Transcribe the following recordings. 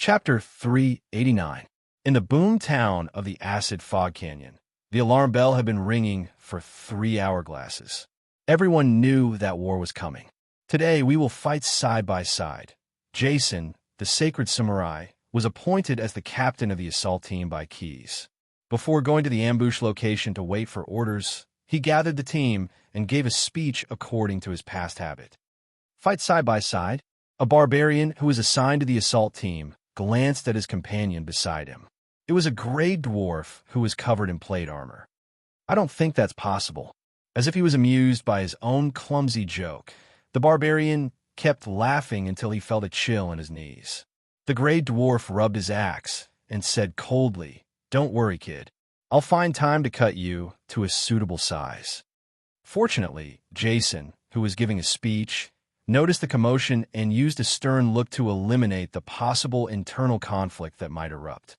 Chapter 389. In the boom town of the acid fog canyon, the alarm bell had been ringing for 3 hourglasses. Everyone knew that war was coming. Today we will fight side by side. Jason, the sacred samurai, was appointed as the captain of the assault team by Keys. Before going to the ambush location to wait for orders, he gathered the team and gave a speech according to his past habit. Fight side by side? A barbarian who was assigned to the assault team glanced at his companion beside him. It was a gray dwarf who was covered in plate armor. I don't think that's possible. As if he was amused by his own clumsy joke, the barbarian kept laughing until he felt a chill in his knees. The gray dwarf rubbed his axe and said coldly, "Don't worry, kid. I'll find time to cut you to a suitable size." Fortunately, Jason, who was giving a speech, noticed the commotion and used a stern look to eliminate the possible internal conflict that might erupt.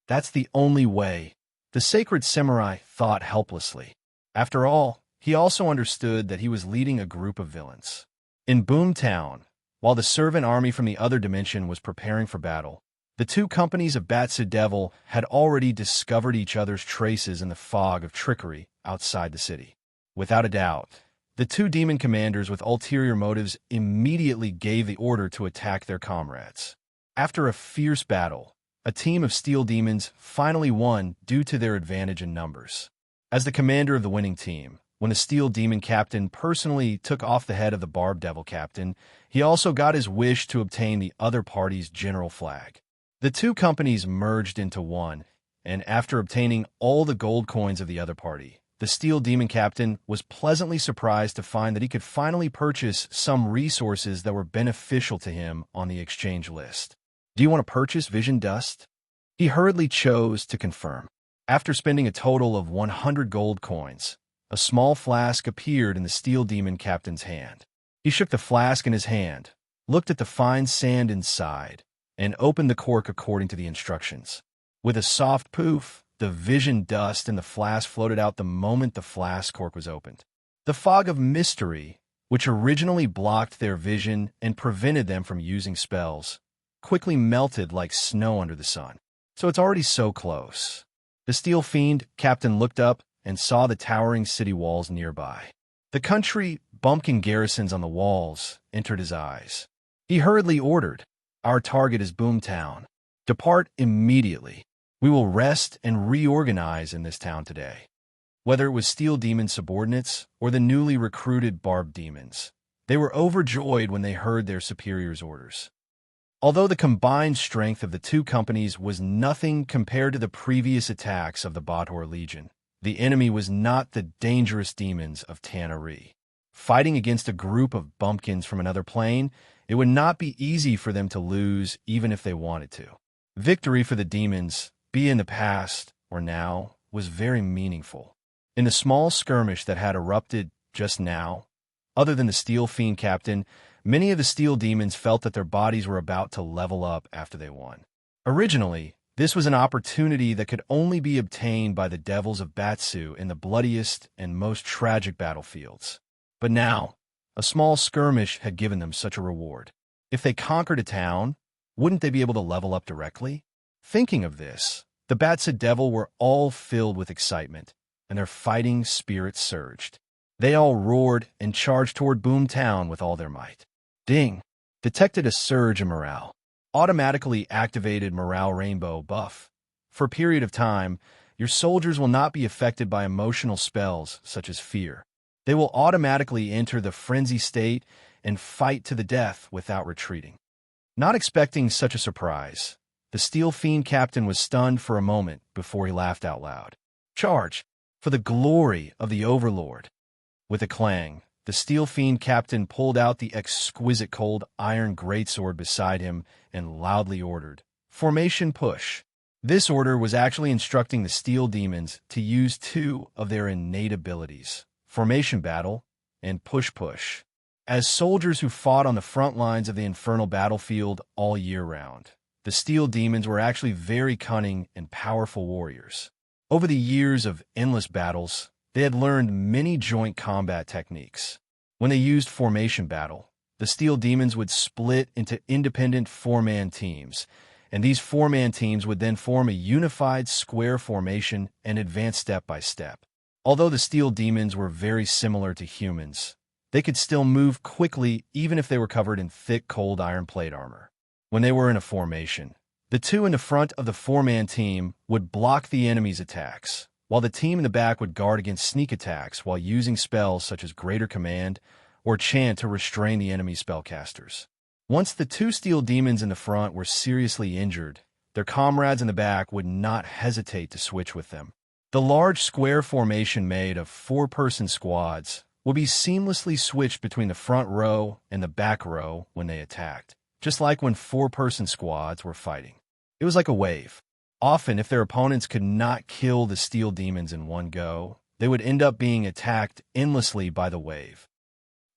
That's the only way, the sacred samurai thought helplessly. After all, he also understood that he was leading a group of villains. In Boomtown, while the servant army from the other dimension was preparing for battle, the two companies of Batsid Devil had already discovered each other's traces in the fog of trickery outside the city. Without a doubt, the two demon commanders with ulterior motives immediately gave the order to attack their comrades. After a fierce battle, a team of steel demons finally won due to their advantage in numbers. As the commander of the winning team, when the steel demon captain personally took off the head of the barbed devil captain, he also got his wish to obtain the other party's general flag. The two companies merged into one, and after obtaining all the gold coins of the other party, the steel demon captain was pleasantly surprised to find that he could finally purchase some resources that were beneficial to him on the exchange list. "Do you want to purchase vision dust?" He hurriedly chose to confirm. After spending a total of 100 gold coins, a small flask appeared in the steel demon captain's hand. He shook the flask in his hand, looked at the fine sand inside, and opened the cork according to the instructions. With a soft poof, the vision dust in the flask floated out the moment the flask cork was opened. The fog of mystery, which originally blocked their vision and prevented them from using spells, quickly melted like snow under the sun. So it's already so close. The steel fiend captain looked up and saw the towering city walls nearby. The country bumpkin garrisons on the walls entered his eyes. He hurriedly ordered, "Our target is Boomtown. Depart immediately. We will rest and reorganize in this town today." Whether it was steel demon subordinates or the newly recruited barbed demons, they were overjoyed when they heard their superiors' orders. Although the combined strength of the two companies was nothing compared to the previous attacks of the Badhor Legion, the enemy was not the dangerous demons of Tanaree. Fighting against a group of bumpkins from another plane, it would not be easy for them to lose even if they wanted to. Victory for the demons, be in the past or now, was very meaningful. In the small skirmish that had erupted just now, other than the steel fiend captain, many of the steel demons felt that their bodies were about to level up after they won. Originally, this was an opportunity that could only be obtained by the devils of Batsu in the bloodiest and most tragic battlefields. But now, a small skirmish had given them such a reward. If they conquered a town, wouldn't they be able to level up directly? Thinking of this, the Batsid Devil were all filled with excitement, and their fighting spirits surged. They all roared and charged toward Boomtown with all their might. Ding! Detected a surge in morale. Automatically activated morale rainbow buff. For a period of time, your soldiers will not be affected by emotional spells such as fear. They will automatically enter the frenzy state and fight to the death without retreating. Not expecting such a surprise, the steel fiend captain was stunned for a moment before he laughed out loud. "Charge! For the glory of the Overlord!" With a clang, the steel fiend captain pulled out the exquisite cold iron greatsword beside him and loudly ordered, "Formation push." This order was actually instructing the steel demons to use two of their innate abilities, Formation Battle and Push Push, as soldiers who fought on the front lines of the infernal battlefield all year round. The steel demons were actually very cunning and powerful warriors. Over the years of endless battles, they had learned many joint combat techniques. When they used Formation Battle, the steel demons would split into independent four-man teams, and these four-man teams would then form a unified square formation and advance step by step. Although the steel demons were very similar to humans, they could still move quickly even if they were covered in thick, cold iron plate armor. When they were in a formation, the two in the front of the four-man team would block the enemy's attacks, while the team in the back would guard against sneak attacks while using spells such as Greater Command or Chant to restrain the enemy spellcasters. Once the two steel demons in the front were seriously injured, their comrades in the back would not hesitate to switch with them. The large square formation made of four-person squads would be seamlessly switched between the front row and the back row when they attacked, just like when four-person squads were fighting. It was like a wave. Often, if their opponents could not kill the steel demons in one go, they would end up being attacked endlessly by the wave.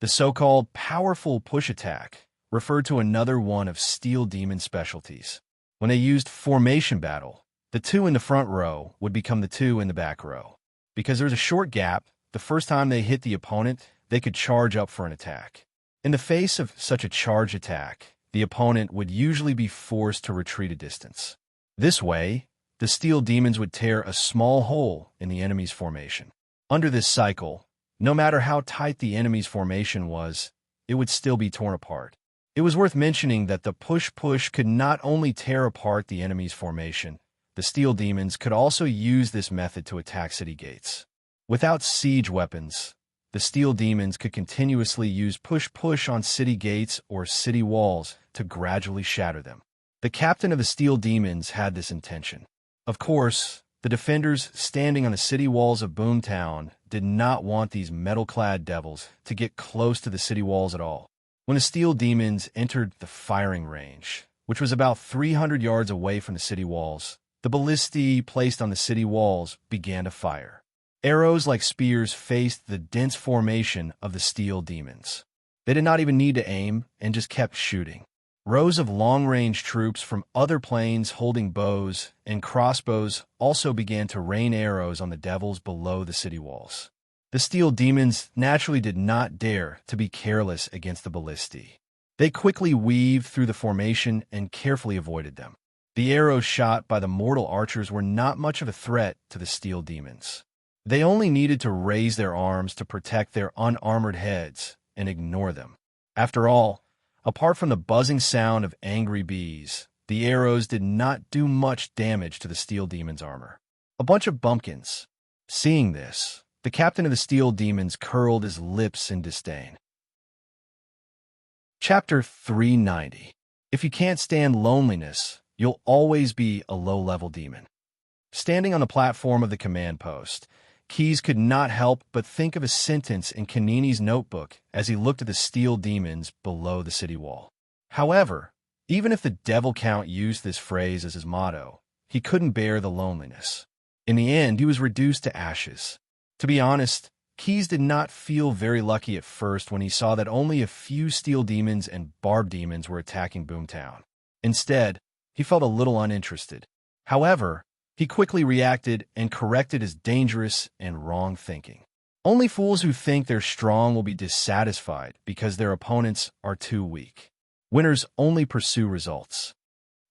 The so-called powerful push attack referred to another one of steel demon specialties. When they used formation battle, the two in the front row would become the two in the back row. Because there's a short gap, the first time they hit the opponent, they could charge up for an attack. In the face of such a charge attack, the opponent would usually be forced to retreat a distance. This way, the steel demons would tear a small hole in the enemy's formation. Under this cycle, no matter how tight the enemy's formation was, it would still be torn apart. It was worth mentioning that the push-push could not only tear apart the enemy's formation, the steel demons could also use this method to attack city gates. Without siege weapons, the steel demons could continuously use push-push on city gates or city walls to gradually shatter them. The captain of the steel demons had this intention. Of course, the defenders standing on the city walls of Boomtown did not want these metal-clad devils to get close to the city walls at all. When the steel demons entered the firing range, which was about 300 yards away from the city walls, the ballistae placed on the city walls began to fire. Arrows like spears faced the dense formation of the steel demons. They did not even need to aim and just kept shooting. Rows of long-range troops from other planes holding bows and crossbows also began to rain arrows on the devils below the city walls. The steel demons naturally did not dare to be careless against the ballistae. They quickly weaved through the formation and carefully avoided them. The arrows shot by the mortal archers were not much of a threat to the steel demons. They only needed to raise their arms to protect their unarmored heads and ignore them. After all, apart from the buzzing sound of angry bees, the arrows did not do much damage to the steel demon's armor. A bunch of bumpkins. Seeing this, the captain of the steel demons curled his lips in disdain. Chapter 390. If you can't stand loneliness, you'll always be a low-level demon. Standing on the platform of the command post, Keyes could not help but think of a sentence in Kanini's notebook as he looked at the steel demons below the city wall. However, even if the Devil Count used this phrase as his motto, he couldn't bear the loneliness. In the end, he was reduced to ashes. To be honest, Keyes did not feel very lucky at first when he saw that only a few steel demons and barb demons were attacking Boomtown. Instead, he felt a little uninterested. However, he quickly reacted and corrected his dangerous and wrong thinking. Only fools who think they're strong will be dissatisfied because their opponents are too weak. Winners only pursue results.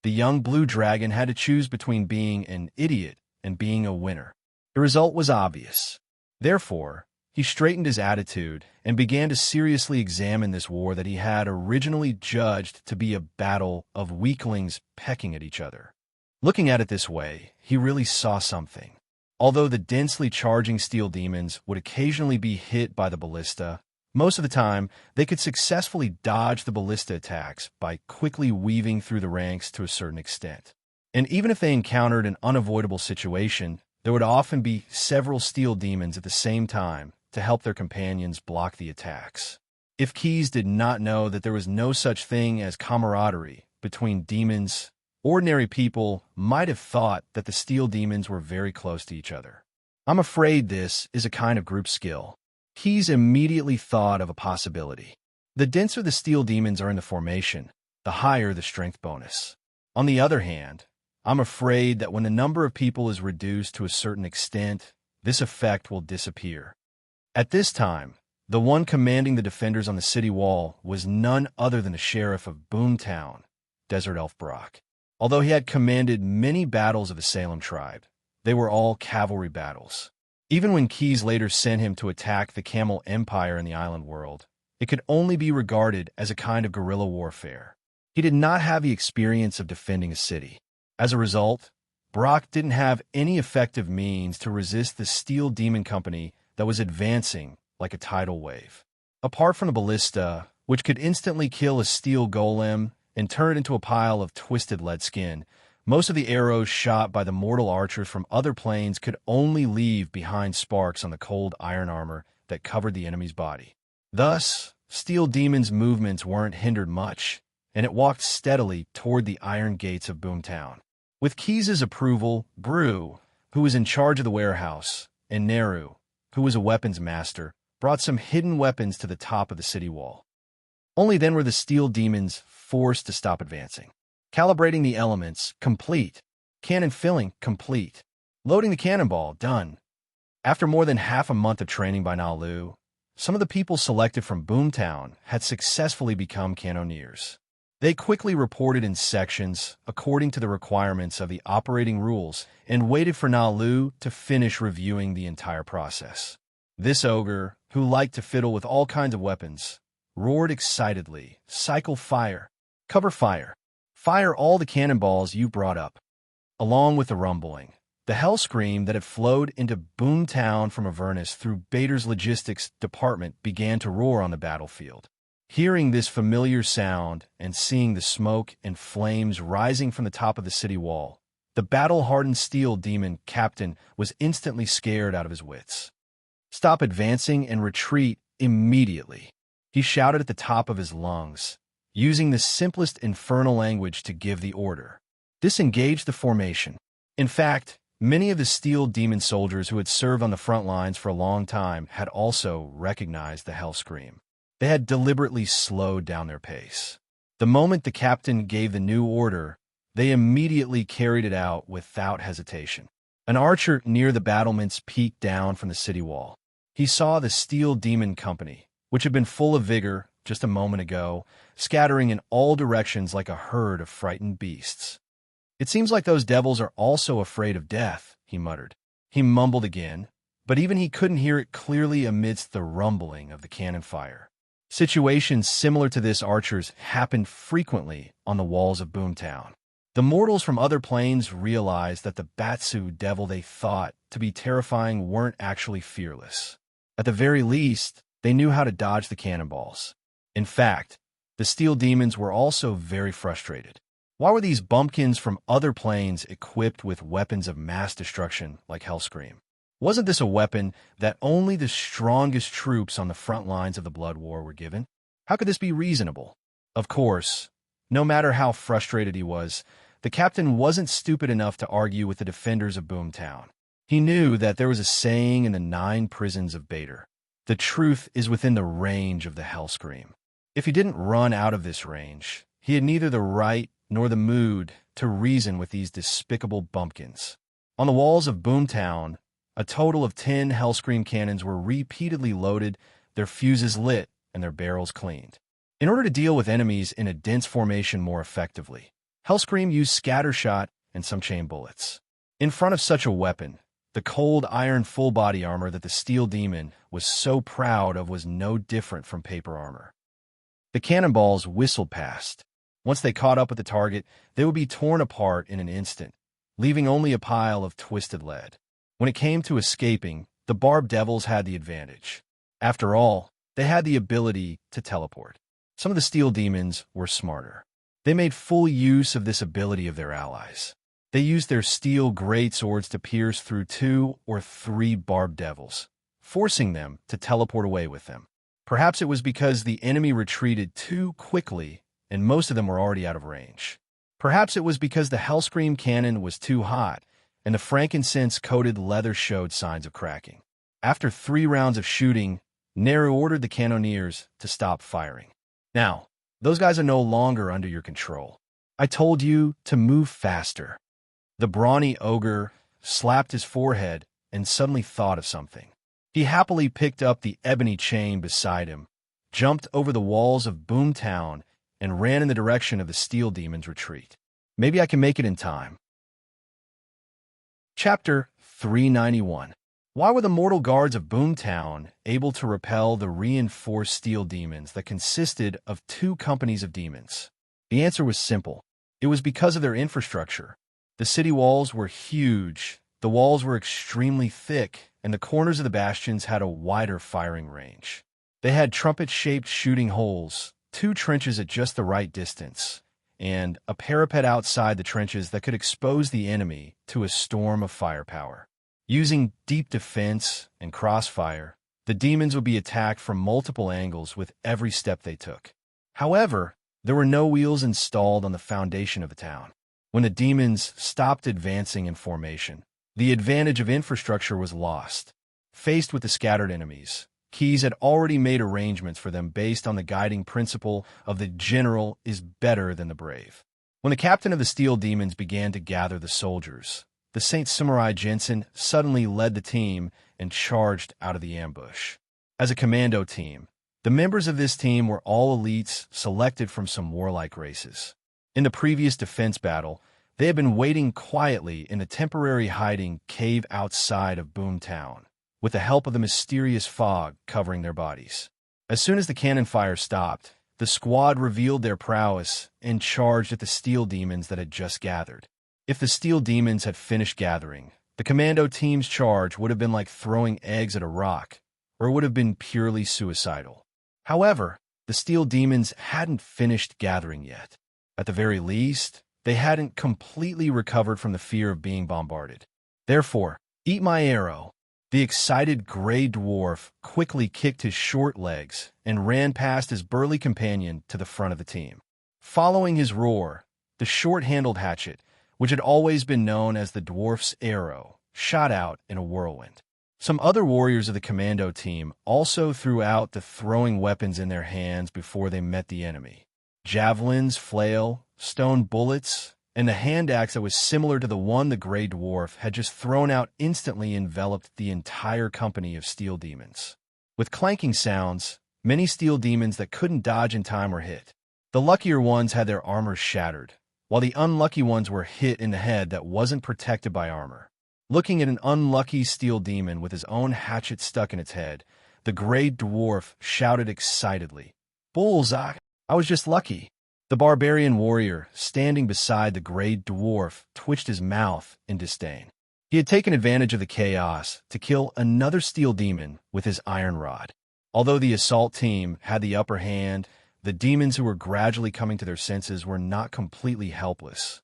The young blue dragon had to choose between being an idiot and being a winner. The result was obvious. Therefore, he straightened his attitude and began to seriously examine this war that he had originally judged to be a battle of weaklings pecking at each other. Looking at it this way, he really saw something. Although the densely charging steel demons would occasionally be hit by the ballista, most of the time they could successfully dodge the ballista attacks by quickly weaving through the ranks to a certain extent. And even if they encountered an unavoidable situation, there would often be several steel demons at the same time to help their companions block the attacks. If Keyes did not know that there was no such thing as camaraderie between demons, ordinary people might have thought that the steel demons were very close to each other. I'm afraid this is a kind of group skill. Keyes immediately thought of a possibility. The denser the steel demons are in the formation, the higher the strength bonus. On the other hand, I'm afraid that when the number of people is reduced to a certain extent, this effect will disappear. At this time, the one commanding the defenders on the city wall was none other than the sheriff of Boomtown, Desert Elf Brock. Although he had commanded many battles of the Salem tribe, they were all cavalry battles. Even when Keyes later sent him to attack the Camel Empire in the island world, it could only be regarded as a kind of guerrilla warfare. He did not have the experience of defending a city. As a result, Brock didn't have any effective means to resist the Steel Demon Company that was advancing like a tidal wave. Apart from the ballista, which could instantly kill a steel golem and turn it into a pile of twisted lead skin, most of the arrows shot by the mortal archers from other planes could only leave behind sparks on the cold iron armor that covered the enemy's body. Thus, Steel Demon's movements weren't hindered much, and it walked steadily toward the iron gates of Boomtown. With Keyes' approval, Brew, who was in charge of the warehouse, and Neru, who was a weapons master, brought some hidden weapons to the top of the city wall. Only then were the Steel Demons forced to stop advancing. Calibrating the elements, complete. Cannon filling, complete. Loading the cannonball, done. After more than half a month of training by Nalu, some of the people selected from Boomtown had successfully become cannoneers. They quickly reported in sections according to the requirements of the operating rules and waited for Nalu to finish reviewing the entire process. This ogre, who liked to fiddle with all kinds of weapons, roared excitedly, "Cycle fire! Cover fire! Fire all the cannonballs you brought up!" Along with the rumbling, the hell scream that had flowed into Boomtown from Avernus through Bader's logistics department began to roar on the battlefield. Hearing this familiar sound and seeing the smoke and flames rising from the top of the city wall, the battle-hardened Steel Demon captain was instantly scared out of his wits. "Stop advancing and retreat immediately," he shouted at the top of his lungs, using the simplest infernal language to give the order. Disengage the formation. In fact, many of the Steel Demon soldiers who had served on the front lines for a long time had also recognized the hell scream. They had deliberately slowed down their pace. The moment the captain gave the new order, they immediately carried it out without hesitation. An archer near the battlements peeked down from the city wall. He saw the Steel Demon Company, which had been full of vigor just a moment ago, scattering in all directions like a herd of frightened beasts. "It seems like those devils are also afraid of death," he muttered. He mumbled again, but even he couldn't hear it clearly amidst the rumbling of the cannon fire. Situations similar to this archer's happened frequently on the walls of Boomtown. The mortals from other planes realized that the Batsu devil they thought to be terrifying weren't actually fearless. At the very least, they knew how to dodge the cannonballs. In fact, the Steel Demons were also very frustrated. Why were these bumpkins from other planes equipped with weapons of mass destruction like Hellscream? Wasn't this a weapon that only the strongest troops on the front lines of the Blood War were given? How could this be reasonable? Of course, no matter how frustrated he was, the captain wasn't stupid enough to argue with the defenders of Boomtown. He knew that there was a saying in the 9 prisons of Bader: "The truth is within the range of the Hellscream." If he didn't run out of this range, he had neither the right nor the mood to reason with these despicable bumpkins. On the walls of Boomtown, a total of 10 Hellscream cannons were repeatedly loaded, their fuses lit, and their barrels cleaned. In order to deal with enemies in a dense formation more effectively, Hellscream used scattershot and some chain bullets. In front of such a weapon, the cold iron full-body armor that the Steel Demon was so proud of was no different from paper armor. The cannonballs whistled past. Once they caught up with the target, they would be torn apart in an instant, leaving only a pile of twisted lead. When it came to escaping, the Barb Devils had the advantage. After all, they had the ability to teleport. Some of the Steel Demons were smarter. They made full use of this ability of their allies. They used their steel greatswords to pierce through 2 or 3 Barb Devils, forcing them to teleport away with them. Perhaps it was because the enemy retreated too quickly and most of them were already out of range. Perhaps it was because the Hellscream cannon was too hot and the frankincense-coated leather showed signs of cracking. After 3 rounds of shooting, Neru ordered the cannoneers to stop firing. "Now, those guys are no longer under your control. I told you to move faster." The brawny ogre slapped his forehead and suddenly thought of something. He happily picked up the ebony chain beside him, jumped over the walls of Boomtown, and ran in the direction of the Steel Demon's retreat. Maybe I can make it in time. Chapter 391. Why were the mortal guards of Boomtown able to repel the reinforced steel demons that consisted of 2 companies of demons? The answer was simple. It was because of their infrastructure. The city walls were huge, the walls were extremely thick, and the corners of the bastions had a wider firing range. They had trumpet-shaped shooting holes, 2 trenches at just the right distance, and a parapet outside the trenches that could expose the enemy to a storm of firepower. Using deep defense and crossfire, the demons would be attacked from multiple angles with every step they took. However, there were no wheels installed on the foundation of the town. When the demons stopped advancing in formation, the advantage of infrastructure was lost. Faced with the scattered enemies, Keyes had already made arrangements for them based on the guiding principle of the general is better than the brave. When the captain of the steel demons began to gather the soldiers, the Saint Samurai Jensen suddenly led the team and charged out of the ambush. As a commando team, the members of this team were all elites selected from some warlike races. In the previous defense battle, they had been waiting quietly in the temporary hiding cave outside of Boomtown, with the help of the mysterious fog covering their bodies. As soon as the cannon fire stopped, the squad revealed their prowess and charged at the steel demons that had just gathered. If the steel demons had finished gathering, the commando team's charge would have been like throwing eggs at a rock, or it would have been purely suicidal. However, the steel demons hadn't finished gathering yet. At the very least, they hadn't completely recovered from the fear of being bombarded. Therefore, eat my arrow. The excited gray dwarf quickly kicked his short legs and ran past his burly companion to the front of the team. Following his roar, the short-handled hatchet, which had always been known as the dwarf's arrow, shot out in a whirlwind. Some other warriors of the commando team also threw out the throwing weapons in their hands before they met the enemy. Javelins, flail, stone bullets, and the hand axe that was similar to the one the gray dwarf had just thrown out instantly enveloped the entire company of steel demons. With clanking sounds, many steel demons that couldn't dodge in time were hit. The luckier ones had their armor shattered, while the unlucky ones were hit in the head that wasn't protected by armor. Looking at an unlucky steel demon with his own hatchet stuck in its head, the gray dwarf shouted excitedly, "Bullseye! I was just lucky." The barbarian warrior, standing beside the gray dwarf, twitched his mouth in disdain. He had taken advantage of the chaos to kill another steel demon with his iron rod. Although the assault team had the upper hand, the demons who were gradually coming to their senses were not completely helpless.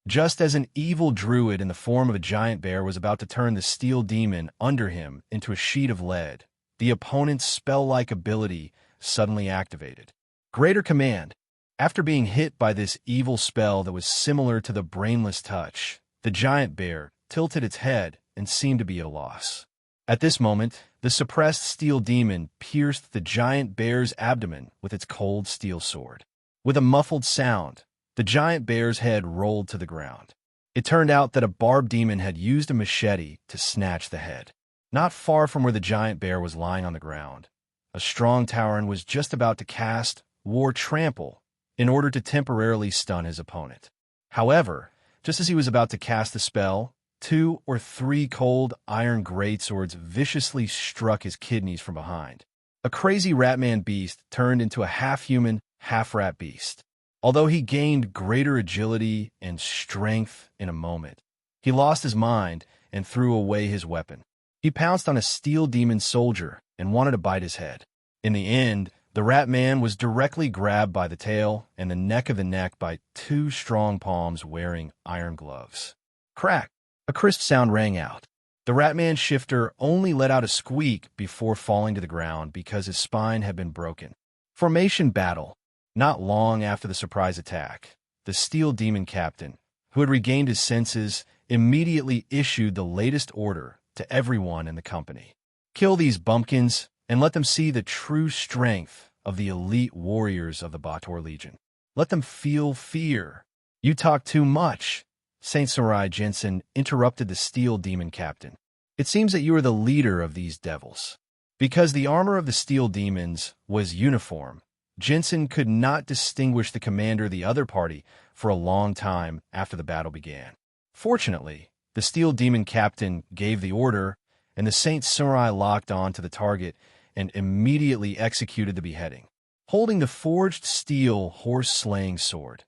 Just as an evil druid in the form of a giant bear was about to turn the steel demon under him into a sheet of lead, the opponent's spell-like ability suddenly activated. Greater Command. After being hit by this evil spell that was similar to the brainless touch, the giant bear tilted its head and seemed to be at a loss. At this moment, the suppressed steel demon pierced the giant bear's abdomen with its cold steel sword. With a muffled sound, the giant bear's head rolled to the ground. It turned out that a barb demon had used a machete to snatch the head. Not far from where the giant bear was lying on the ground, a strong Tauren was just about to cast War Trample in order to temporarily stun his opponent. However, just as he was about to cast the spell, 2 or 3 cold iron greatswords viciously struck his kidneys from behind. A crazy ratman beast turned into a half-human, half-rat beast. Although he gained greater agility and strength in a moment, he lost his mind and threw away his weapon. He pounced on a steel demon soldier and wanted to bite his head. In the end, the rat man was directly grabbed by the tail and the neck of the neck by 2 strong palms wearing iron gloves. Crack! A crisp sound rang out. The Ratman shifter only let out a squeak before falling to the ground because his spine had been broken. Formation battle. Not long after the surprise attack, the Steel Demon Captain, who had regained his senses, immediately issued the latest order to everyone in the company. Kill these bumpkins and let them see the true strength of the elite warriors of the Bator Legion. Let them feel fear. You talk too much. Saint Samurai Jensen interrupted the Steel Demon Captain. It seems that you are the leader of these devils. Because the armor of the Steel Demons was uniform, Jensen could not distinguish the commander of the other party for a long time after the battle began. Fortunately, the Steel Demon captain gave the order, and the Saint Samurai locked on to the target and immediately executed the beheading. Holding the forged steel horse-slaying sword,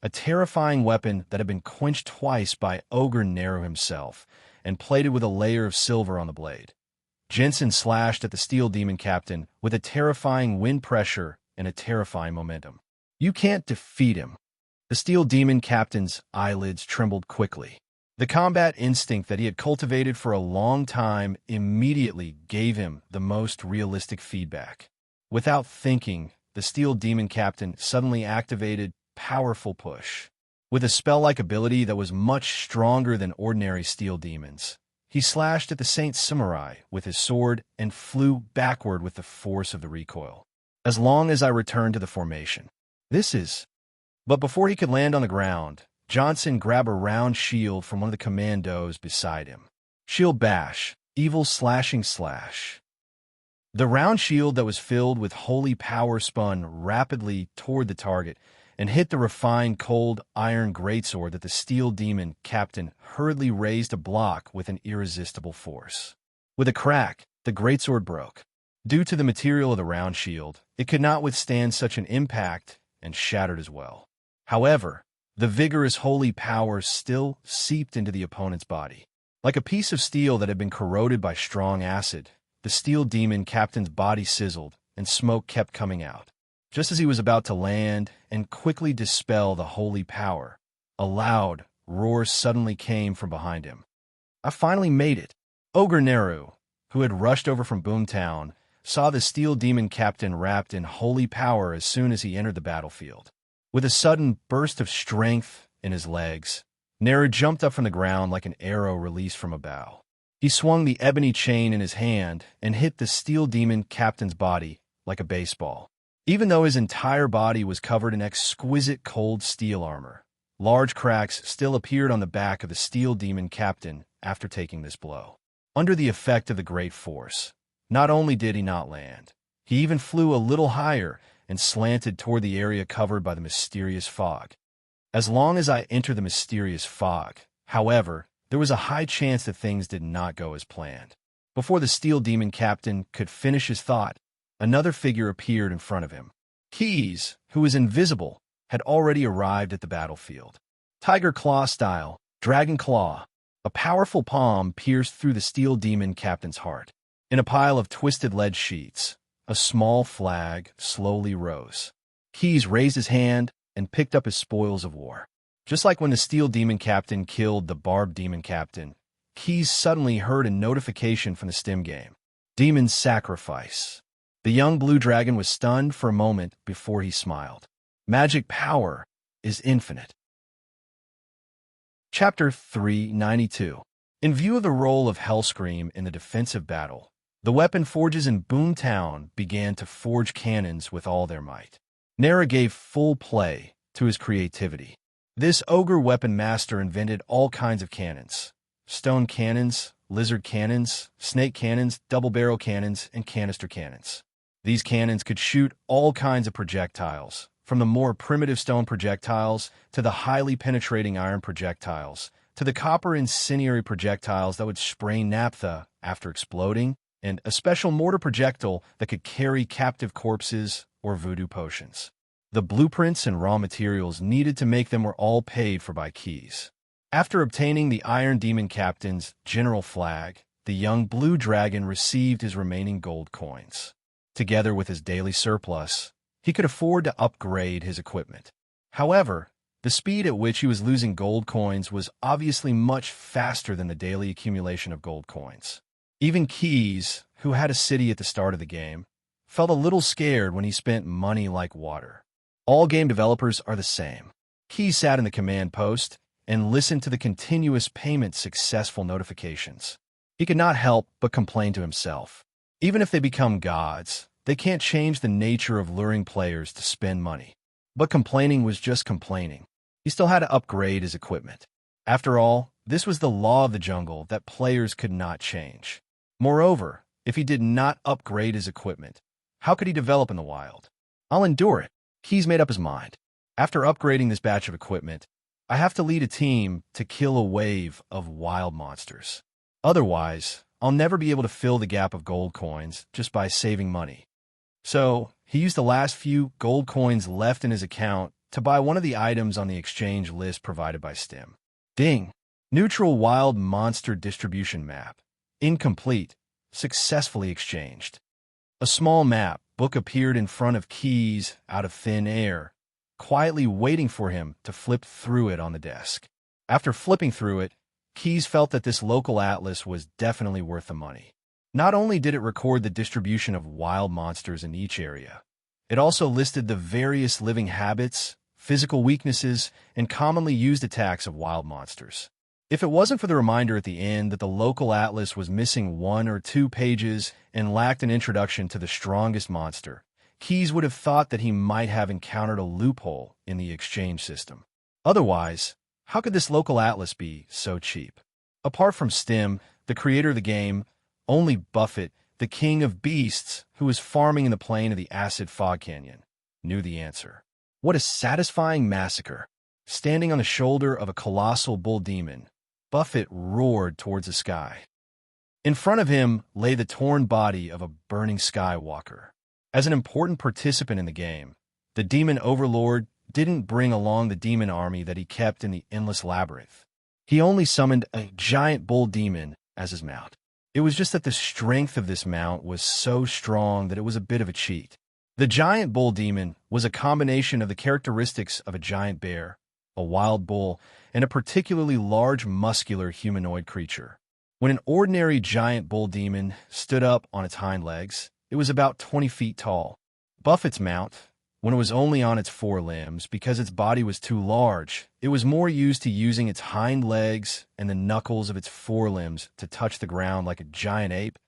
a terrifying weapon that had been quenched twice by Ogre Nero himself and plated with a layer of silver on the blade, Jensen slashed at the Steel Demon captain with a terrifying wind pressure and a terrifying momentum. You can't defeat him. The Steel Demon captain's eyelids trembled quickly. The combat instinct that he had cultivated for a long time immediately gave him the most realistic feedback. Without thinking, the Steel Demon captain suddenly activated Powerful Push. With a spell-like ability that was much stronger than ordinary steel demons, he slashed at the Saint Samurai with his sword and flew backward with the force of the recoil. As long as I return to the formation. But before he could land on the ground, Johnson grabbed a round shield from one of the commandos beside him. Shield bash, evil slashing slash. The round shield that was filled with holy power spun rapidly toward the target and hit the refined cold iron greatsword that the Steel Demon captain hurriedly raised to block with an irresistible force. With a crack, the greatsword broke. Due to the material of the round shield, it could not withstand such an impact and shattered as well. However, the vigorous holy power still seeped into the opponent's body. Like a piece of steel that had been corroded by strong acid, the Steel Demon captain's body sizzled and smoke kept coming out. Just as he was about to land and quickly dispel the holy power, a loud roar suddenly came from behind him. I finally made it. Ogre Nero, who had rushed over from Boomtown, saw the Steel Demon captain wrapped in holy power as soon as he entered the battlefield. With a sudden burst of strength in his legs, Nero jumped up from the ground like an arrow released from a bow. He swung the ebony chain in his hand and hit the Steel Demon captain's body like a baseball. Even though his entire body was covered in exquisite cold steel armor, large cracks still appeared on the back of the Steel Demon captain after taking this blow. Under the effect of the great force, not only did he not land, he even flew a little higher and slanted toward the area covered by the mysterious fog. As long as I entered the mysterious fog, however, there was a high chance that things did not go as planned. Before the Steel Demon captain could finish his thought, another figure appeared in front of him. Keys, who was invisible, had already arrived at the battlefield. Tiger Claw style, Dragon Claw, a powerful palm pierced through the Steel Demon captain's heart. In a pile of twisted lead sheets, a small flag slowly rose. Keys raised his hand and picked up his spoils of war. Just like when the Steel Demon captain killed the Barb Demon captain, Keys suddenly heard a notification from the stim game. Demon Sacrifice. The young blue dragon was stunned for a moment before he smiled. Magic power is infinite. Chapter 392. In view of the role of Hellscream in the defensive battle, the weapon forges in Boomtown began to forge cannons with all their might. Nera gave full play to his creativity. This ogre weapon master invented all kinds of cannons. Stone cannons, lizard cannons, snake cannons, double-barrel cannons, and canister cannons. These cannons could shoot all kinds of projectiles, from the more primitive stone projectiles to the highly penetrating iron projectiles, to the copper incendiary projectiles that would spray naphtha after exploding, and a special mortar projectile that could carry captive corpses or voodoo potions. The blueprints and raw materials needed to make them were all paid for by Keys. After obtaining the Iron Demon Captain's general flag, the young blue dragon received his remaining gold coins. Together with his daily surplus, he could afford to upgrade his equipment. However, the speed at which he was losing gold coins was obviously much faster than the daily accumulation of gold coins. Even Keys, who had a city at the start of the game, felt a little scared when he spent money like water. All game developers are the same. Keys sat in the command post and listened to the continuous payment successful notifications. He could not help but complain to himself. Even if they become gods, they can't change the nature of luring players to spend money. But complaining was just complaining. He still had to upgrade his equipment. After all, this was the law of the jungle that players could not change. Moreover, if he did not upgrade his equipment, how could he develop in the wild? I'll endure it. He's made up his mind. After upgrading this batch of equipment, I have to lead a team to kill a wave of wild monsters. Otherwise, I'll never be able to fill the gap of gold coins just by saving money. So, he used the last few gold coins left in his account to buy one of the items on the exchange list provided by Stim. Ding! Neutral Wild Monster Distribution Map. Incomplete. Successfully exchanged. A small map book appeared in front of Keys out of thin air, quietly waiting for him to flip through it on the desk. After flipping through it, Keys felt that this local atlas was definitely worth the money. Not only did it record the distribution of wild monsters in each area, it also listed the various living habits, physical weaknesses, and commonly used attacks of wild monsters. If it wasn't for the reminder at the end that the local atlas was missing 1 or 2 pages and lacked an introduction to the strongest monster, Keys would have thought that he might have encountered a loophole in the exchange system. Otherwise, how could this local atlas be so cheap? Apart from Stim, the creator of the game, only Buffett, the king of beasts who was farming in the plain of the acid fog canyon, knew the answer. What a satisfying massacre! Standing on the shoulder of a colossal bull demon, Buffett roared towards the sky. In front of him lay the torn body of a burning skywalker. As an important participant in the game, the demon overlord didn't bring along the demon army that he kept in the endless labyrinth. He only summoned a giant bull demon as his mount. It was just that the strength of this mount was so strong that it was a bit of a cheat. The giant bull demon was a combination of the characteristics of a giant bear, a wild bull, and a particularly large muscular humanoid creature. When an ordinary giant bull demon stood up on its hind legs, it was about 20 feet tall. Buffett's mount, when it was only on its forelimbs because its body was too large, it was more used to using its hind legs and the knuckles of its forelimbs to touch the ground like a giant ape.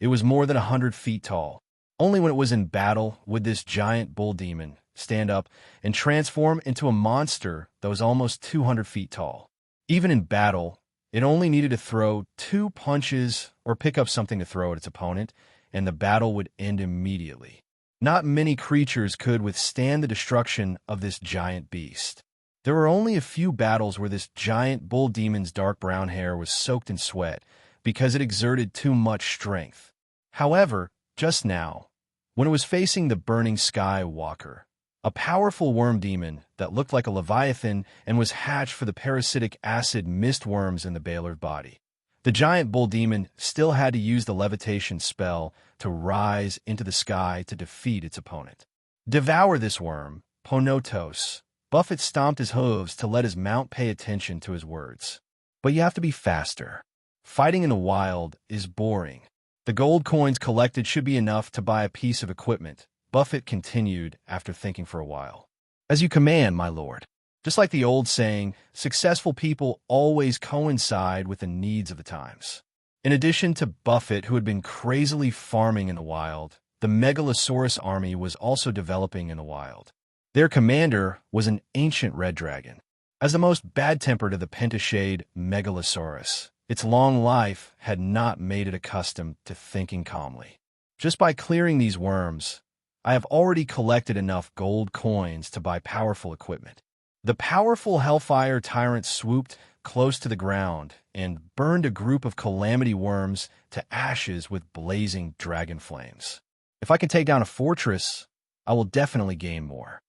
It was more than 100 feet tall. Only when it was in battle would this giant bull demon stand up and transform into a monster that was almost 200 feet tall. Even in battle, it only needed to throw 2 punches or pick up something to throw at its opponent, and the battle would end immediately. Not many creatures could withstand the destruction of this giant beast. There were only a few battles where this giant bull demon's dark brown hair was soaked in sweat because it exerted too much strength. However, just now, when it was facing the burning skywalker, a powerful worm demon that looked like a leviathan and was hatched for the parasitic acid mist worms in the Baylor's body, the giant bull demon still had to use the levitation spell to rise into the sky to defeat its opponent. Devour this worm, Ponotos. Buffett stomped his hooves to let his mount pay attention to his words. But you have to be faster. Fighting in the wild is boring. The gold coins collected should be enough to buy a piece of equipment, Buffett continued after thinking for a while. As you command, my lord. Just like the old saying, successful people always coincide with the needs of the times. In addition to Buffett, who had been crazily farming in the wild, the Megalosaurus army was also developing in the wild. Their commander was an ancient red dragon. As the most bad-tempered of the pentashade Megalosaurus, its long life had not made it accustomed to thinking calmly. Just by clearing these worms, I have already collected enough gold coins to buy powerful equipment. The powerful Hellfire Tyrant swooped close to the ground and burned a group of calamity worms to ashes with blazing dragon flames. If I can take down a fortress, I will definitely gain more.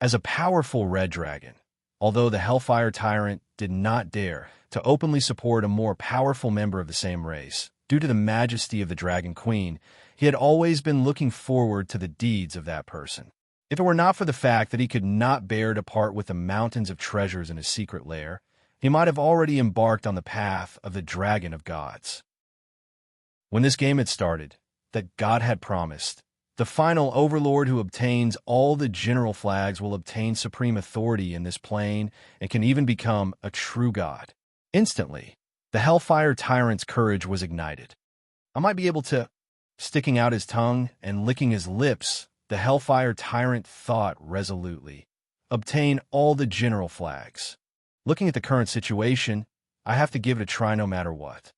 As a powerful red dragon, although the Hellfire Tyrant did not dare to openly support a more powerful member of the same race, due to the majesty of the Dragon Queen, he had always been looking forward to the deeds of that person. If it were not for the fact that he could not bear to part with the mountains of treasures in his secret lair, he might have already embarked on the path of the Dragon of Gods. When this game had started, that God had promised, the final overlord who obtains all the general flags will obtain supreme authority in this plane and can even become a true god. Instantly, the Hellfire Tyrant's courage was ignited. I might be able to, sticking out his tongue and licking his lips, the Hellfire Tyrant thought resolutely, obtain all the general flags. Looking at the current situation, I have to give it a try no matter what.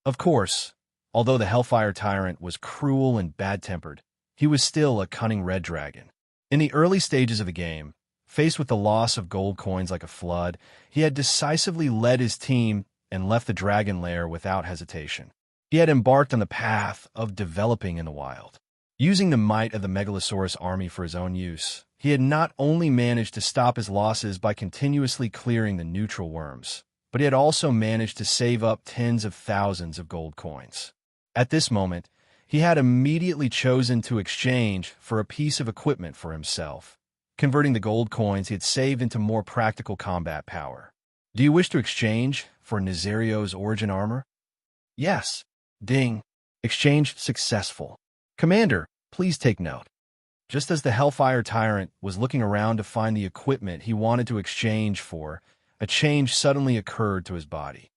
Of course, although the Hellfire Tyrant was cruel and bad-tempered, he was still a cunning red dragon. In the early stages of the game, faced with the loss of gold coins like a flood, he had decisively led his team and left the dragon lair without hesitation. He had embarked on the path of developing in the wild. Using the might of the Megalosaurus army for his own use, he had not only managed to stop his losses by continuously clearing the neutral worms, but he had also managed to save up tens of thousands of gold coins. At this moment, he had immediately chosen to exchange for a piece of equipment for himself, converting the gold coins he had saved into more practical combat power. Do you wish to exchange for Nazario's origin armor? Yes. Ding. Exchange successful. Commander, please take note. Just as the Hellfire Tyrant was looking around to find the equipment he wanted to exchange for, a change suddenly occurred to his body.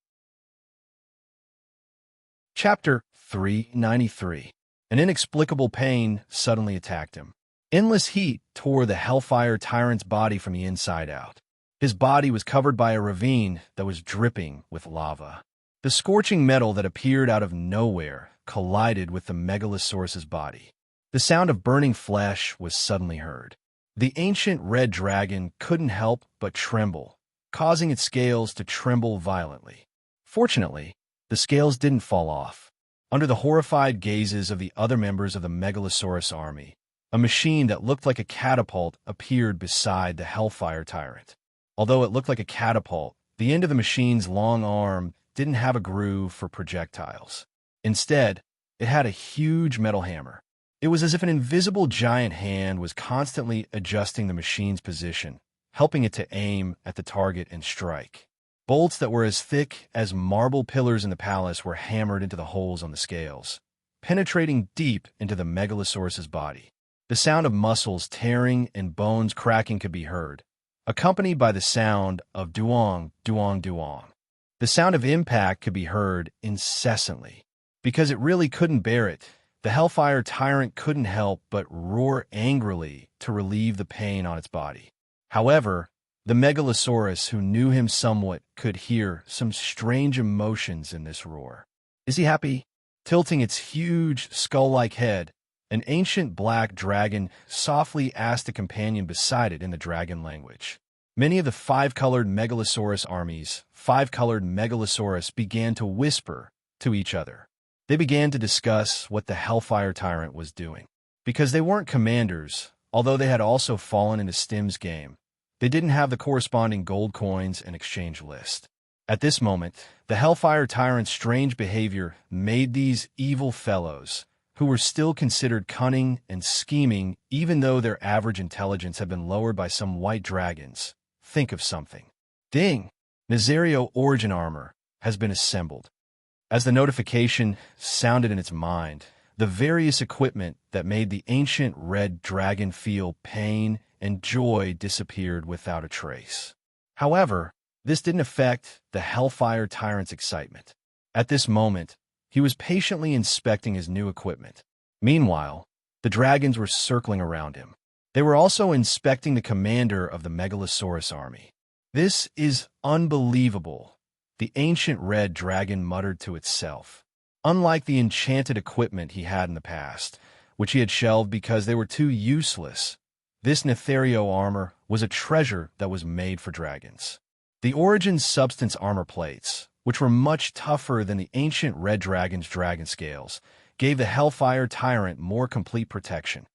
Chapter 393. An inexplicable pain suddenly attacked him. Endless heat tore the Hellfire Tyrant's body from the inside out. His body was covered by a ravine that was dripping with lava. The scorching metal that appeared out of nowhere collided with the Megalosaurus's body. The sound of burning flesh was suddenly heard. The ancient red dragon couldn't help but tremble, causing its scales to tremble violently. Fortunately, the scales didn't fall off. Under the horrified gazes of the other members of the Megalosaurus army, a machine that looked like a catapult appeared beside the Hellfire Tyrant. Although it looked like a catapult, the end of the machine's long arm didn't have a groove for projectiles. Instead, it had a huge metal hammer. It was as if an invisible giant hand was constantly adjusting the machine's position, helping it to aim at the target and strike. Bolts that were as thick as marble pillars in the palace were hammered into the holes on the scales, penetrating deep into the Megalosaurus's body. The sound of muscles tearing and bones cracking could be heard, accompanied by the sound of duong, duong, duong. The sound of impact could be heard incessantly. Because it really couldn't bear it, the Hellfire Tyrant couldn't help but roar angrily to relieve the pain on its body. However, the Megalosaurus, who knew him somewhat, could hear some strange emotions in this roar. Is he happy? Tilting its huge, skull-like head, an ancient black dragon softly asked a companion beside it in the dragon language. Many of the five-colored Megalosaurus armies, five-colored Megalosaurus, began to whisper to each other. They began to discuss what the Hellfire Tyrant was doing. Because they weren't commanders, although they had also fallen into Stim's game, they didn't have the corresponding gold coins and exchange list. At this moment, the Hellfire Tyrant's strange behavior made these evil fellows, who were still considered cunning and scheming even though their average intelligence had been lowered by some white dragons, think of something. Ding! Nazario origin armor has been assembled. As the notification sounded in its mind, the various equipment that made the ancient red dragon feel pain and joy disappeared without a trace. However, this didn't affect the Hellfire Tyrant's excitement. At this moment, he was patiently inspecting his new equipment. Meanwhile, the dragons were circling around him. They were also inspecting the commander of the Megalosaurus army. "This is unbelievable," the ancient red dragon muttered to itself. Unlike the enchanted equipment he had in the past, which he had shelved because they were too useless, this Nethario armor was a treasure that was made for dragons. The Origin Substance armor plates, which were much tougher than the ancient red dragon's dragon scales, gave the Hellfire Tyrant more complete protection.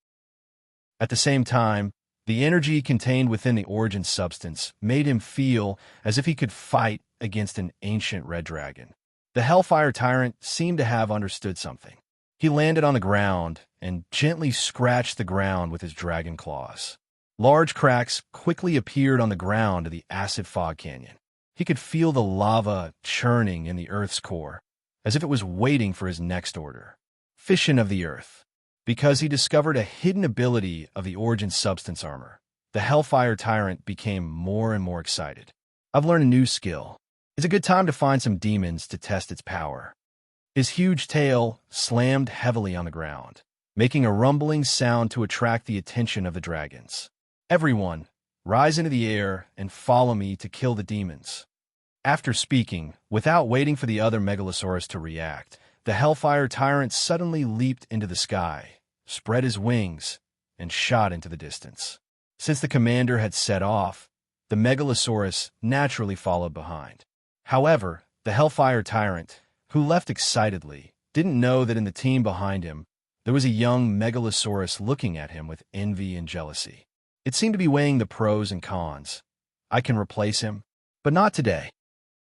At the same time, the energy contained within the Origin Substance made him feel as if he could fight against an ancient red dragon. The Hellfire Tyrant seemed to have understood something. He landed on the ground and gently scratched the ground with his dragon claws. Large cracks quickly appeared on the ground of the acid fog canyon. He could feel the lava churning in the Earth's core, as if it was waiting for his next order. Fission of the Earth. Because he discovered a hidden ability of the Origin Substance armor, the Hellfire Tyrant became more and more excited. "I've learned a new skill. It's a good time to find some demons to test its power." His huge tail slammed heavily on the ground, making a rumbling sound to attract the attention of the dragons. "Everyone, rise into the air and follow me to kill the demons." After speaking, without waiting for the other Megalosaurus to react, the Hellfire Tyrant suddenly leaped into the sky, spread his wings, and shot into the distance. Since the commander had set off, the Megalosaurus naturally followed behind. However, the Hellfire Tyrant, who left excitedly, didn't know that in the team behind him, there was a young Megalosaurus looking at him with envy and jealousy. It seemed to be weighing the pros and cons. I can replace him, but not today.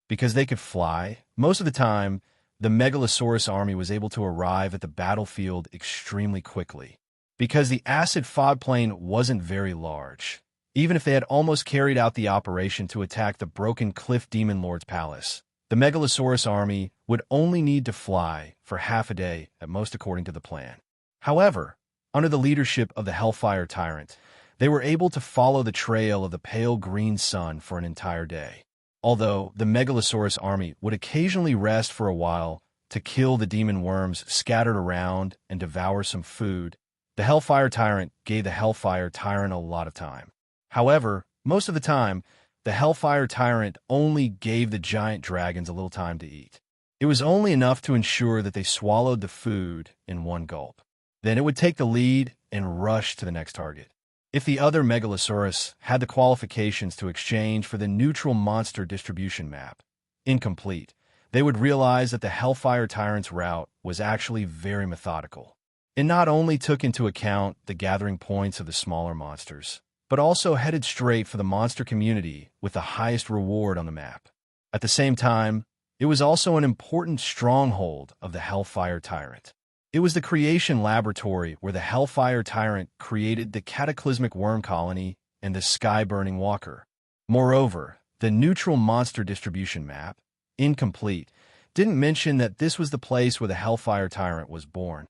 Because they could fly, most of the time, the Megalosaurus army was able to arrive at the battlefield extremely quickly. Because the acid fog plane wasn't very large, even if they had almost carried out the operation to attack the broken Cliff Demon Lord's palace, the Megalosaurus army would only need to fly for half a day at most according to the plan. However, under the leadership of the Hellfire Tyrant, they were able to follow the trail of the pale green sun for an entire day. Although the Megalosaurus army would occasionally rest for a while to kill the demon worms scattered around and devour some food, the Hellfire Tyrant gave the Hellfire Tyrant a lot of time. However, most of the time, the Hellfire Tyrant only gave the giant dragons a little time to eat. It was only enough to ensure that they swallowed the food in one gulp. Then it would take the lead and rush to the next target. If the other Megalosaurus had the qualifications to exchange for the neutral monster distribution map, incomplete, they would realize that the Hellfire Tyrant's route was actually very methodical. It not only took into account the gathering points of the smaller monsters, but also headed straight for the monster community with the highest reward on the map. At the same time, it was also an important stronghold of the Hellfire Tyrant. It was the creation laboratory where the Hellfire Tyrant created the cataclysmic worm colony and the sky-burning walker. Moreover, the neutral monster distribution map, incomplete, didn't mention that this was the place where the Hellfire Tyrant was born.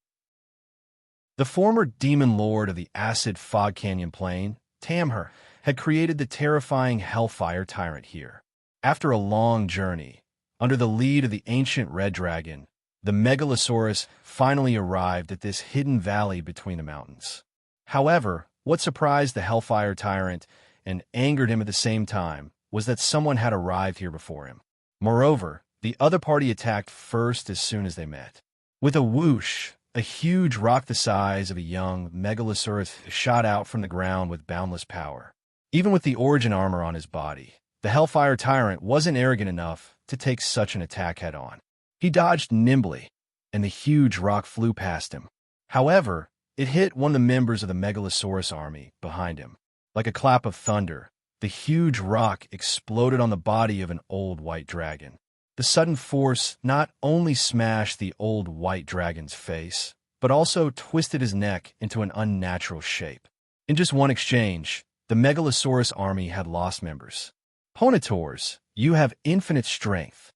The former demon lord of the acid fog canyon plain, Tamher, had created the terrifying Hellfire Tyrant here. After a long journey, under the lead of the ancient red dragon, the Megalosaurus finally arrived at this hidden valley between the mountains. However, what surprised the Hellfire Tyrant and angered him at the same time was that someone had arrived here before him. Moreover, the other party attacked first as soon as they met. With a whoosh, a huge rock the size of a young Megalosaurus shot out from the ground with boundless power. Even with the origin armor on his body, the Hellfire Tyrant wasn't arrogant enough to take such an attack head-on. He dodged nimbly, and the huge rock flew past him. However, it hit one of the members of the Megalosaurus army behind him. Like a clap of thunder, the huge rock exploded on the body of an old white dragon. The sudden force not only smashed the old white dragon's face, but also twisted his neck into an unnatural shape. In just one exchange, the Megalosaurus army had lost members. "Ponitors, you have infinite strength."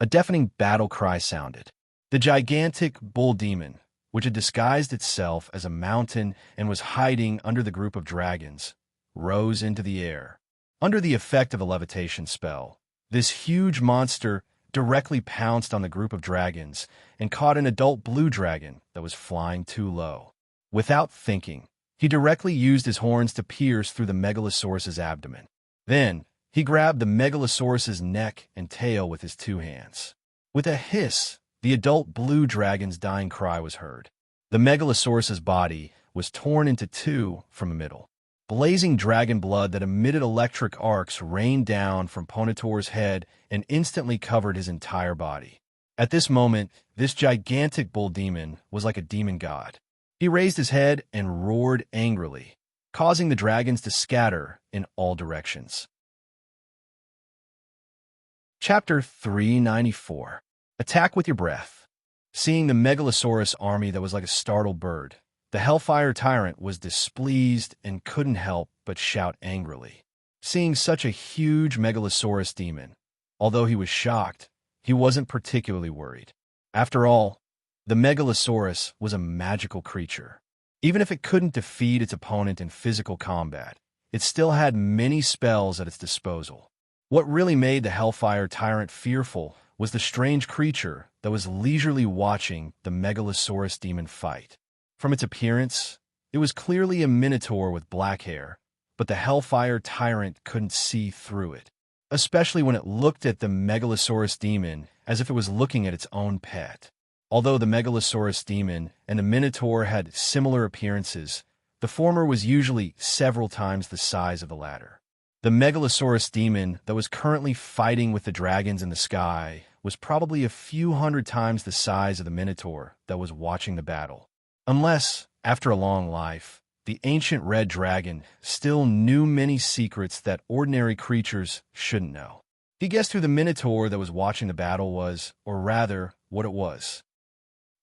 A deafening battle cry sounded. The gigantic bull demon, which had disguised itself as a mountain and was hiding under the group of dragons, rose into the air. Under the effect of a levitation spell, this huge monster directly pounced on the group of dragons and caught an adult blue dragon that was flying too low. Without thinking, he directly used his horns to pierce through the Megalosaurus's abdomen. Then, he grabbed the Megalosaurus's neck and tail with his two hands. With a hiss, the adult blue dragon's dying cry was heard. The Megalosaurus's body was torn into two from the middle. Blazing dragon blood that emitted electric arcs rained down from Ponitor's head and instantly covered his entire body. At this moment, this gigantic bull demon was like a demon god. He raised his head and roared angrily, causing the dragons to scatter in all directions. Chapter 394. Attack with your breath. Seeing the Megalosaurus army that was like a startled bird, the Hellfire Tyrant was displeased and couldn't help but shout angrily. Seeing such a huge Megalosaurus demon, although he was shocked, he wasn't particularly worried. After all, the Megalosaurus was a magical creature. Even if it couldn't defeat its opponent in physical combat, it still had many spells at its disposal. What really made the Hellfire Tyrant fearful was the strange creature that was leisurely watching the Megalosaurus demon fight. From its appearance, it was clearly a minotaur with black hair, but the Hellfire Tyrant couldn't see through it, especially when it looked at the Megalosaurus demon as if it was looking at its own pet. Although the Megalosaurus demon and the minotaur had similar appearances, The former was usually several times the size of the latter. The Megalosaurus demon that was currently fighting with the dragons in the sky was probably a few hundred times the size of the Minotaur that was watching the battle. Unless, after a long life, the ancient red dragon still knew many secrets that ordinary creatures shouldn't know. He guessed who the Minotaur that was watching the battle was, or rather, what it was.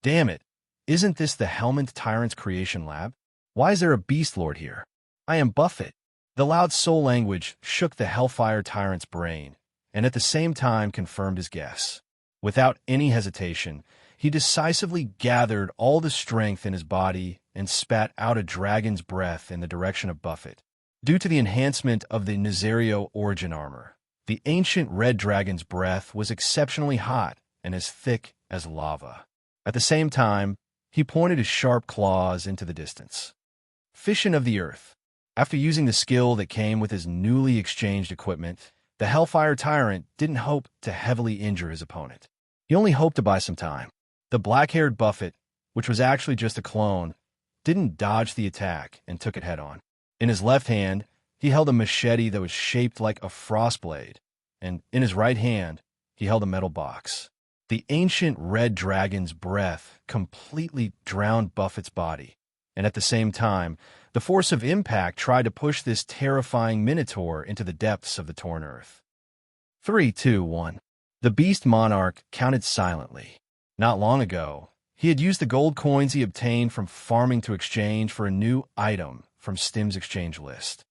Damn it, isn't this the Helmand Tyrant's creation lab? Why is there a beast lord here? I am Buffett. The loud soul language shook the Hellfire Tyrant's brain, and at the same time confirmed his guess. Without any hesitation, he decisively gathered all the strength in his body and spat out a dragon's breath in the direction of Buffett. Due to the enhancement of the Nazario origin armor, the ancient red dragon's breath was exceptionally hot and as thick as lava. At the same time, he pointed his sharp claws into the distance. Fission of the Earth. After using the skill that came with his newly exchanged equipment, the Hellfire Tyrant didn't hope to heavily injure his opponent. He only hoped to buy some time. The black-haired Buffett, which was actually just a clone, didn't dodge the attack and took it head-on. In his left hand, he held a machete that was shaped like a frost blade, and in his right hand, he held a metal box. The ancient red dragon's breath completely drowned Buffett's body, and at the same time, the force of impact tried to push this terrifying Minotaur into the depths of the torn earth. 3, 2, 1. The beast monarch counted silently. Not long ago, he had used the gold coins he obtained from farming to exchange for a new item from Stim's exchange list.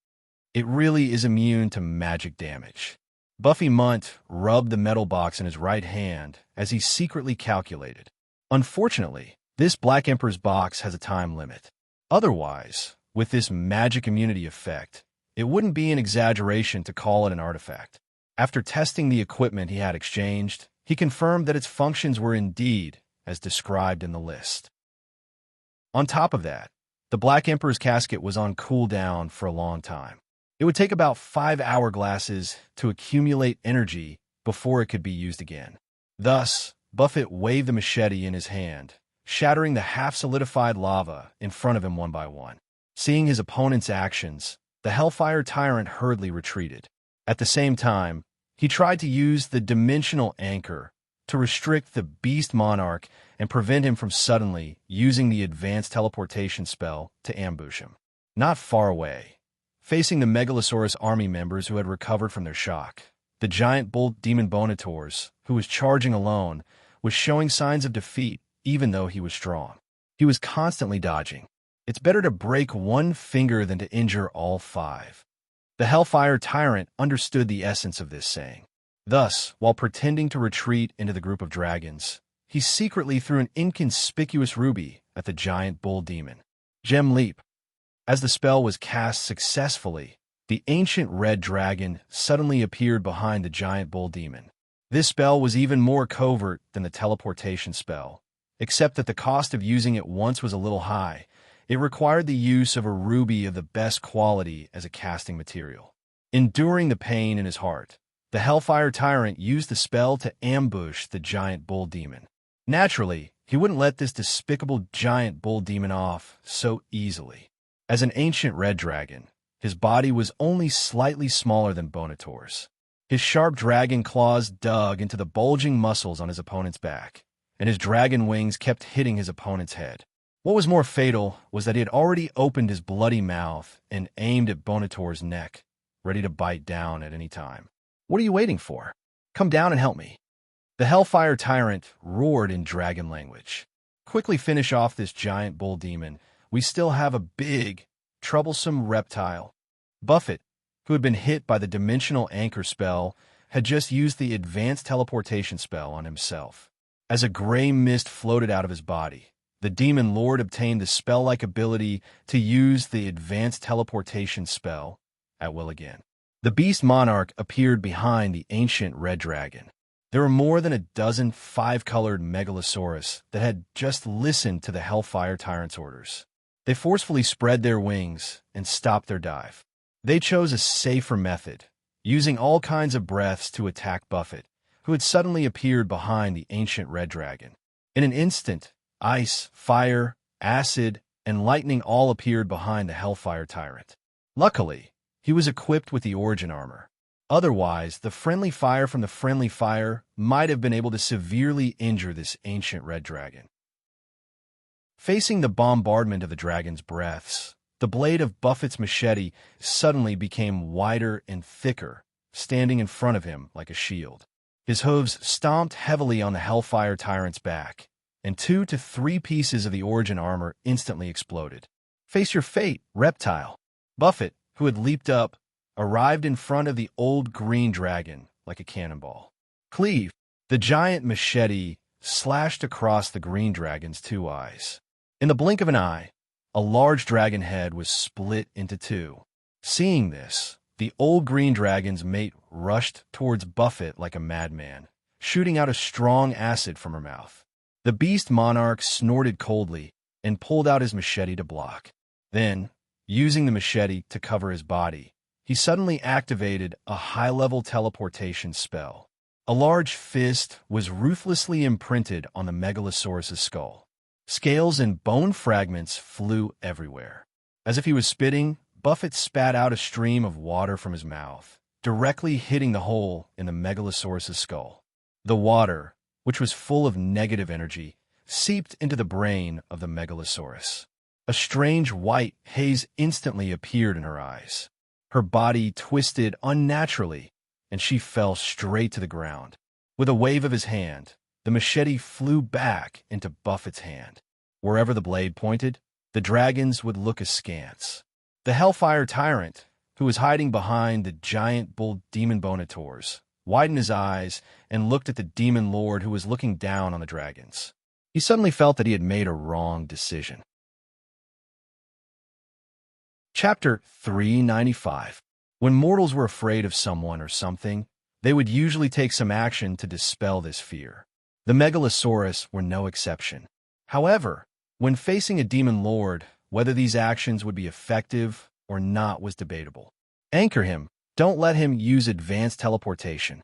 It really is immune to magic damage. Buffy Munt rubbed the metal box in his right hand as he secretly calculated. Unfortunately, this Black Emperor's box has a time limit. Otherwise, with this magic immunity effect, it wouldn't be an exaggeration to call it an artifact. After testing the equipment he had exchanged, he confirmed that its functions were indeed as described in the list. On top of that, the Black Emperor's casket was on cooldown for a long time. It would take about 5 hourglasses to accumulate energy before it could be used again. Thus, Buffett waved the machete in his hand, shattering the half-solidified lava in front of him one by one. Seeing his opponent's actions, the Hellfire Tyrant hurriedly retreated. At the same time, he tried to use the dimensional anchor to restrict the Beast Monarch and prevent him from suddenly using the advanced teleportation spell to ambush him. Not far away, facing the Megalosaurus army members who had recovered from their shock, the giant bull demon Bonators, who was charging alone, was showing signs of defeat even though he was strong. He was constantly dodging. It's better to break one finger than to injure all 5. The Hellfire Tyrant understood the essence of this saying. Thus, while pretending to retreat into the group of dragons, he secretly threw an inconspicuous ruby at the giant bull demon. Gem Leap. As the spell was cast successfully, the ancient red dragon suddenly appeared behind the giant bull demon. This spell was even more covert than the teleportation spell, except that the cost of using it once was a little high. It required the use of a ruby of the best quality as a casting material. Enduring the pain in his heart, the Hellfire Tyrant used the spell to ambush the giant bull demon. Naturally, he wouldn't let this despicable giant bull demon off so easily. As an ancient red dragon, his body was only slightly smaller than Bonator's. His sharp dragon claws dug into the bulging muscles on his opponent's back, and his dragon wings kept hitting his opponent's head. What was more fatal was that he had already opened his bloody mouth and aimed at Bonator's neck, ready to bite down at any time. What are you waiting for? Come down and help me. The Hellfire Tyrant roared in dragon language. Quickly finish off this giant bull demon. We still have a big, troublesome reptile. Buffett, who had been hit by the dimensional anchor spell, had just used the advanced teleportation spell on himself. As a gray mist floated out of his body, the Demon Lord obtained the spell-like ability to use the advanced teleportation spell at will again. The Beast Monarch appeared behind the ancient red dragon. There were more than a dozen 5-colored Megalosaurus that had just listened to the Hellfire Tyrant's orders. They forcefully spread their wings and stopped their dive. They chose a safer method, using all kinds of breaths to attack Buffett, who had suddenly appeared behind the ancient red dragon. In an instant, ice, fire, acid, and lightning all appeared behind the Hellfire Tyrant. Luckily, he was equipped with the origin armor. Otherwise, the friendly fire from the friendly fire might have been able to severely injure this ancient red dragon. Facing the bombardment of the dragon's breaths, the blade of Buffett's machete suddenly became wider and thicker, standing in front of him like a shield. His hooves stomped heavily on the Hellfire Tyrant's back, and 2 to 3 pieces of the origin armor instantly exploded. "Face your fate, reptile!" Buffett, who had leaped up, arrived in front of the old green dragon like a cannonball. Cleave! The giant machete slashed across the green dragon's 2 eyes. In the blink of an eye, a large dragon head was split into 2. Seeing this, the old green dragon's mate rushed towards Buffett like a madman, shooting out a strong acid from her mouth. The beast monarch snorted coldly and pulled out his machete to block. Then, using the machete to cover his body, he suddenly activated a high-level teleportation spell. A large fist was ruthlessly imprinted on the Megalosaurus's skull. Scales and bone fragments flew everywhere. As if he was spitting, Buffett spat out a stream of water from his mouth, directly hitting the hole in the Megalosaurus's skull. The water, which was full of negative energy, seeped into the brain of the Megalosaurus. A strange white haze instantly appeared in her eyes. Her body twisted unnaturally, and she fell straight to the ground. With a wave of his hand, the machete flew back into Buffett's hand. Wherever the blade pointed, the dragons would look askance. The Hellfire Tyrant, who was hiding behind the giant bull demon bonators, widened his eyes and looked at the demon lord who was looking down on the dragons. He suddenly felt that he had made a wrong decision. Chapter 395. When mortals were afraid of someone or something, they would usually take some action to dispel this fear. The Megalosaurus were no exception. However, when facing a demon lord, whether these actions would be effective or not was debatable. Anchor him. Don't let him use advanced teleportation.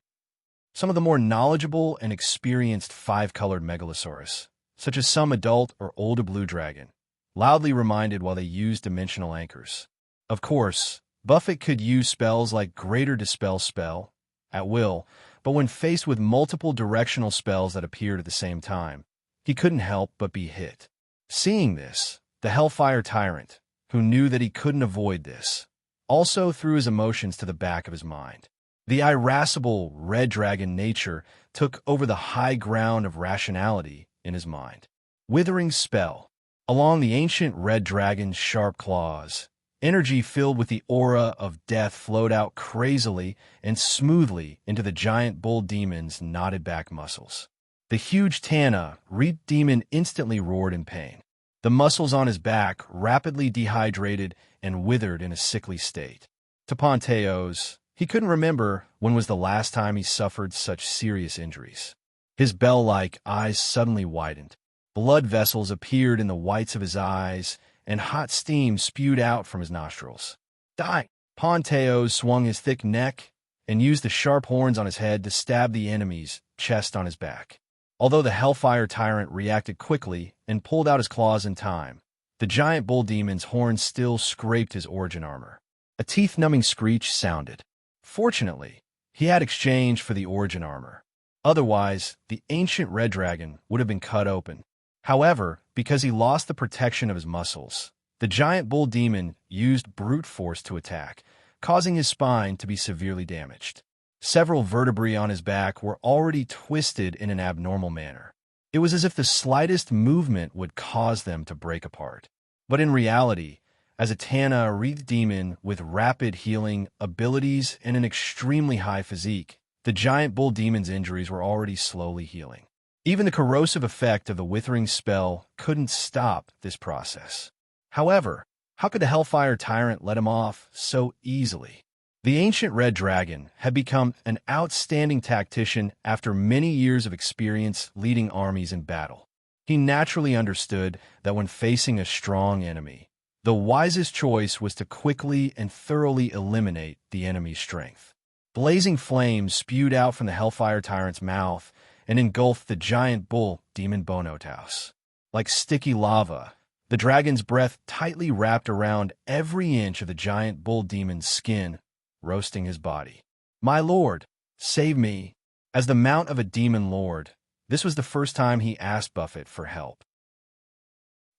Some of the more knowledgeable and experienced 5-colored Megalosaurus, such as some adult or older blue dragon, loudly reminded while they used dimensional anchors. Of course, Buffett could use spells like Greater Dispel Spell at will, but when faced with multiple directional spells that appeared at the same time, he couldn't help but be hit. Seeing this, the Hellfire Tyrant, who knew that he couldn't avoid this, also threw his emotions to the back of his mind. The irascible red dragon nature took over the high ground of rationality in his mind. Withering Spell. Along the ancient red dragon's sharp claws, energy filled with the aura of death flowed out crazily and smoothly into the giant bull demon's knotted back muscles. The huge Tana reed demon instantly roared in pain. The muscles on his back rapidly dehydrated and withered in a sickly state. To Ponteos, he couldn't remember when was the last time he suffered such serious injuries. His bell-like eyes suddenly widened. Blood vessels appeared in the whites of his eyes, and hot steam spewed out from his nostrils. Die! Ponteos swung his thick neck and used the sharp horns on his head to stab the enemy's chest on his back. Although the Hellfire Tyrant reacted quickly and pulled out his claws in time, the giant bull demon's horns still scraped his origin armor. A teeth-numbing screech sounded. Fortunately, he had exchanged for the origin armor. Otherwise, the ancient red dragon would have been cut open. However, because he lost the protection of his muscles, the giant bull demon used brute force to attack, causing his spine to be severely damaged. Several vertebrae on his back were already twisted in an abnormal manner. It was as if the slightest movement would cause them to break apart. But in reality, as a Tana wreathed demon with rapid healing abilities and an extremely high physique, the giant bull demon's injuries were already slowly healing. Even the corrosive effect of the withering spell couldn't stop this process. However, how could the Hellfire Tyrant let him off so easily? The ancient red dragon had become an outstanding tactician after many years of experience leading armies in battle. He naturally understood that when facing a strong enemy, the wisest choice was to quickly and thoroughly eliminate the enemy's strength. Blazing flames spewed out from the Hellfire Tyrant's mouth and engulfed the giant bull demon Bonotaus. Like sticky lava, the dragon's breath tightly wrapped around every inch of the giant bull demon's skin, roasting his body. "My lord, save me." As the mount of a demon lord, this was the first time he asked Buffett for help.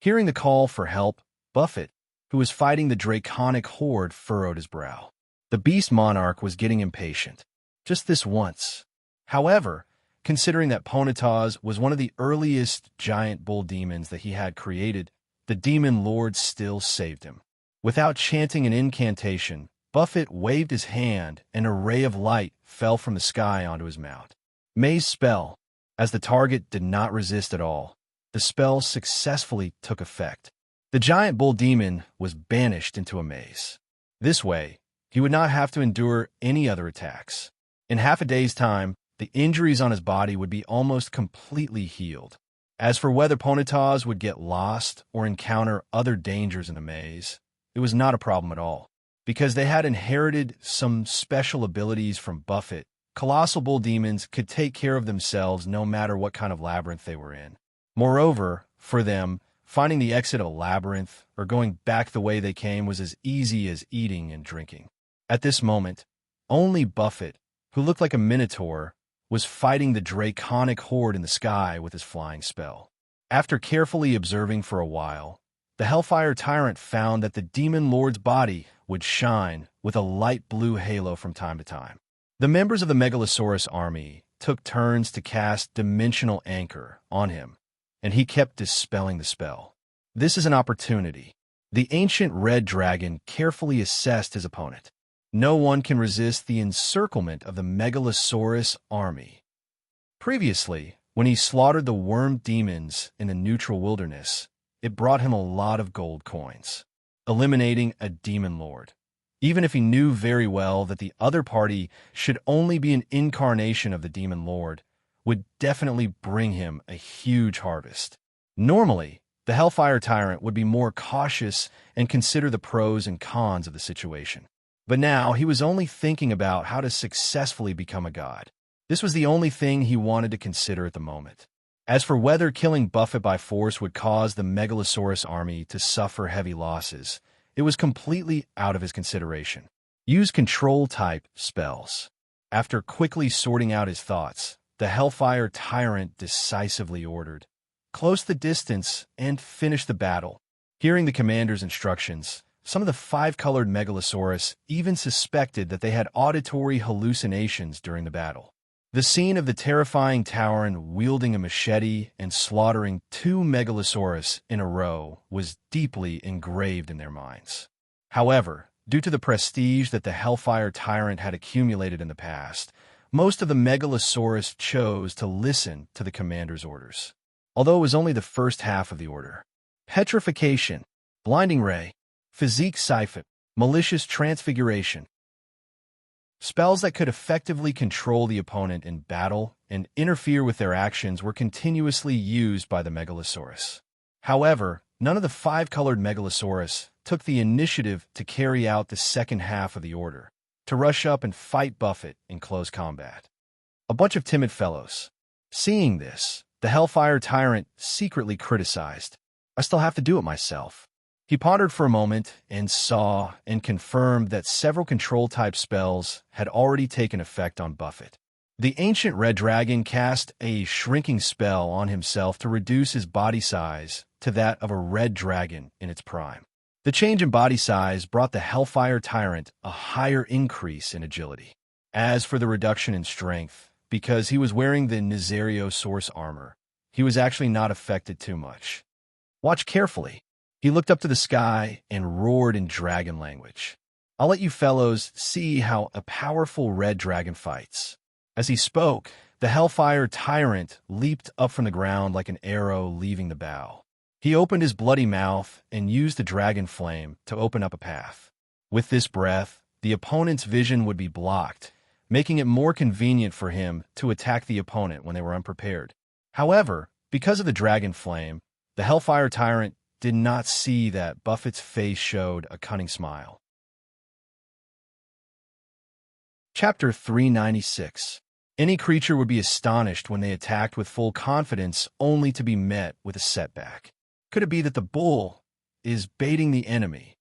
Hearing the call for help, Buffett, who was fighting the draconic horde, furrowed his brow. The beast monarch was getting impatient. Just this once. However, considering that Ponytaz was one of the earliest giant bull demons that he had created, the demon lord still saved him. Without chanting an incantation, Buffett waved his hand and a ray of light fell from the sky onto his mount. May's spell. As the target did not resist at all, the spell successfully took effect. The giant bull demon was banished into a maze. This way, he would not have to endure any other attacks. In half a day's time, the injuries on his body would be almost completely healed. As for whether Ponytaz would get lost or encounter other dangers in the maze, it was not a problem at all. Because they had inherited some special abilities from Buffett, colossal bull demons could take care of themselves no matter what kind of labyrinth they were in. Moreover, for them, finding the exit of a labyrinth or going back the way they came was as easy as eating and drinking. At this moment, only Buffett, who looked like a minotaur, was fighting the draconic horde in the sky with his flying spell. After carefully observing for a while, the Hellfire Tyrant found that the demon lord's body would shine with a light blue halo from time to time. The members of the Megalosaurus army took turns to cast Dimensional Anchor on him, and he kept dispelling the spell. This is an opportunity. The ancient red dragon carefully assessed his opponent. No one can resist the encirclement of the Megalosaurus army. Previously, when he slaughtered the worm demons in the neutral wilderness, it brought him a lot of gold coins, eliminating a demon lord. Even if he knew very well that the other party should only be an incarnation of the demon lord, would definitely bring him a huge harvest. Normally, the Hellfire Tyrant would be more cautious and consider the pros and cons of the situation. But now he was only thinking about how to successfully become a god. This was the only thing he wanted to consider at the moment. As for whether killing Buffett by force would cause the Megalosaurus army to suffer heavy losses, it was completely out of his consideration. Use control-type spells. After quickly sorting out his thoughts, the Hellfire Tyrant decisively ordered, "Close the distance and finish the battle." Hearing the commander's instructions, some of the five-colored Megalosaurus even suspected that they had auditory hallucinations during the battle. The scene of the terrifying Tauren wielding a machete and slaughtering two Megalosaurus in a row was deeply engraved in their minds. However, due to the prestige that the Hellfire Tyrant had accumulated in the past, most of the Megalosaurus chose to listen to the commander's orders. Although it was only the first half of the order. Petrification, Blinding Ray, Physique Siphon, Malicious Transfiguration. Spells that could effectively control the opponent in battle and interfere with their actions were continuously used by the Megalosaurus. However, none of the five-colored Megalosaurus took the initiative to carry out the second half of the order, to rush up and fight Buffett in close combat. A bunch of timid fellows. Seeing this, the Hellfire Tyrant secretly criticized, "I still have to do it myself." He pondered for a moment and saw and confirmed that several control-type spells had already taken effect on Buffett. The ancient red dragon cast a shrinking spell on himself to reduce his body size to that of a red dragon in its prime. The change in body size brought the Hellfire Tyrant a higher increase in agility. As for the reduction in strength, because he was wearing the Nizariosaurus armor, he was actually not affected too much. Watch carefully. He looked up to the sky and roared in dragon language. "I'll let you fellows see how a powerful red dragon fights." As he spoke, the Hellfire Tyrant leaped up from the ground like an arrow leaving the bow. He opened his bloody mouth and used the dragon flame to open up a path. With this breath, the opponent's vision would be blocked, making it more convenient for him to attack the opponent when they were unprepared. However, because of the dragon flame, the Hellfire Tyrant did not see that Buffett's face showed a cunning smile. Chapter 396. Any creature would be astonished when they attacked with full confidence only to be met with a setback. Could it be that the bull, is baiting the enemy.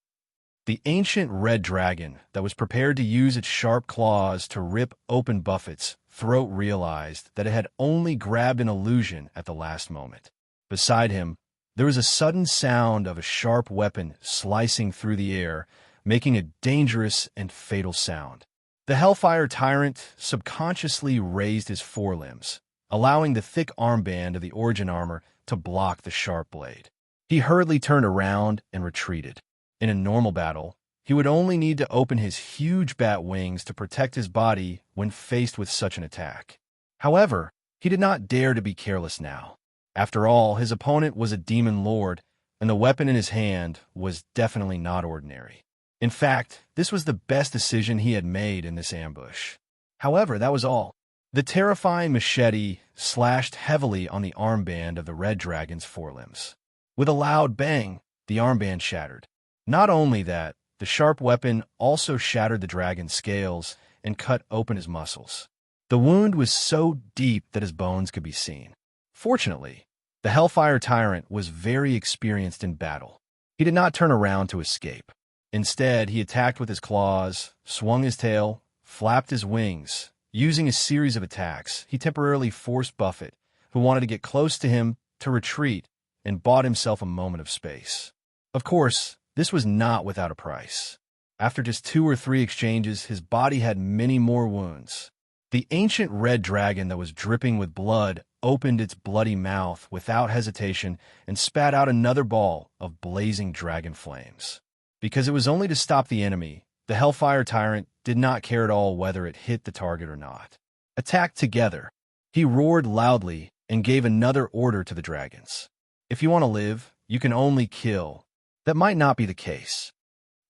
The ancient red dragon that was prepared to use its sharp claws to rip open Buffett's throat realized that it had only grabbed an illusion at the last moment. Beside him, there was a sudden sound of a sharp weapon slicing through the air, making a dangerous and fatal sound. The Hellfire Tyrant subconsciously raised his forelimbs, allowing the thick armband of the origin armor to block the sharp blade. He hurriedly turned around and retreated. In a normal battle, he would only need to open his huge bat wings to protect his body when faced with such an attack. However, he did not dare to be careless now. After all, his opponent was a demon lord, and the weapon in his hand was definitely not ordinary. In fact, this was the best decision he had made in this ambush. However, that was all. The terrifying machete slashed heavily on the armband of the red dragon's forelimbs. With a loud bang, the armband shattered. Not only that, the sharp weapon also shattered the dragon's scales and cut open his muscles. The wound was so deep that his bones could be seen. Fortunately, the Hellfire Tyrant was very experienced in battle. He did not turn around to escape. Instead, he attacked with his claws, swung his tail, flapped his wings. Using a series of attacks, he temporarily forced Buffett, who wanted to get close to him, to retreat and bought himself a moment of space. Of course, this was not without a price. After just 2 or 3 exchanges, his body had many more wounds. The ancient red dragon that was dripping with blood opened its bloody mouth without hesitation and spat out another ball of blazing dragon flames. Because it was only to stop the enemy, the Hellfire Tyrant did not care at all whether it hit the target or not. Attack together. He roared loudly and gave another order to the dragons. If you want to live, you can only kill. That might not be the case.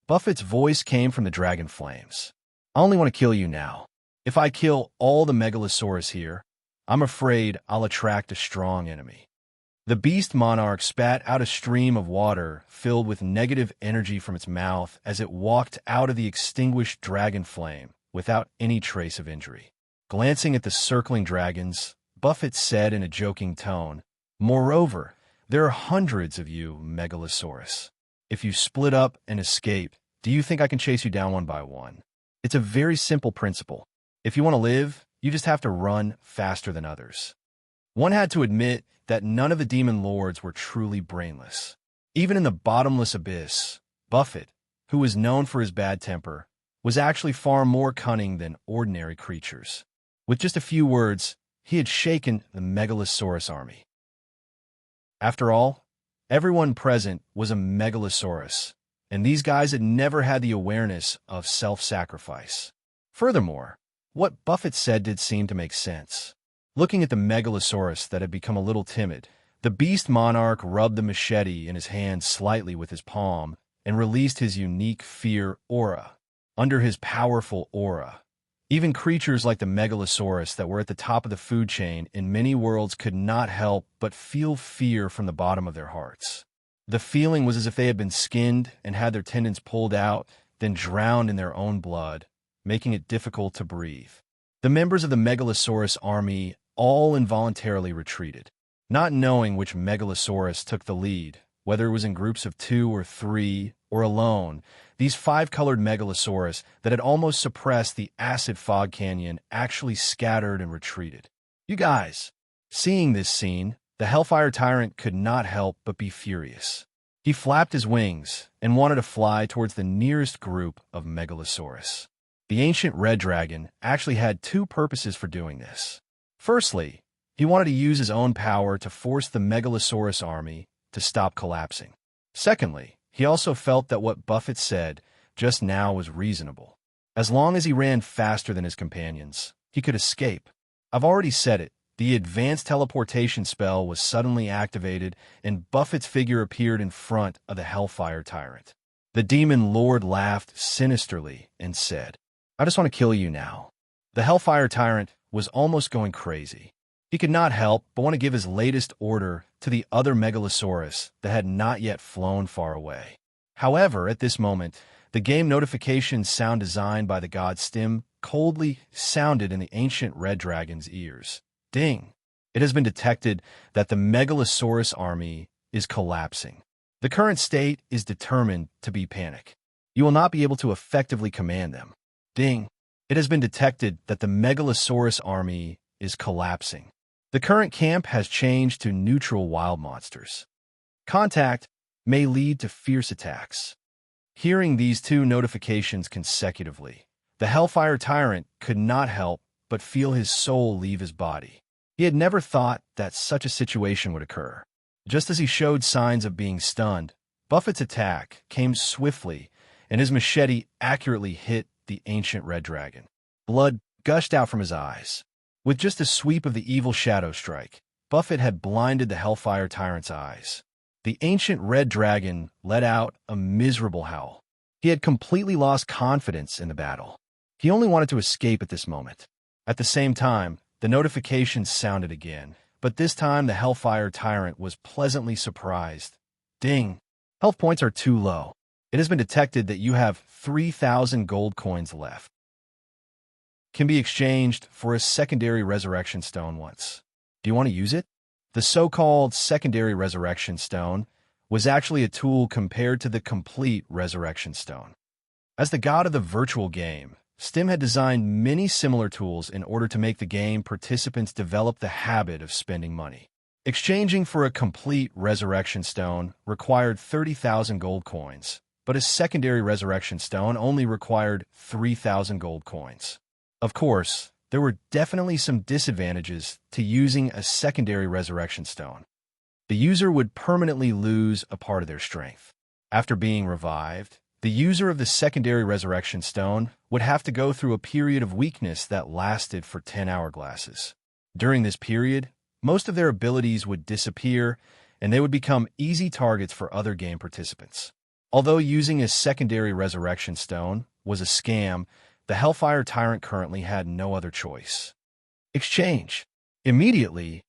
Buffett's voice came from the dragon flames. I only want to kill you now. If I kill all the Megalosaurus here, I'm afraid I'll attract a strong enemy. The beast monarch spat out a stream of water filled with negative energy from its mouth as it walked out of the extinguished dragon flame without any trace of injury. Glancing at the circling dragons, Buffett said in a joking tone, "Moreover, there are hundreds of you, Megalosaurus. If you split up and escape, do you think I can chase you down one by one? It's a very simple principle. If you want to live, you just have to run faster than others." One had to admit that none of the demon lords were truly brainless. Even in the bottomless abyss, Buffett, who was known for his bad temper, was actually far more cunning than ordinary creatures. With just a few words, he had shaken the Megalosaurus army. After all, everyone present was a Megalosaurus, and these guys had never had the awareness of self-sacrifice. Furthermore, what Buffett said did seem to make sense. Looking at the Megalosaurus that had become a little timid, the beast monarch rubbed the machete in his hand slightly with his palm and released his unique fear aura. Under his powerful aura, even creatures like the Megalosaurus that were at the top of the food chain in many worlds could not help but feel fear from the bottom of their hearts. The feeling was as if they had been skinned and had their tendons pulled out, then drowned in their own blood, making it difficult to breathe. The members of the Megalosaurus army all involuntarily retreated, not knowing which Megalosaurus took the lead, whether it was in groups of 2 or 3 or alone. These 5-colored Megalosaurus that had almost suppressed the acid fog canyon actually scattered and retreated. You guys, seeing this scene, the Hellfire Tyrant could not help but be furious. He flapped his wings and wanted to fly towards the nearest group of Megalosaurus. The ancient red dragon actually had 2 purposes for doing this. Firstly, he wanted to use his own power to force the Megalosaurus army to stop collapsing. Secondly, he also felt that what Buffett said just now was reasonable. As long as he ran faster than his companions, he could escape. I've already said it. The advanced teleportation spell was suddenly activated, and Buffett's figure appeared in front of the Hellfire Tyrant. The demon lord laughed sinisterly and said, "I just want to kill you now." The Hellfire Tyrant was almost going crazy. He could not help but want to give his latest order to the other Megalosaurus that had not yet flown far away. However, at this moment, the game notification sound designed by the god Stim coldly sounded in the ancient red dragon's ears. Ding! It has been detected that the Megalosaurus army is collapsing. The current state is determined to be panic. You will not be able to effectively command them. Ding! It has been detected that the Megalosaurus army is collapsing. The current camp has changed to neutral wild monsters. Contact may lead to fierce attacks. Hearing these two notifications consecutively, the Hellfire Tyrant could not help but feel his soul leave his body. He had never thought that such a situation would occur. Just as he showed signs of being stunned, Buffett's attack came swiftly, and his machete accurately hit the ancient red dragon. Blood gushed out from his eyes. With just a sweep of the evil shadow strike, Buffett had blinded the Hellfire Tyrant's eyes. The ancient red dragon let out a miserable howl. He had completely lost confidence in the battle. He only wanted to escape at this moment. At the same time, the notifications sounded again, but this time the Hellfire Tyrant was pleasantly surprised. Ding! Health points are too low. It has been detected that you have 3,000 gold coins left. Can be exchanged for a secondary resurrection stone once. Do you want to use it? The so-called secondary resurrection stone was actually a tool compared to the complete resurrection stone. As the god of the virtual game, Stim had designed many similar tools in order to make the game participants develop the habit of spending money. Exchanging for a complete resurrection stone required 30,000 gold coins, but a secondary resurrection stone only required 3,000 gold coins. Of course, there were definitely some disadvantages to using a secondary resurrection stone. The user would permanently lose a part of their strength. After being revived, the user of the secondary resurrection stone would have to go through a period of weakness that lasted for 10 hourglasses. During this period, most of their abilities would disappear, and they would become easy targets for other game participants. Although using a secondary resurrection stone was a scam, the Hellfire Tyrant currently had no other choice. Exchange. Immediately,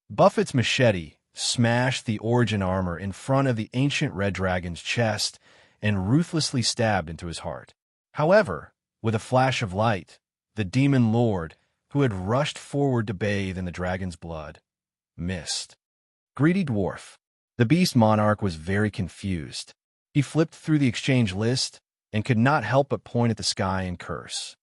Buffett's machete smashed the origin armor in front of the ancient red dragon's chest and ruthlessly stabbed into his heart. However, with a flash of light, the demon lord, who had rushed forward to bathe in the dragon's blood, missed. Greedy dwarf. The beast monarch was very confused. He flipped through the exchange list and could not help but point at the sky and curse.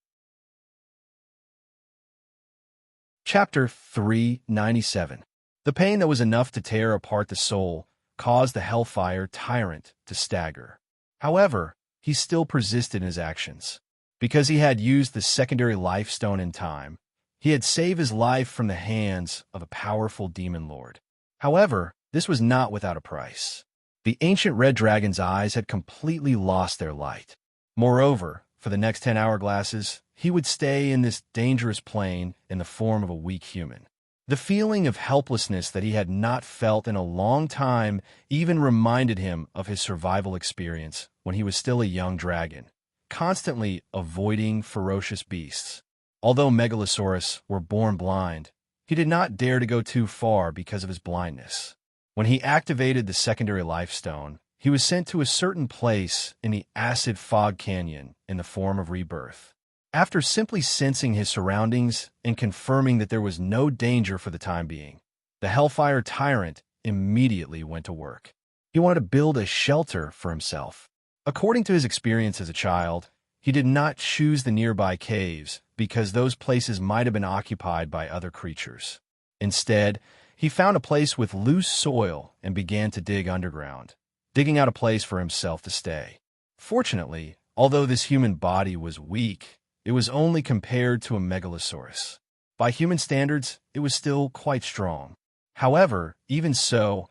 Chapter 397. The pain that was enough to tear apart the soul caused the Hellfire Tyrant to stagger. However, he still persisted in his actions. Because he had used the secondary life stone in time, he had saved his life from the hands of a powerful demon lord. However, this was not without a price. The ancient red dragon's eyes had completely lost their light. Moreover, for the next 10 hourglasses, he would stay in this dangerous plane in the form of a weak human. The feeling of helplessness that he had not felt in a long time even reminded him of his survival experience when he was still a young dragon, constantly avoiding ferocious beasts. Although Megalosaurus were born blind, he did not dare to go too far because of his blindness. When he activated the secondary life stone, he was sent to a certain place in the acid fog canyon in the form of rebirth. After simply sensing his surroundings and confirming that there was no danger for the time being, the Hellfire Tyrant immediately went to work. He wanted to build a shelter for himself. According to his experience as a child, he did not choose the nearby caves because those places might have been occupied by other creatures. Instead, he found a place with loose soil and began to dig underground, digging out a place for himself to stay. Fortunately, although this human body was weak, it was only compared to a Megalosaurus. By human standards, it was still quite strong. However, even so,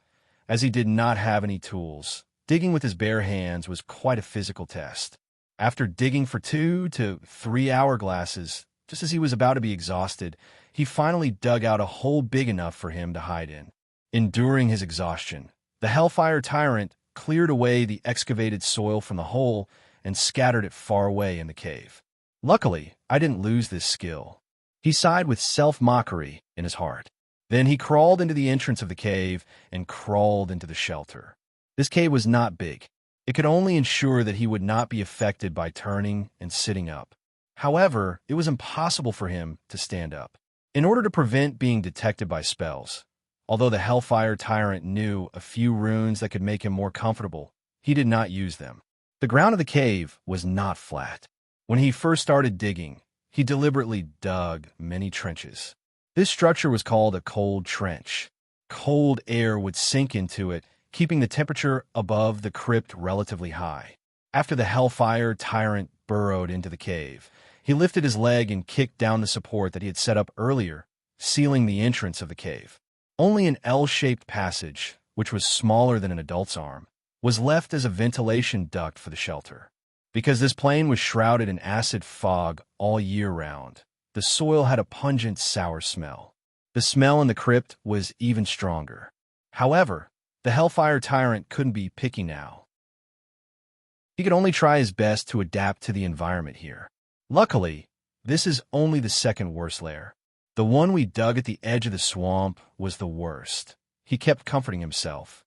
as he did not have any tools, digging with his bare hands was quite a physical test. After digging for 2 to 3 hourglasses, just as he was about to be exhausted, he finally dug out a hole big enough for him to hide in. Enduring his exhaustion, the Hellfire Tyrant cleared away the excavated soil from the hole and scattered it far away in the cave. Luckily, I didn't lose this skill. He sighed with self-mockery in his heart. Then he crawled into the entrance of the cave and crawled into the shelter. This cave was not big. It could only ensure that he would not be affected by turning and sitting up. However, it was impossible for him to stand up. In order to prevent being detected by spells, Although the Hellfire Tyrant knew a few runes that could make him more comfortable, he did not use them. The ground of the cave was not flat. When he first started digging, he deliberately dug many trenches. This structure was called a cold trench. Cold air would sink into it, keeping the temperature above the crypt relatively high. After the Hellfire Tyrant burrowed into the cave, he lifted his leg and kicked down the support that he had set up earlier, sealing the entrance of the cave. Only an L-shaped passage, which was smaller than an adult's arm, was left as a ventilation duct for the shelter. Because this plain was shrouded in acid fog all year round, the soil had a pungent, sour smell. The smell in the crypt was even stronger. However, the Hellfire Tyrant couldn't be picky now. He could only try his best to adapt to the environment here. Luckily, this is only the second worst lair. The one we dug at the edge of the swamp was the worst. He kept comforting himself.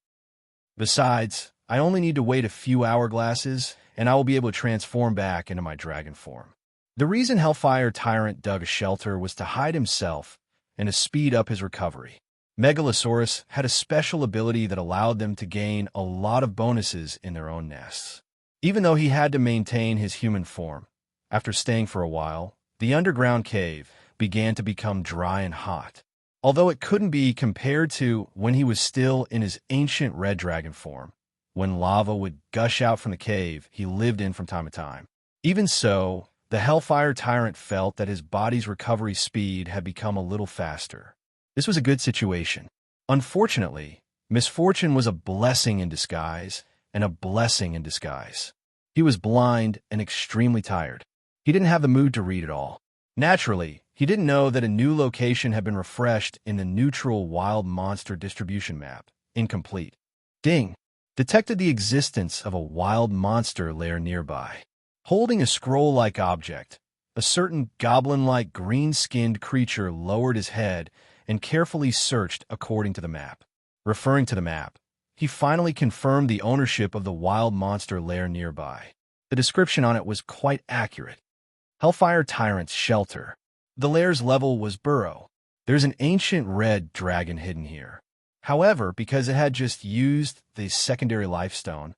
Besides, I only need to wait a few hourglasses, and I will be able to transform back into my dragon form. The reason Hellfire Tyrant dug a shelter was to hide himself and to speed up his recovery. Megalosaurus had a special ability that allowed them to gain a lot of bonuses in their own nests. Even though he had to maintain his human form, after staying for a while, the underground cave began to become dry and hot. Although it couldn't be compared to when he was still in his ancient red dragon form, when lava would gush out from the cave he lived in from time to time. Even so, the Hellfire Tyrant felt that his body's recovery speed had become a little faster. This was a good situation. Unfortunately, misfortune was a blessing in disguise, and a blessing in disguise. He was blind and extremely tired. He didn't have the mood to read at all. Naturally, he didn't know that a new location had been refreshed in the neutral wild monster distribution map, incomplete. Ding! Detected the existence of a wild monster lair nearby. Holding a scroll-like object, a certain goblin-like green-skinned creature lowered his head and carefully searched according to the map. Referring to the map, he finally confirmed the ownership of the wild monster lair nearby. The description on it was quite accurate. Hellfire Tyrant's shelter. The lair's level was burrow. There's an ancient red dragon hidden here. However, because it had just used the secondary life stone,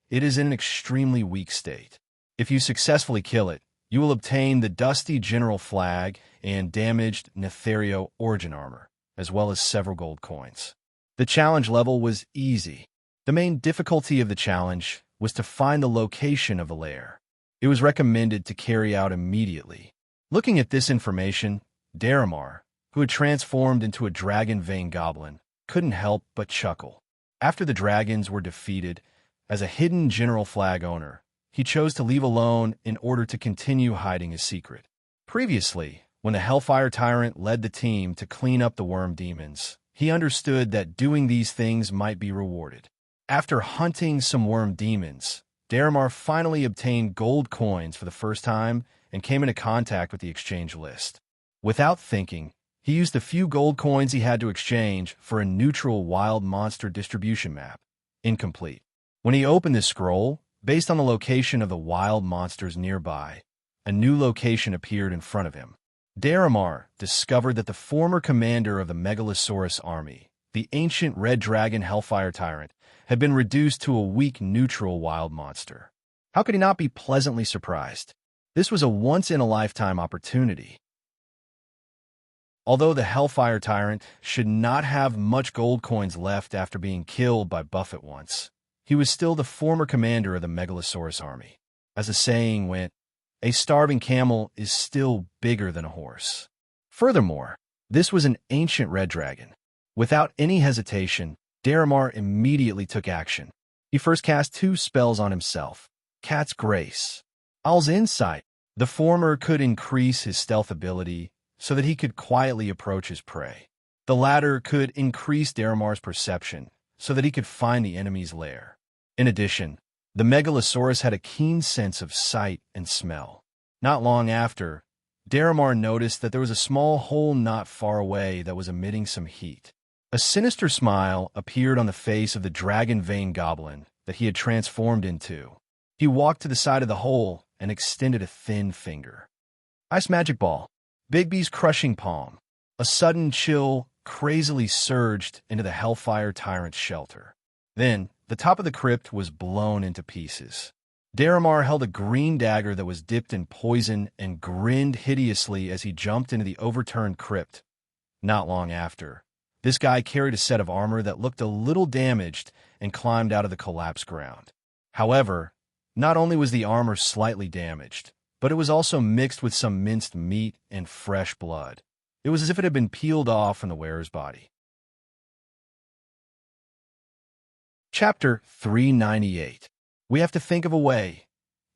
it is in an extremely weak state. If you successfully kill it, you will obtain the dusty general flag and damaged Nethario origin armor, as well as several gold coins. The challenge level was easy. The main difficulty of the challenge was to find the location of the lair. It was recommended to carry out immediately. Looking at this information, Daramar, who had transformed into a dragon vein goblin, couldn't help but chuckle. After the dragons were defeated, as a hidden general flag owner, he chose to leave alone in order to continue hiding his secret. Previously, when the Hellfire Tyrant led the team to clean up the worm demons, he understood that doing these things might be rewarded. After hunting some worm demons, Daramar finally obtained gold coins for the first time and came into contact with the exchange list. Without thinking, he used the few gold coins he had to exchange for a neutral wild monster distribution map, incomplete. When he opened this scroll, based on the location of the wild monsters nearby, a new location appeared in front of him. Daramar discovered that the former commander of the Megalosaurus army, the ancient red dragon Hellfire Tyrant, had been reduced to a weak neutral wild monster. How could he not be pleasantly surprised? This was a once-in-a-lifetime opportunity. Although the Hellfire Tyrant should not have much gold coins left after being killed by Buffett once, he was still the former commander of the Megalosaurus army. As the saying went, a starving camel is still bigger than a horse. Furthermore, this was an ancient red dragon. Without any hesitation, Daramar immediately took action. He first cast 2 spells on himself. Cat's Grace. Owl's Insight. The former could increase his stealth ability so that he could quietly approach his prey. The latter could increase Daramar's perception so that he could find the enemy's lair. In addition, the Megalosaurus had a keen sense of sight and smell. Not long after, Daramar noticed that there was a small hole not far away that was emitting some heat. A sinister smile appeared on the face of the dragon vein goblin that he had transformed into. He walked to the side of the hole and extended a thin finger. Ice Magic Ball. Bigby's Crushing Palm. A sudden chill crazily surged into the Hellfire Tyrant's shelter. Then, the top of the crypt was blown into pieces. Daramar held a green dagger that was dipped in poison and grinned hideously as he jumped into the overturned crypt. Not long after, this guy carried a set of armor that looked a little damaged and climbed out of the collapsed ground. However, not only was the armor slightly damaged, but it was also mixed with some minced meat and fresh blood. It was as if it had been peeled off from the wearer's body. Chapter 398. We have to think of a way,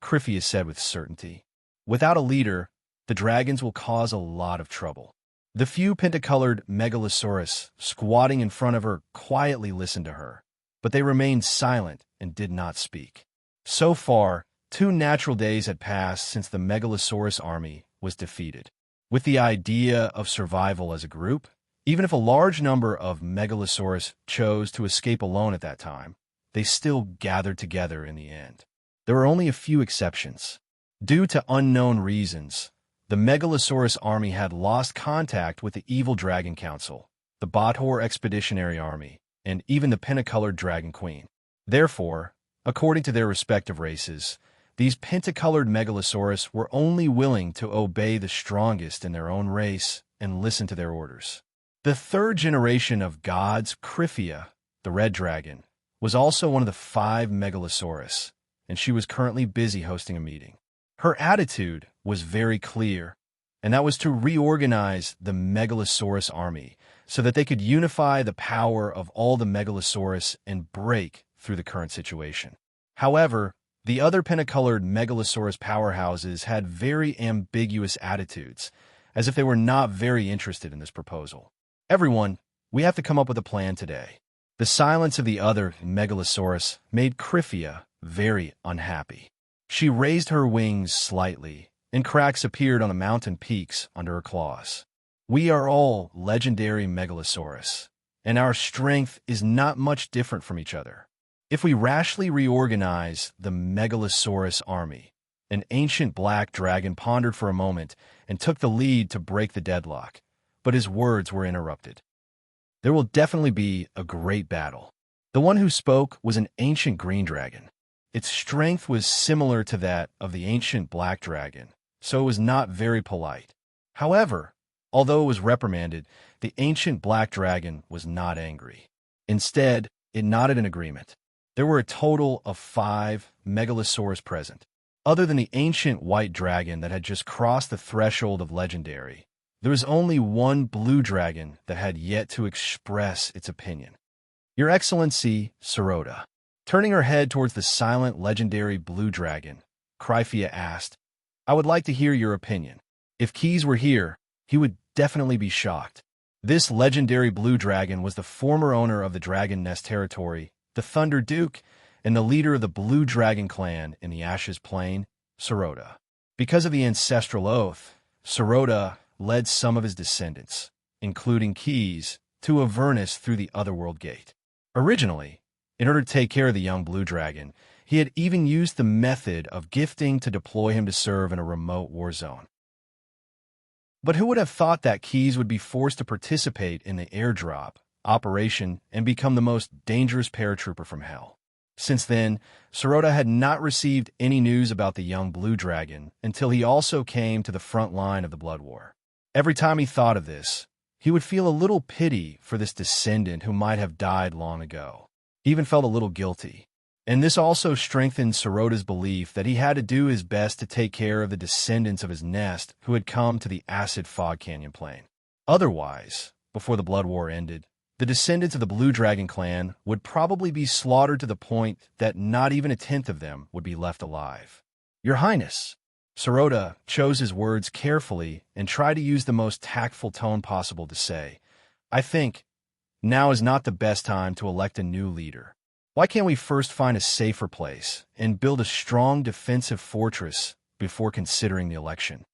Crifius said with certainty. Without a leader, the dragons will cause a lot of trouble. The few pentacolored megalosaurus squatting in front of her quietly listened to her, but they remained silent and did not speak. So far, 2 natural days had passed since the megalosaurus army was defeated. With the idea of survival as a group, even if a large number of megalosaurus chose to escape alone at that time, they still gathered together in the end. There were only a few exceptions. Due to unknown reasons, the megalosaurus army had lost contact with the evil Dragon Council, the Bothor Expeditionary Army, and even the pentacolored Dragon Queen. Therefore, according to their respective races, these pentacolored megalosaurus were only willing to obey the strongest in their own race and listen to their orders. The 3rd generation of gods, Cryphia, the red dragon, was also one of the 5 megalosaurus, and she was currently busy hosting a meeting. Her attitude was very clear, and that was to reorganize the megalosaurus army so that they could unify the power of all the megalosaurus and break through the current situation. However, the other pentacolored megalosaurus powerhouses had very ambiguous attitudes, as if they were not very interested in this proposal. Everyone, we have to come up with a plan today. The silence of the other megalosaurus made Cryphia very unhappy. She raised her wings slightly, and cracks appeared on the mountain peaks under her claws. We are all legendary megalosaurus, and our strength is not much different from each other. If we rashly reorganize the megalosaurus army, an ancient black dragon pondered for a moment and took the lead to break the deadlock, but his words were interrupted. There will definitely be a great battle. The one who spoke was an ancient green dragon. Its strength was similar to that of the ancient black dragon, so it was not very polite. However, although it was reprimanded, the ancient black dragon was not angry. Instead, it nodded in agreement. There were a total of 5 megalosaurus present. Other than the ancient white dragon that had just crossed the threshold of legendary, there was only one blue dragon that had yet to express its opinion. Your Excellency, Sirota. Turning her head towards the silent legendary blue dragon, Cryphia asked, I would like to hear your opinion. If Keys were here, he would definitely be shocked. This legendary blue dragon was the former owner of the Dragon Nest territory, the Thunder Duke, and the leader of the Blue Dragon clan in the Ashes Plain, Sirota. Because of the ancestral oath, Sirota led some of his descendants, including Keys, to Avernus through the Otherworld Gate. Originally, in order to take care of the young blue dragon, he had even used the method of gifting to deploy him to serve in a remote war zone. But who would have thought that Keys would be forced to participate in the airdrop operation and become the most dangerous paratrooper from hell? Since then, Sirota had not received any news about the young blue dragon until he also came to the front line of the Blood War. Every time he thought of this, he would feel a little pity for this descendant who might have died long ago. He even felt a little guilty. And this also strengthened Sirota's belief that he had to do his best to take care of the descendants of his nest who had come to the acid Fog Canyon Plain. Otherwise, before the Blood War ended, the descendants of the Blue Dragon clan would probably be slaughtered to the point that not even a tenth of them would be left alive. Your Highness, Sirota chose his words carefully and tried to use the most tactful tone possible to say, I think now is not the best time to elect a new leader. Why can't we first find a safer place and build a strong defensive fortress before considering the election?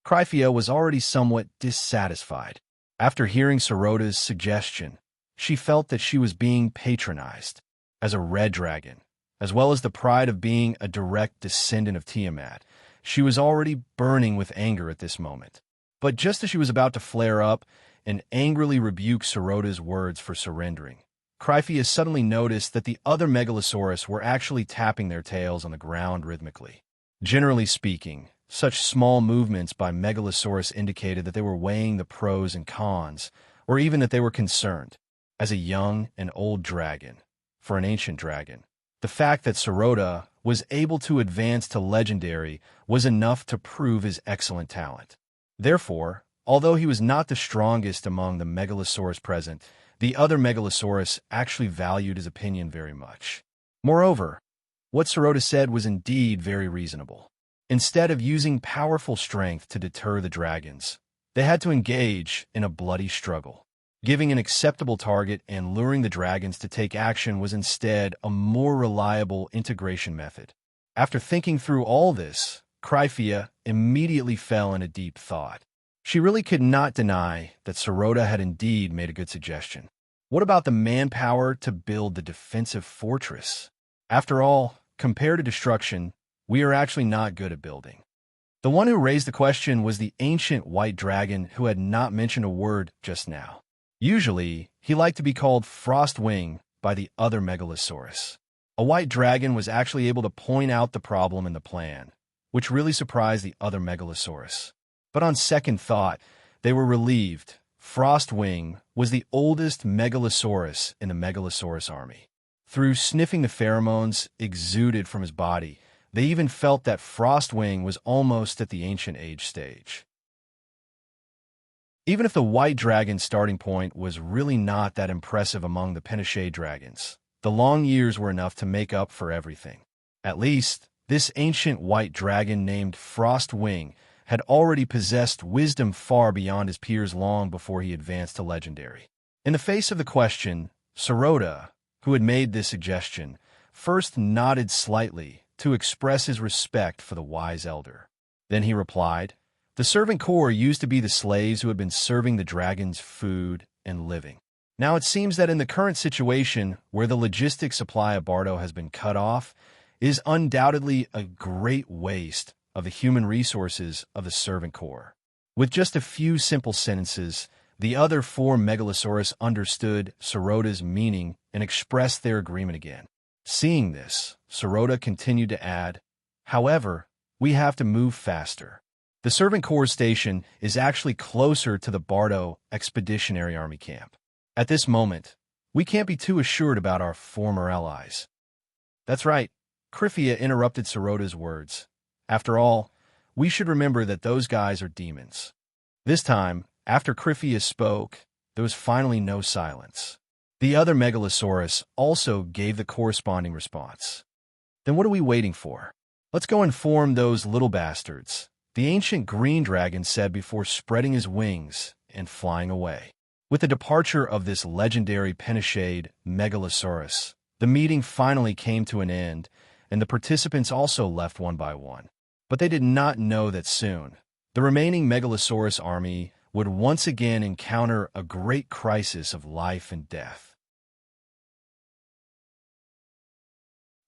Cryphia was already somewhat dissatisfied. After hearing Sirota's suggestion, she felt that she was being patronized. As a red dragon, as well as the pride of being a direct descendant of Tiamat, she was already burning with anger at this moment. But just as she was about to flare up, and angrily rebuked Soroda's words for surrendering, Crypheus suddenly noticed that the other Megalosaurus were actually tapping their tails on the ground rhythmically. Generally speaking, such small movements by Megalosaurus indicated that they were weighing the pros and cons, or even that they were concerned. As a young and old dragon, for an ancient dragon, the fact that Soroda was able to advance to legendary was enough to prove his excellent talent. Therefore, although he was not the strongest among the Megalosaurus present, the other Megalosaurus actually valued his opinion very much. Moreover, what Soroda said was indeed very reasonable. Instead of using powerful strength to deter the dragons, they had to engage in a bloody struggle. Giving an acceptable target and luring the dragons to take action was instead a more reliable integration method. After thinking through all this, Cryphea immediately fell into deep thought. She really could not deny that Soroda had indeed made a good suggestion. What about the manpower to build the defensive fortress? After all, compared to destruction, we are actually not good at building. The one who raised the question was the ancient white dragon who had not mentioned a word just now. Usually, he liked to be called Frostwing by the other Megalosaurus. A white dragon was actually able to point out the problem in the plan, which really surprised the other Megalosaurus. But on second thought, they were relieved. Frostwing was the oldest Megalosaurus in the Megalosaurus army. Through sniffing the pheromones exuded from his body, they even felt that Frostwing was almost at the ancient age stage. Even if the white dragon's starting point was really not that impressive among the Pinochet dragons, the long years were enough to make up for everything. At least, this ancient white dragon named Frostwing had already possessed wisdom far beyond his peers long before he advanced to legendary. In the face of the question, Soroda, who had made this suggestion, first nodded slightly to express his respect for the wise elder. Then he replied, "The servant corps used to be the slaves who had been serving the dragons food and living. Now it seems that in the current situation, where the logistic supply of Bardo has been cut off, is undoubtedly a great waste of the human resources of the servant corps." With just a few simple sentences, the other four Megalosaurus understood Soroda's meaning and expressed their agreement again. Seeing this, Soroda continued to add, "However, we have to move faster. The servant corps station is actually closer to the Bardo Expeditionary Army camp. At this moment, we can't be too assured about our former allies." "That's right," Cryphea interrupted Soroda's words. "After all, we should remember that those guys are demons." This time, after Cryphea spoke, there was finally no silence. The other Megalosaurus also gave the corresponding response. "Then what are we waiting for? Let's go inform those little bastards," the ancient green dragon said before spreading his wings and flying away. With the departure of this legendary Pinochet Megalosaurus, the meeting finally came to an end, and the participants also left one by one. But they did not know that soon, the remaining Megalosaurus army would once again encounter a great crisis of life and death.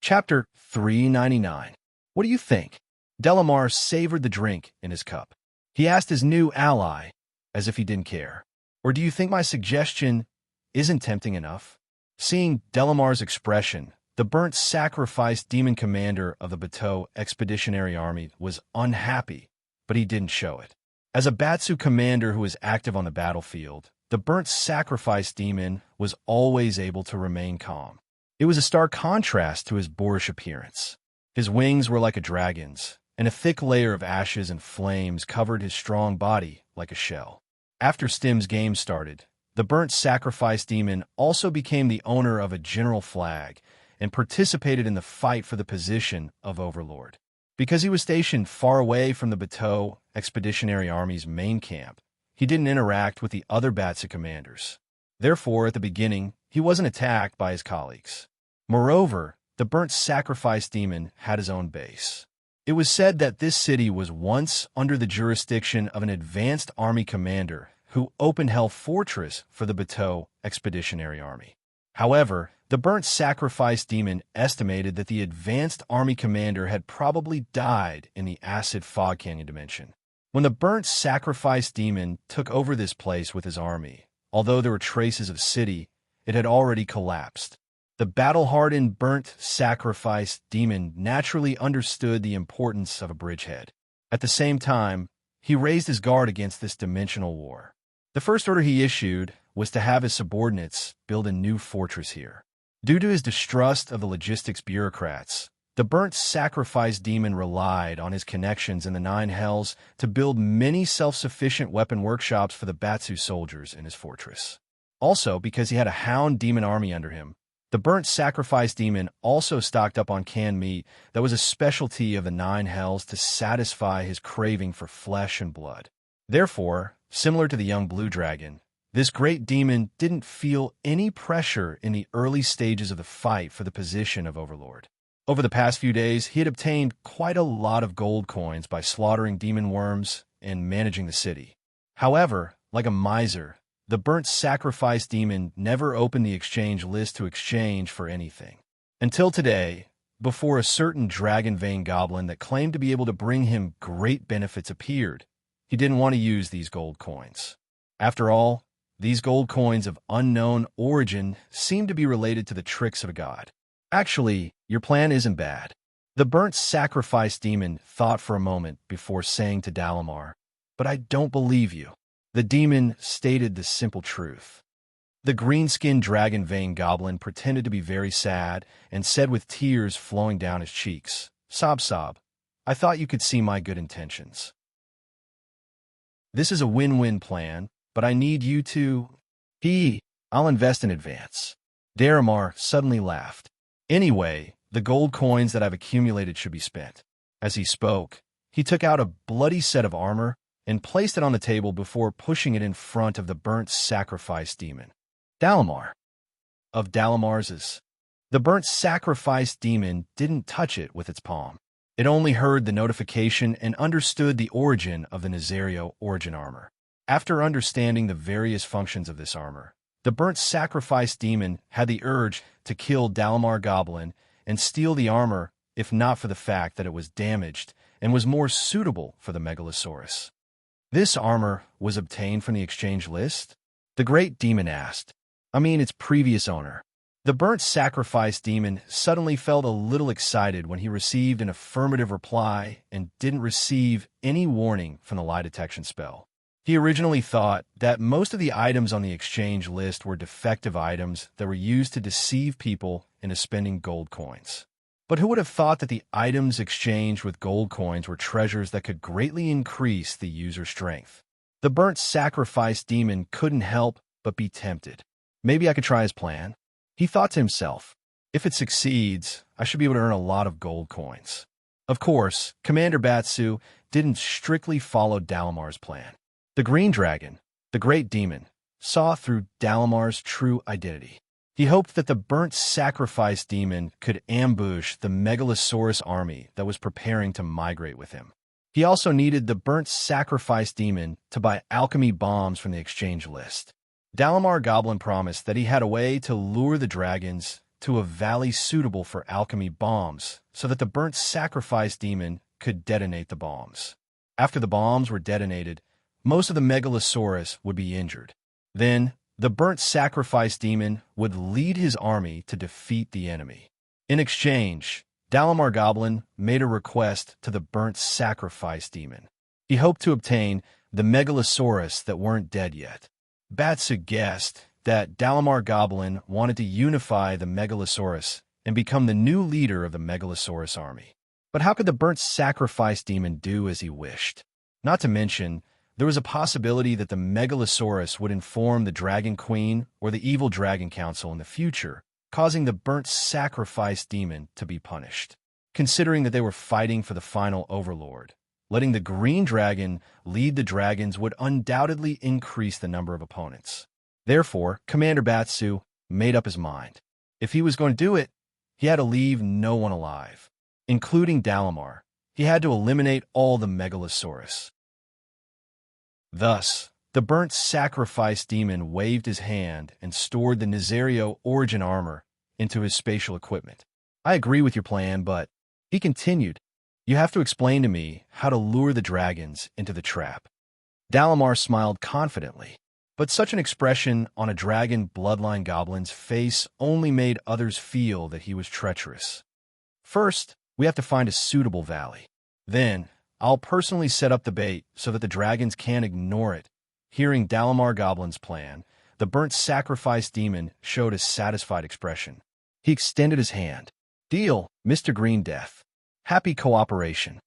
Chapter 399. What do you think? Delamar savored the drink in his cup. He asked his new ally, as if he didn't care, "Or do you think my suggestion isn't tempting enough?" Seeing Delamar's expression, the burnt sacrifice demon commander of the Bateau Expeditionary Army was unhappy, but he didn't show it. As a Batsu commander who is active on the battlefield, the burnt sacrifice demon was always able to remain calm. It was a stark contrast to his boorish appearance. His wings were like a dragon's, and a thick layer of ashes and flames covered his strong body like a shell. After Stim's game started, the burnt sacrifice demon also became the owner of a general flag and participated in the fight for the position of overlord. Because he was stationed far away from the Bateau Expeditionary Army's main camp, he didn't interact with the other Batsu commanders. Therefore, at the beginning, he wasn't attacked by his colleagues. Moreover, the burnt sacrifice demon had his own base. It was said that this city was once under the jurisdiction of an advanced army commander who opened Hell Fortress for the Bateau Expeditionary Army. However, the burnt sacrifice demon estimated that the advanced army commander had probably died in the acid fog canyon dimension. When the burnt sacrifice demon took over this place with his army, although there were traces of city, it had already collapsed. The battle-hardened burnt sacrifice demon naturally understood the importance of a bridgehead. At the same time, he raised his guard against this dimensional war. The first order he issued was to have his subordinates build a new fortress here. Due to his distrust of the logistics bureaucrats, the burnt sacrifice demon relied on his connections in the Nine Hells to build many self-sufficient weapon workshops for the Batsu soldiers in his fortress. Also, because he had a hound demon army under him, the burnt sacrifice demon also stocked up on canned meat that was a specialty of the Nine Hells to satisfy his craving for flesh and blood. Therefore, similar to the young blue dragon, this great demon didn't feel any pressure in the early stages of the fight for the position of overlord. Over the past few days, he had obtained quite a lot of gold coins by slaughtering demon worms and managing the city. However, like a miser, the burnt sacrifice demon never opened the exchange list to exchange for anything. Until today, before a certain dragon vein goblin that claimed to be able to bring him great benefits appeared, he didn't want to use these gold coins. After all, these gold coins of unknown origin seem to be related to the tricks of a god. Actually, your plan isn't bad. The burnt sacrifice demon thought for a moment before saying to Dalamar, "But I don't believe you." The demon stated the simple truth. The green-skinned dragon vein goblin pretended to be very sad and said with tears flowing down his cheeks, "Sob, sob, I thought you could see my good intentions. This is a win-win plan, but I need you to... I'll invest in advance." Daramar suddenly laughed. "Anyway, the gold coins that I've accumulated should be spent." As he spoke, he took out a bloody set of armor and placed it on the table before pushing it in front of the burnt sacrifice demon. Dalamar. Of Dalamar's. The burnt sacrifice demon didn't touch it with its palm. It only heard the notification and understood the origin of the Nazario origin armor. After understanding the various functions of this armor, the burnt sacrifice demon had the urge to kill Dalamar Goblin and steal the armor, if not for the fact that it was damaged and was more suitable for the Megalosaurus. This armor was obtained from the exchange list? The great demon asked. Its previous owner. The burnt sacrifice demon suddenly felt a little excited when he received an affirmative reply and didn't receive any warning from the lie detection spell. He originally thought that most of the items on the exchange list were defective items that were used to deceive people into spending gold coins. But who would have thought that the items exchanged with gold coins were treasures that could greatly increase the user's strength? The burnt sacrifice demon couldn't help but be tempted. Maybe I could try his plan. He thought to himself, if it succeeds, I should be able to earn a lot of gold coins. Of course, Commander Batsu didn't strictly follow Dalamar's plan. The green dragon, the great demon, saw through Dalamar's true identity. He hoped that the burnt sacrifice demon could ambush the Megalosaurus army that was preparing to migrate with him. He also needed the burnt sacrifice demon to buy alchemy bombs from the exchange list. Dalamar Goblin promised that he had a way to lure the dragons to a valley suitable for alchemy bombs so that the burnt sacrifice demon could detonate the bombs. After the bombs were detonated, most of the Megalosaurus would be injured. Then, the burnt sacrifice demon would lead his army to defeat the enemy. In exchange, Dalamar Goblin made a request to the burnt sacrifice demon. He hoped to obtain the Megalosaurus that weren't dead yet. Batsu guessed that Dalamar Goblin wanted to unify the Megalosaurus and become the new leader of the Megalosaurus army. But how could the burnt sacrifice demon do as he wished? Not to mention, there was a possibility that the Megalosaurus would inform the Dragon Queen or the Evil Dragon Council in the future, causing the burnt sacrifice demon to be punished. Considering that they were fighting for the final overlord, letting the green dragon lead the dragons would undoubtedly increase the number of opponents. Therefore, Commander Batsu made up his mind. If he was going to do it, he had to leave no one alive, including Dalamar. He had to eliminate all the Megalosaurus. Thus, the burnt sacrifice demon waved his hand and stored the Nazario origin armor into his spatial equipment. I agree with your plan, but, he continued, You have to explain to me how to lure the dragons into the trap. Dalamar smiled confidently, but such an expression on a dragon bloodline goblin's face only made others feel that he was treacherous. First, we have to find a suitable valley. Then, I'll personally set up the bait so that the dragons can't ignore it. Hearing Dalamar Goblin's plan, the burnt sacrifice demon showed a satisfied expression. He extended his hand. Deal, Mr. Green Death. Happy cooperation.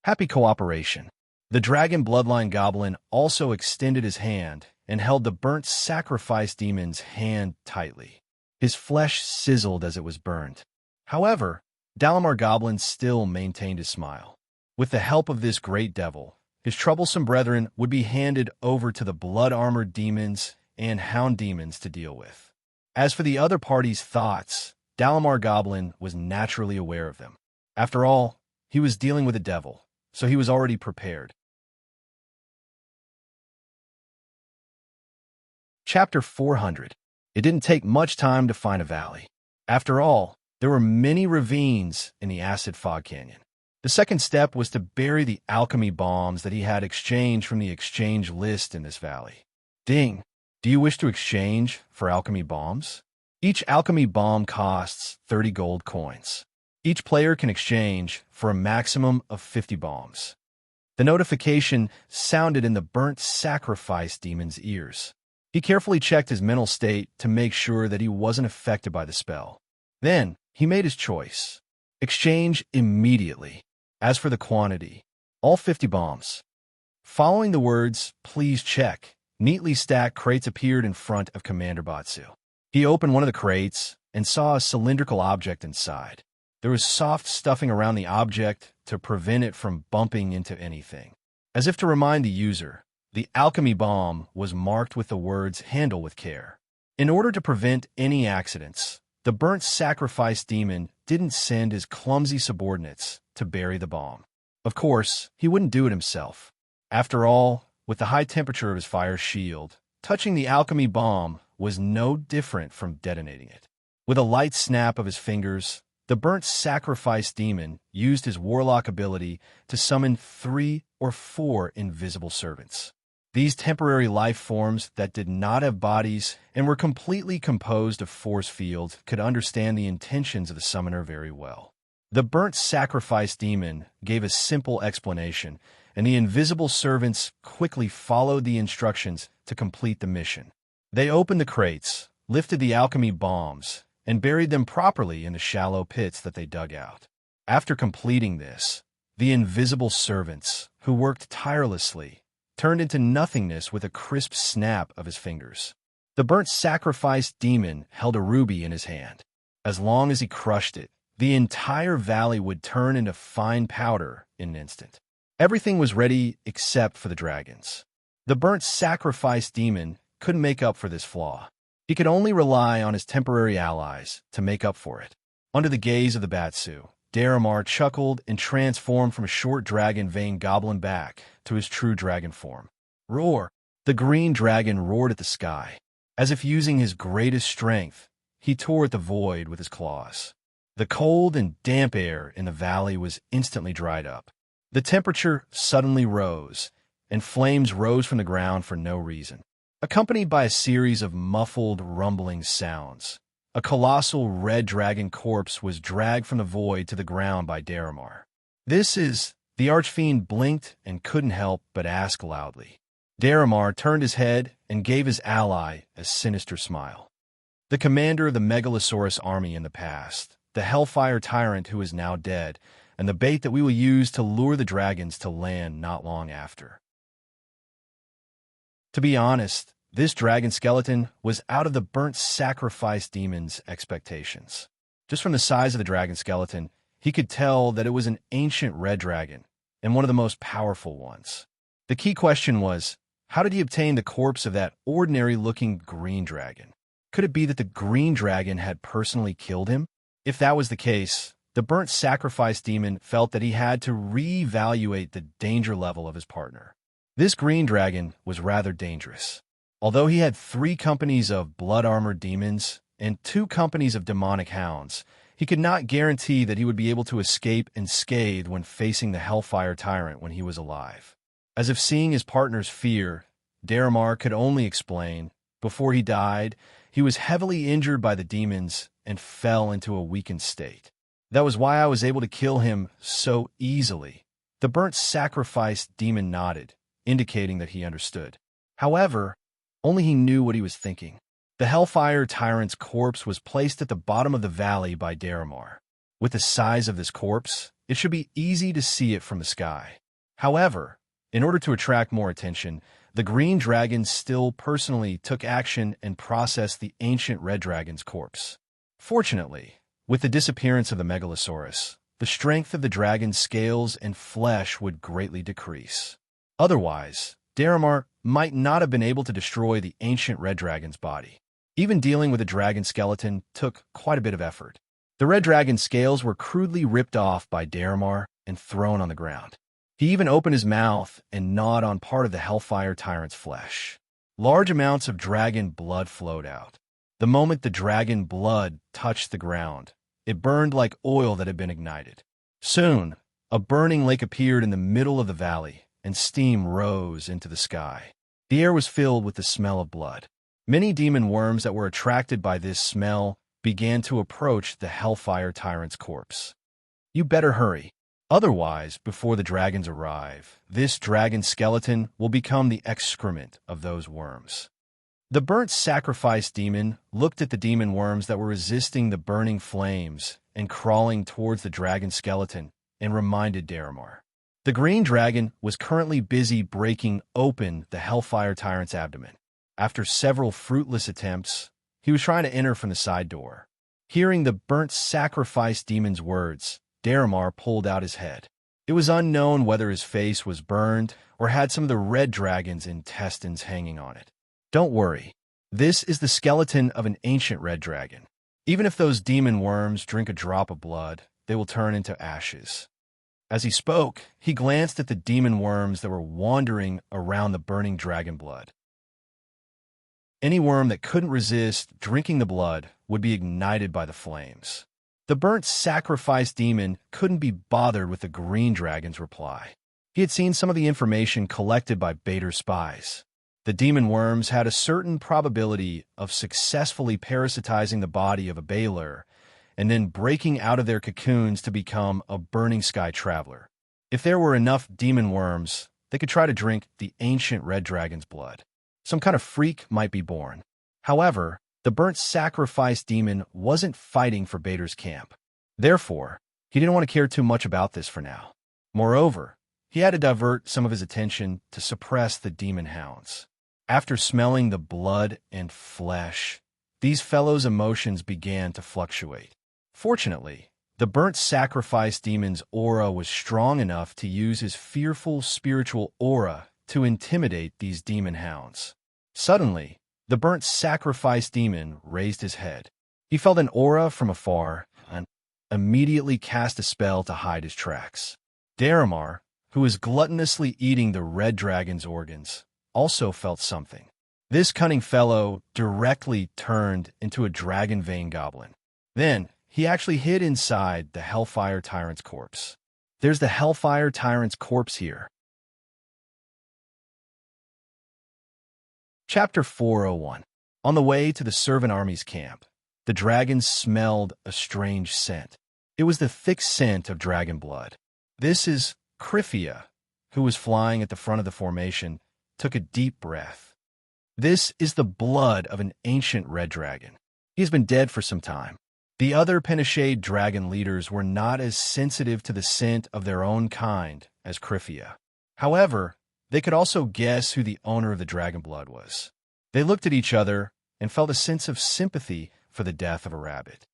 Happy cooperation. The dragon bloodline goblin also extended his hand and held the burnt sacrifice demon's hand tightly. His flesh sizzled as it was burnt. However, Dalamar Goblin still maintained his smile. With the help of this great devil, his troublesome brethren would be handed over to the blood-armored demons and hound demons to deal with. As for the other party's thoughts, Dalamar Goblin was naturally aware of them. After all, he was dealing with a devil, so he was already prepared. Chapter 400. It didn't take much time to find a valley. After all, there were many ravines in the acid fog canyon. The second step was to bury the alchemy bombs that he had exchanged from the exchange list in this valley. Ding! Do you wish to exchange for alchemy bombs? Each alchemy bomb costs 30 gold coins. Each player can exchange for a maximum of 50 bombs. The notification sounded in the burnt sacrifice demon's ears. He carefully checked his mental state to make sure that he wasn't affected by the spell. Then, he made his choice. Exchange immediately. As for the quantity, all 50 bombs. Following the words, "Please check," neatly stacked crates appeared in front of Commander Batsu. He opened one of the crates and saw a cylindrical object inside. There was soft stuffing around the object to prevent it from bumping into anything. As if to remind the user, the alchemy bomb was marked with the words, "Handle with care." In order to prevent any accidents, the burnt sacrifice demon didn't send his clumsy subordinates to bury the bomb. Of course, he wouldn't do it himself. After all, with the high temperature of his fire shield, touching the alchemy bomb was no different from detonating it. With a light snap of his fingers, the burnt sacrifice demon used his warlock ability to summon 3 or 4 invisible servants. These temporary life forms that did not have bodies and were completely composed of force fields could understand the intentions of the summoner very well. The burnt sacrifice demon gave a simple explanation, and the invisible servants quickly followed the instructions to complete the mission. They opened the crates, lifted the alchemy bombs, and buried them properly in the shallow pits that they dug out. After completing this, the invisible servants, who worked tirelessly, turned into nothingness with a crisp snap of his fingers. The burnt sacrifice demon held a ruby in his hand. As long as he crushed it, the entire valley would turn into fine powder in an instant. Everything was ready except for the dragons. The burnt sacrifice demon couldn't make up for this flaw. He could only rely on his temporary allies to make up for it. Under the gaze of the Batsu, Daramar chuckled and transformed from a short dragon-veined goblin back to his true dragon form. Roar! The green dragon roared at the sky. As if using his greatest strength, he tore at the void with his claws. The cold and damp air in the valley was instantly dried up. The temperature suddenly rose, and flames rose from the ground for no reason. Accompanied by a series of muffled, rumbling sounds, a colossal red dragon corpse was dragged from the void to the ground by Daramar. "This is—" The archfiend blinked and couldn't help but ask loudly. Daramar turned his head and gave his ally a sinister smile. The commander of the Megalosaurus army in the past, the Hellfire tyrant who is now dead, and the bait that we will use to lure the dragons to land not long after. To be honest, this dragon skeleton was out of the burnt sacrifice demon's expectations. Just from the size of the dragon skeleton, he could tell that it was an ancient red dragon, and one of the most powerful ones. The key question was, how did he obtain the corpse of that ordinary-looking green dragon? Could it be that the green dragon had personally killed him? If that was the case, the burnt sacrifice demon felt that he had to reevaluate the danger level of his partner. This green dragon was rather dangerous. Although he had 3 companies of blood-armored demons and 2 companies of demonic hounds, he He could not guarantee that he would be able to escape unscathed when facing the Hellfire Tyrant when he was alive. As if seeing his partner's fear, Daramar could only explain, before he died, he was heavily injured by the demons and fell into a weakened state. That was why I was able to kill him so easily. The burnt sacrifice demon nodded, indicating that he understood. However, only he knew what he was thinking. The Hellfire Tyrant's corpse was placed at the bottom of the valley by Daramar. With the size of this corpse, it should be easy to see it from the sky. However, in order to attract more attention, the green dragon still personally took action and processed the ancient red dragon's corpse. Fortunately, with the disappearance of the Megalosaurus, the strength of the dragon's scales and flesh would greatly decrease. Otherwise, Daramar might not have been able to destroy the ancient red dragon's body. Even dealing with a dragon skeleton took quite a bit of effort. The red dragon's scales were crudely ripped off by Daramar and thrown on the ground. He even opened his mouth and gnawed on part of the Hellfire Tyrant's flesh. Large amounts of dragon blood flowed out. The moment the dragon blood touched the ground, it burned like oil that had been ignited. Soon, a burning lake appeared in the middle of the valley, and steam rose into the sky. The air was filled with the smell of blood. Many demon worms that were attracted by this smell began to approach the Hellfire Tyrant's corpse. You better hurry. Otherwise, before the dragons arrive, this dragon skeleton will become the excrement of those worms. The burnt sacrifice demon looked at the demon worms that were resisting the burning flames and crawling towards the dragon skeleton and reminded Daramar. The green dragon was currently busy breaking open the Hellfire Tyrant's abdomen. After several fruitless attempts, he was trying to enter from the side door. Hearing the burnt sacrifice demon's words, Daramar pulled out his head. It was unknown whether his face was burned or had some of the red dragon's intestines hanging on it. Don't worry. This is the skeleton of an ancient red dragon. Even if those demon worms drink a drop of blood, they will turn into ashes. As he spoke, he glanced at the demon worms that were wandering around the burning dragon blood. Any worm that couldn't resist drinking the blood would be ignited by the flames. The burnt sacrifice demon couldn't be bothered with the green dragon's reply. He had seen some of the information collected by Bader's spies. The demon worms had a certain probability of successfully parasitizing the body of a Baylor and then breaking out of their cocoons to become a burning sky traveler. If there were enough demon worms, they could try to drink the ancient red dragon's blood. Some kind of freak might be born. However, the burnt sacrifice demon wasn't fighting for Bader's camp. Therefore, he didn't want to care too much about this for now. Moreover, he had to divert some of his attention to suppress the demon hounds. After smelling the blood and flesh, these fellows' emotions began to fluctuate. Fortunately, the burnt sacrifice demon's aura was strong enough to use his fearful spiritual aura to intimidate these demon hounds. Suddenly, the burnt sacrifice demon raised his head. He felt an aura from afar and immediately cast a spell to hide his tracks. Daramar, who was gluttonously eating the red dragon's organs, also felt something. This cunning fellow directly turned into a dragon vein goblin. Then, he actually hid inside the Hellfire Tyrant's corpse. There's the Hellfire Tyrant's corpse here. Chapter 401. On the way to the servant army's camp, the dragons smelled a strange scent. It was the thick scent of dragon blood. This is Kryphia, who was flying at the front of the formation, took a deep breath. This is the blood of an ancient red dragon. He has been dead for some time. The other Penishade dragon leaders were not as sensitive to the scent of their own kind as Kryphia. However, they could also guess who the owner of the dragon blood was. They looked at each other and felt a sense of sympathy for the death of a rabbit.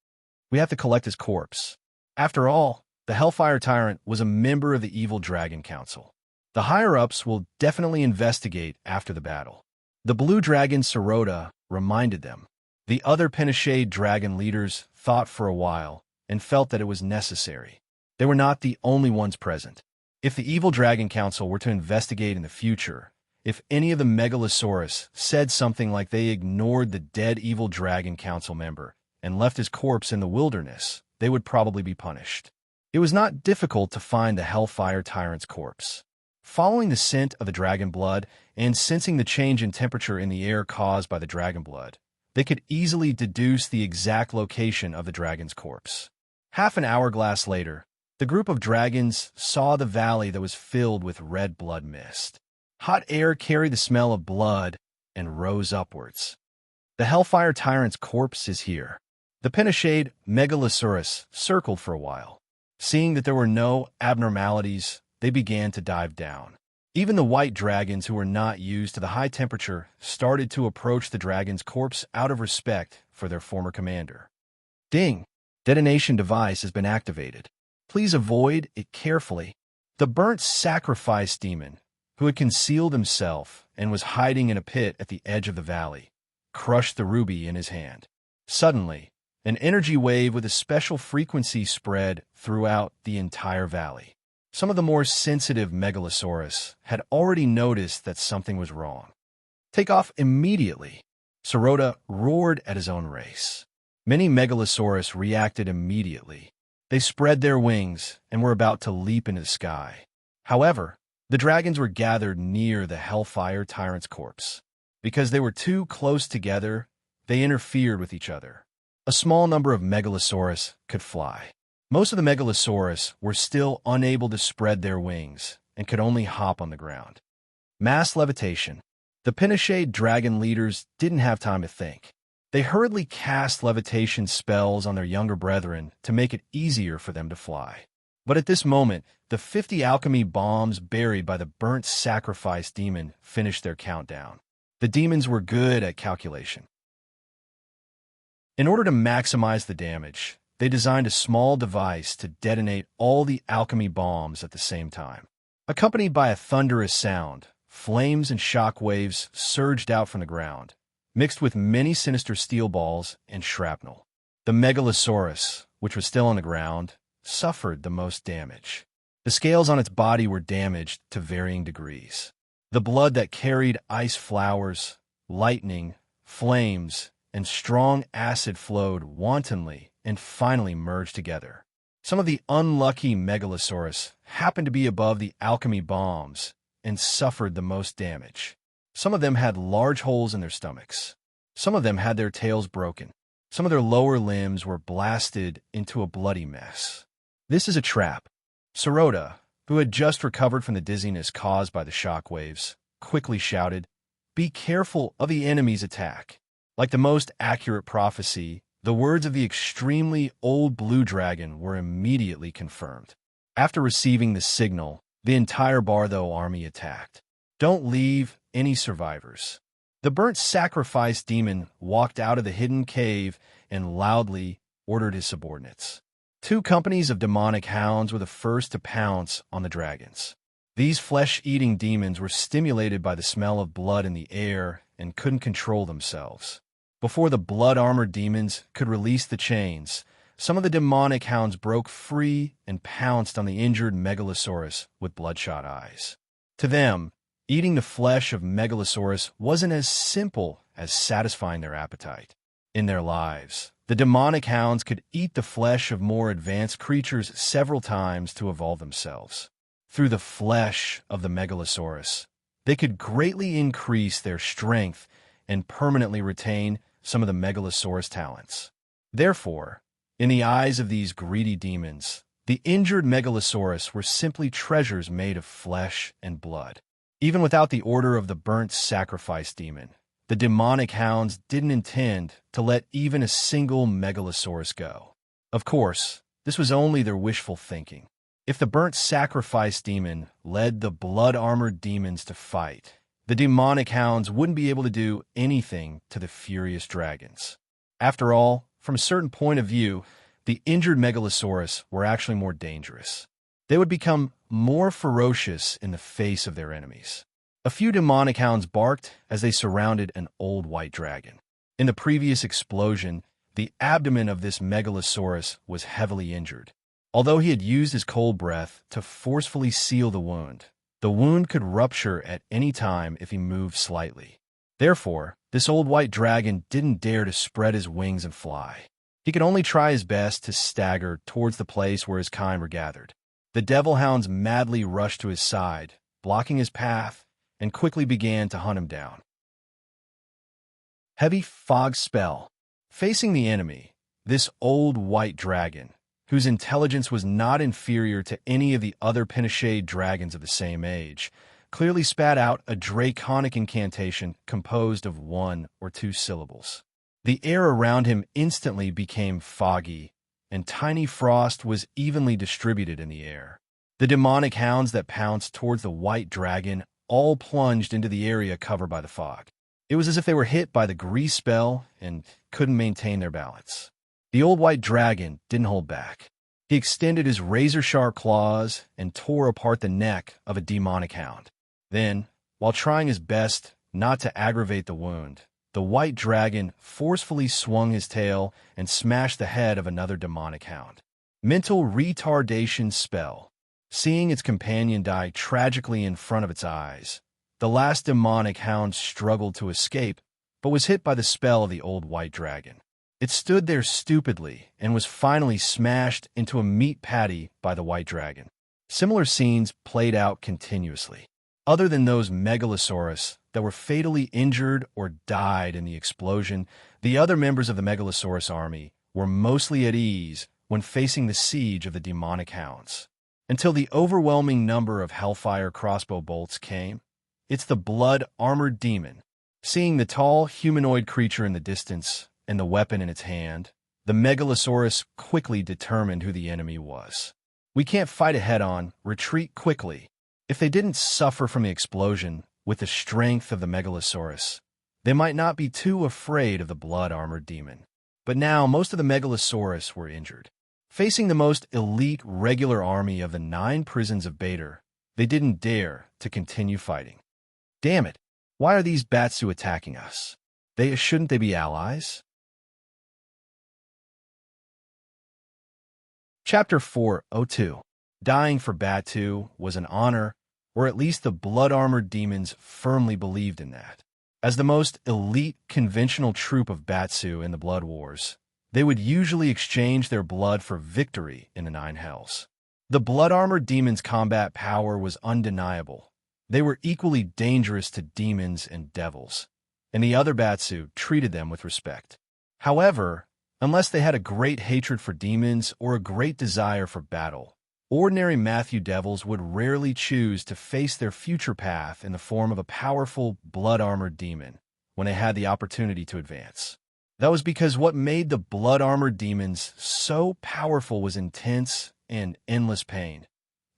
We have to collect his corpse. After all, the Hellfire Tyrant was a member of the Evil Dragon Council. The higher-ups will definitely investigate after the battle. The blue dragon Sirota reminded them. The other Penishade dragon leaders thought for a while and felt that it was necessary. They were not the only ones present. If the Evil Dragon Council were to investigate in the future, if any of the Megalosaurus said something like they ignored the dead Evil Dragon Council member and left his corpse in the wilderness, they would probably be punished. It was not difficult to find the Hellfire Tyrant's corpse. Following the scent of the dragon blood and sensing the change in temperature in the air caused by the dragon blood, they could easily deduce the exact location of the dragon's corpse. Half an hourglass later, the group of dragons saw the valley that was filled with red blood mist. Hot air carried the smell of blood and rose upwards. The Hellfire Tyrant's corpse is here. The Pinashade Megalosaurus circled for a while. Seeing that there were no abnormalities, they began to dive down. Even the white dragons who were not used to the high temperature started to approach the dragon's corpse out of respect for their former commander. Ding! Detonation device has been activated. Please avoid it carefully. The burnt sacrifice demon, who had concealed himself and was hiding in a pit at the edge of the valley, crushed the ruby in his hand. Suddenly, an energy wave with a special frequency spread throughout the entire valley. Some of the more sensitive Megalosaurus had already noticed that something was wrong. Take off immediately! Sirota roared at his own race. Many Megalosaurus reacted immediately. They spread their wings and were about to leap into the sky. However, the dragons were gathered near the Hellfire Tyrant's corpse. Because they were too close together, they interfered with each other. A small number of Megalosaurus could fly. Most of the Megalosaurus were still unable to spread their wings and could only hop on the ground. Mass levitation. The Pinashade dragon leaders didn't have time to think. They hurriedly cast levitation spells on their younger brethren to make it easier for them to fly. But at this moment, the 50 alchemy bombs buried by the burnt sacrifice demon finished their countdown. The demons were good at calculation. In order to maximize the damage, they designed a small device to detonate all the alchemy bombs at the same time. Accompanied by a thunderous sound, flames and shock waves surged out from the ground, mixed with many sinister steel balls and shrapnel. The Megalosaurus, which was still on the ground, suffered the most damage. The scales on its body were damaged to varying degrees. The blood that carried ice flowers, lightning, flames, and strong acid flowed wantonly and finally merged together. Some of the unlucky Megalosaurus happened to be above the alchemy bombs and suffered the most damage. Some of them had large holes in their stomachs. Some of them had their tails broken. Some of their lower limbs were blasted into a bloody mess. This is a trap. Sirota, who had just recovered from the dizziness caused by the shock waves, quickly shouted, "Be careful of the enemy's attack." Like the most accurate prophecy, the words of the extremely old blue dragon were immediately confirmed. After receiving the signal, the entire Bartho army attacked. Don't leave any survivors. The burnt sacrifice demon walked out of the hidden cave and loudly ordered his subordinates. 2 companies of demonic hounds were the first to pounce on the dragons. These flesh-eating demons were stimulated by the smell of blood in the air and couldn't control themselves. Before the blood-armored demons could release the chains, some of the demonic hounds broke free and pounced on the injured Megalosaurus with bloodshot eyes. To them, eating the flesh of Megalosaurus wasn't as simple as satisfying their appetite. In their lives, the demonic hounds could eat the flesh of more advanced creatures several times to evolve themselves. Through the flesh of the Megalosaurus, they could greatly increase their strength and permanently retain some of the Megalosaurus talents. Therefore, in the eyes of these greedy demons, the injured Megalosaurus were simply treasures made of flesh and blood. Even without the order of the burnt sacrifice demon, the demonic hounds didn't intend to let even a single Megalosaurus go. Of course, this was only their wishful thinking. If the burnt sacrifice demon led the blood-armored demons to fight, the demonic hounds wouldn't be able to do anything to the furious dragons. After all, from a certain point of view, the injured Megalosaurus were actually more dangerous. They would become more ferocious in the face of their enemies. A few demonic hounds barked as they surrounded an old white dragon. In the previous explosion, the abdomen of this Megalosaurus was heavily injured. Although he had used his cold breath to forcefully seal the wound could rupture at any time if he moved slightly. Therefore, this old white dragon didn't dare to spread his wings and fly. He could only try his best to stagger towards the place where his kind were gathered. The devil hounds madly rushed to his side, blocking his path, and quickly began to hunt him down. Heavy fog spell. Facing the enemy, this old white dragon, whose intelligence was not inferior to any of the other Pinochet dragons of the same age, clearly spat out a draconic incantation composed of 1 or 2 syllables. The air around him instantly became foggy, and tiny frost was evenly distributed in the air. The demonic hounds that pounced towards the white dragon all plunged into the area covered by the fog. It was as if they were hit by the grease spell and couldn't maintain their balance. The old white dragon didn't hold back. He extended his razor-sharp claws and tore apart the neck of a demonic hound. Then, while trying his best not to aggravate the wound, the white dragon forcefully swung his tail and smashed the head of another demonic hound. Mental retardation spell. Seeing its companion die tragically in front of its eyes, the last demonic hound struggled to escape, but was hit by the spell of the old white dragon. It stood there stupidly and was finally smashed into a meat patty by the white dragon. Similar scenes played out continuously. Other than those megalosaurus that were fatally injured or died in the explosion, the other members of the megalosaurus army were mostly at ease when facing the siege of the demonic hounds. Until the overwhelming number of hellfire crossbow bolts came. It's the blood-armored demon. Seeing the tall humanoid creature in the distance and the weapon in its hand, the megalosaurus quickly determined who the enemy was. We can't fight it head-on, retreat quickly. If they didn't suffer from the explosion with the strength of the megalosaurus, they might not be too afraid of the blood-armored demon. But now most of the megalosaurus were injured. Facing the most elite regular army of the 9 prisons of Bader, they didn't dare to continue fighting. Damn it, why are these Batsu attacking us? Shouldn't they be allies? Chapter 402. Dying for Batu was an honor, or at least the blood-armored demons firmly believed in that. As the most elite conventional troop of Batsu in the Blood Wars, they would usually exchange their blood for victory in the 9 Hells. The blood-armored demons' combat power was undeniable. They were equally dangerous to demons and devils, and the other Batsu treated them with respect. However, unless they had a great hatred for demons or a great desire for battle, ordinary Matthew devils would rarely choose to face their future path in the form of a powerful blood-armored demon when they had the opportunity to advance. That was because what made the blood-armored demons so powerful was intense and endless pain.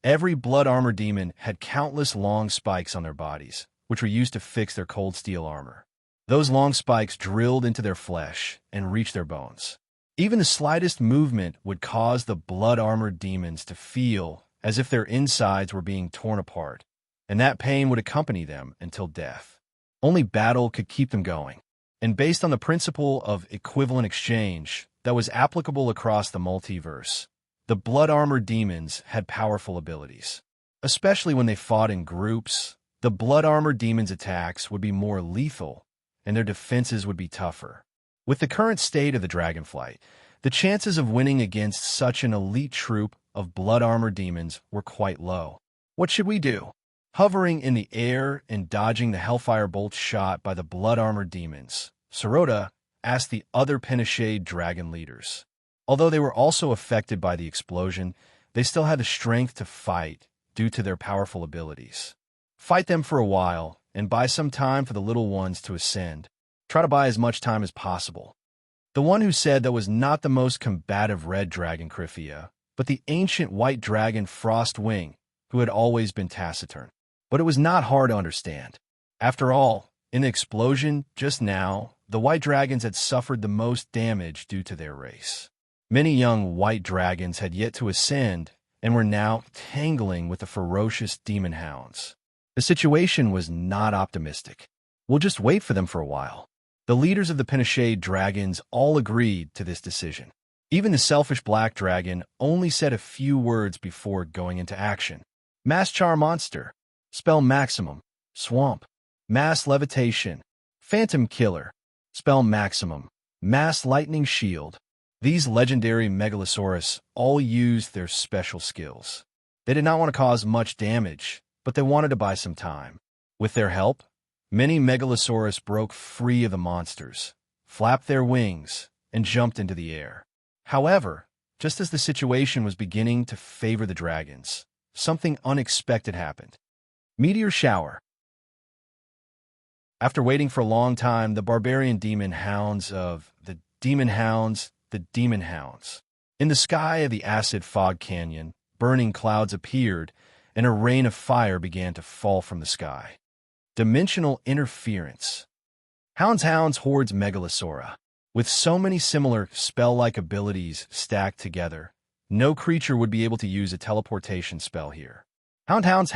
Every blood-armored demon had countless long spikes on their bodies, which were used to fix their cold steel armor. Those long spikes drilled into their flesh and reached their bones. Even the slightest movement would cause the blood-armored demons to feel as if their insides were being torn apart, and that pain would accompany them until death. Only battle could keep them going, and based on the principle of equivalent exchange that was applicable across the multiverse, the blood-armored demons had powerful abilities. Especially when they fought in groups, the blood-armored demons' attacks would be more lethal, and their defenses would be tougher. With the current state of the Dragonflight, the chances of winning against such an elite troop of blood-armored demons were quite low. What should we do? Hovering in the air and dodging the hellfire bolts shot by the blood-armored demons, Sirota asked the other Pinochet dragon leaders. Although they were also affected by the explosion, they still had the strength to fight due to their powerful abilities. Fight them for a while, and buy some time for the little ones to ascend. Try to buy as much time as possible. The one who said that was not the most combative red dragon Kryphia, but the ancient white dragon Frostwing, who had always been taciturn. But it was not hard to understand. After all, in the explosion just now, the white dragons had suffered the most damage due to their race. Many young white dragons had yet to ascend and were now tangling with the ferocious demon hounds. The situation was not optimistic. We'll just wait for them for a while. The leaders of the Pinochet dragons all agreed to this decision. Even the selfish black dragon only said a few words before going into action. Mass Char Monster, Spell Maximum, Swamp, Mass Levitation, Phantom Killer, Spell Maximum, Mass Lightning Shield, These legendary megalosaurus all used their special skills. They did not want to cause much damage, but they wanted to buy some time. With their help, many megalosaurus broke free of the monsters, flapped their wings, and jumped into the air. However, just as the situation was beginning to favor the dragons, something unexpected happened. Meteor shower. After waiting for a long time, the barbarian demon hounds. In the sky of the acid fog canyon, burning clouds appeared, and a rain of fire began to fall from the sky. Dimensional interference. Hounds hordes megalosaura. With so many similar spell-like abilities stacked together, no creature would be able to use a teleportation spell here. Hounds.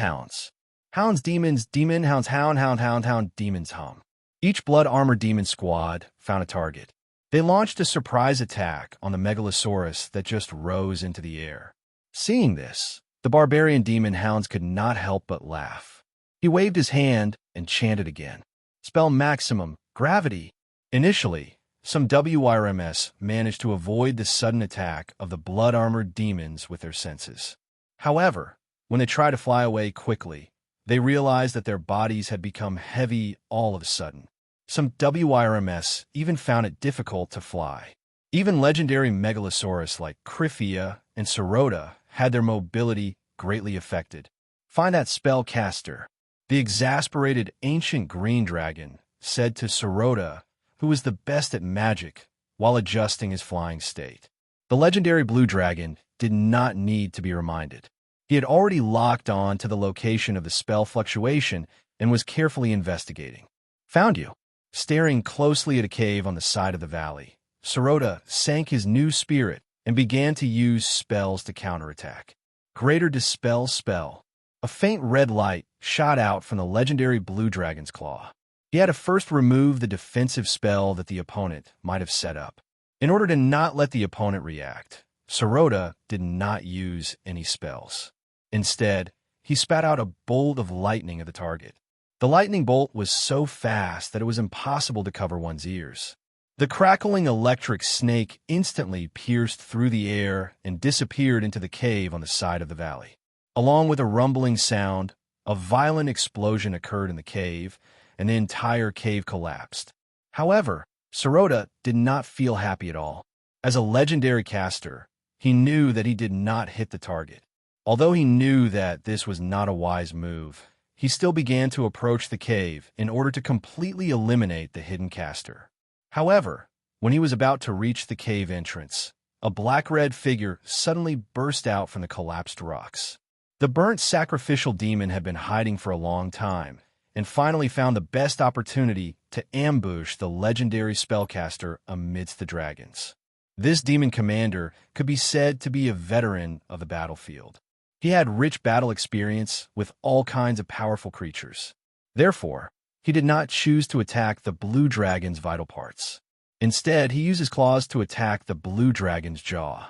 Hounds, demons, demon, hounds, hound, demons, hum. Each blood armor demon squad found a target. They launched a surprise attack on the megalosaurus that just rose into the air. Seeing this, the barbarian demon hounds could not help but laugh. He waved his hand and chanted again. Spell maximum, gravity. Initially, some WRMS managed to avoid the sudden attack of the blood-armored demons with their senses. However, when they tried to fly away quickly, they realized that their bodies had become heavy all of a sudden. Some WRMS even found it difficult to fly. Even legendary megalosaurus like Cryphea and Serota had their mobility greatly affected. Find that spellcaster. The exasperated ancient green dragon said to Serota, who was the best at magic, while adjusting his flying state. The legendary blue dragon did not need to be reminded. He had already locked on to the location of the spell fluctuation and was carefully investigating. Found you. Staring closely at a cave on the side of the valley, Serota sank his new spirit and began to use spells to counterattack. Greater Dispel spell. A faint red light shot out from the legendary blue dragon's claw. He had to first remove the defensive spell that the opponent might have set up. In order to not let the opponent react, Serota did not use any spells. Instead, he spat out a bolt of lightning at the target. The lightning bolt was so fast that it was impossible to cover one's ears. The crackling electric snake instantly pierced through the air and disappeared into the cave on the side of the valley. Along with a rumbling sound, a violent explosion occurred in the cave, and the entire cave collapsed. However, Serota did not feel happy at all. As a legendary caster, he knew that he did not hit the target. Although he knew that this was not a wise move, he still began to approach the cave in order to completely eliminate the hidden caster. However, when he was about to reach the cave entrance, a black-red figure suddenly burst out from the collapsed rocks. The burnt sacrificial demon had been hiding for a long time, and finally found the best opportunity to ambush the legendary spellcaster amidst the dragons. This demon commander could be said to be a veteran of the battlefield. He had rich battle experience with all kinds of powerful creatures. Therefore, he did not choose to attack the blue dragon's vital parts. Instead, he used his claws to attack the blue dragon's jaw.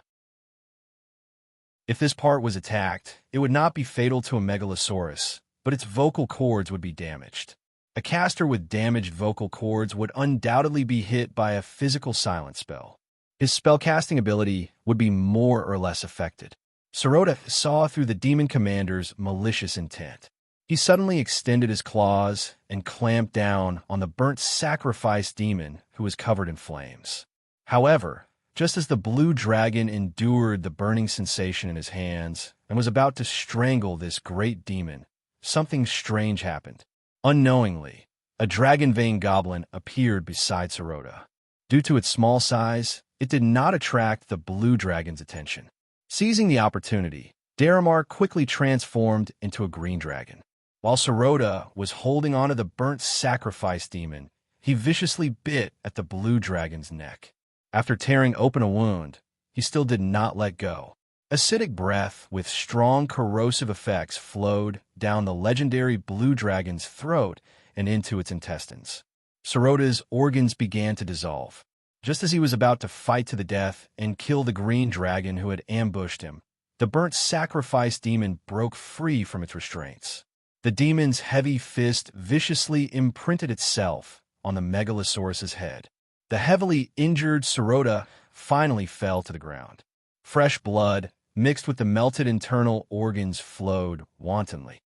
If this part was attacked, it would not be fatal to a megalosaurus, but its vocal cords would be damaged. A caster with damaged vocal cords would undoubtedly be hit by a physical silence spell. His spellcasting ability would be more or less affected. Serota saw through the demon commander's malicious intent. He suddenly extended his claws and clamped down on the burnt sacrifice demon who was covered in flames. However, just as the blue dragon endured the burning sensation in his hands and was about to strangle this great demon, something strange happened. Unknowingly, a dragon vein goblin appeared beside Serota. Due to its small size, it did not attract the blue dragon's attention. Seizing the opportunity, Daramar quickly transformed into a green dragon. While Serota was holding onto the burnt sacrifice demon, he viciously bit at the blue dragon's neck. After tearing open a wound, he still did not let go. Acidic breath with strong corrosive effects flowed down the legendary blue dragon's throat and into its intestines. Serota's organs began to dissolve. Just as he was about to fight to the death and kill the green dragon who had ambushed him, the burnt sacrifice demon broke free from its restraints. The demon's heavy fist viciously imprinted itself on the megalosaurus's head. The heavily injured Serota finally fell to the ground. Fresh blood, mixed with the melted internal organs, flowed wantonly.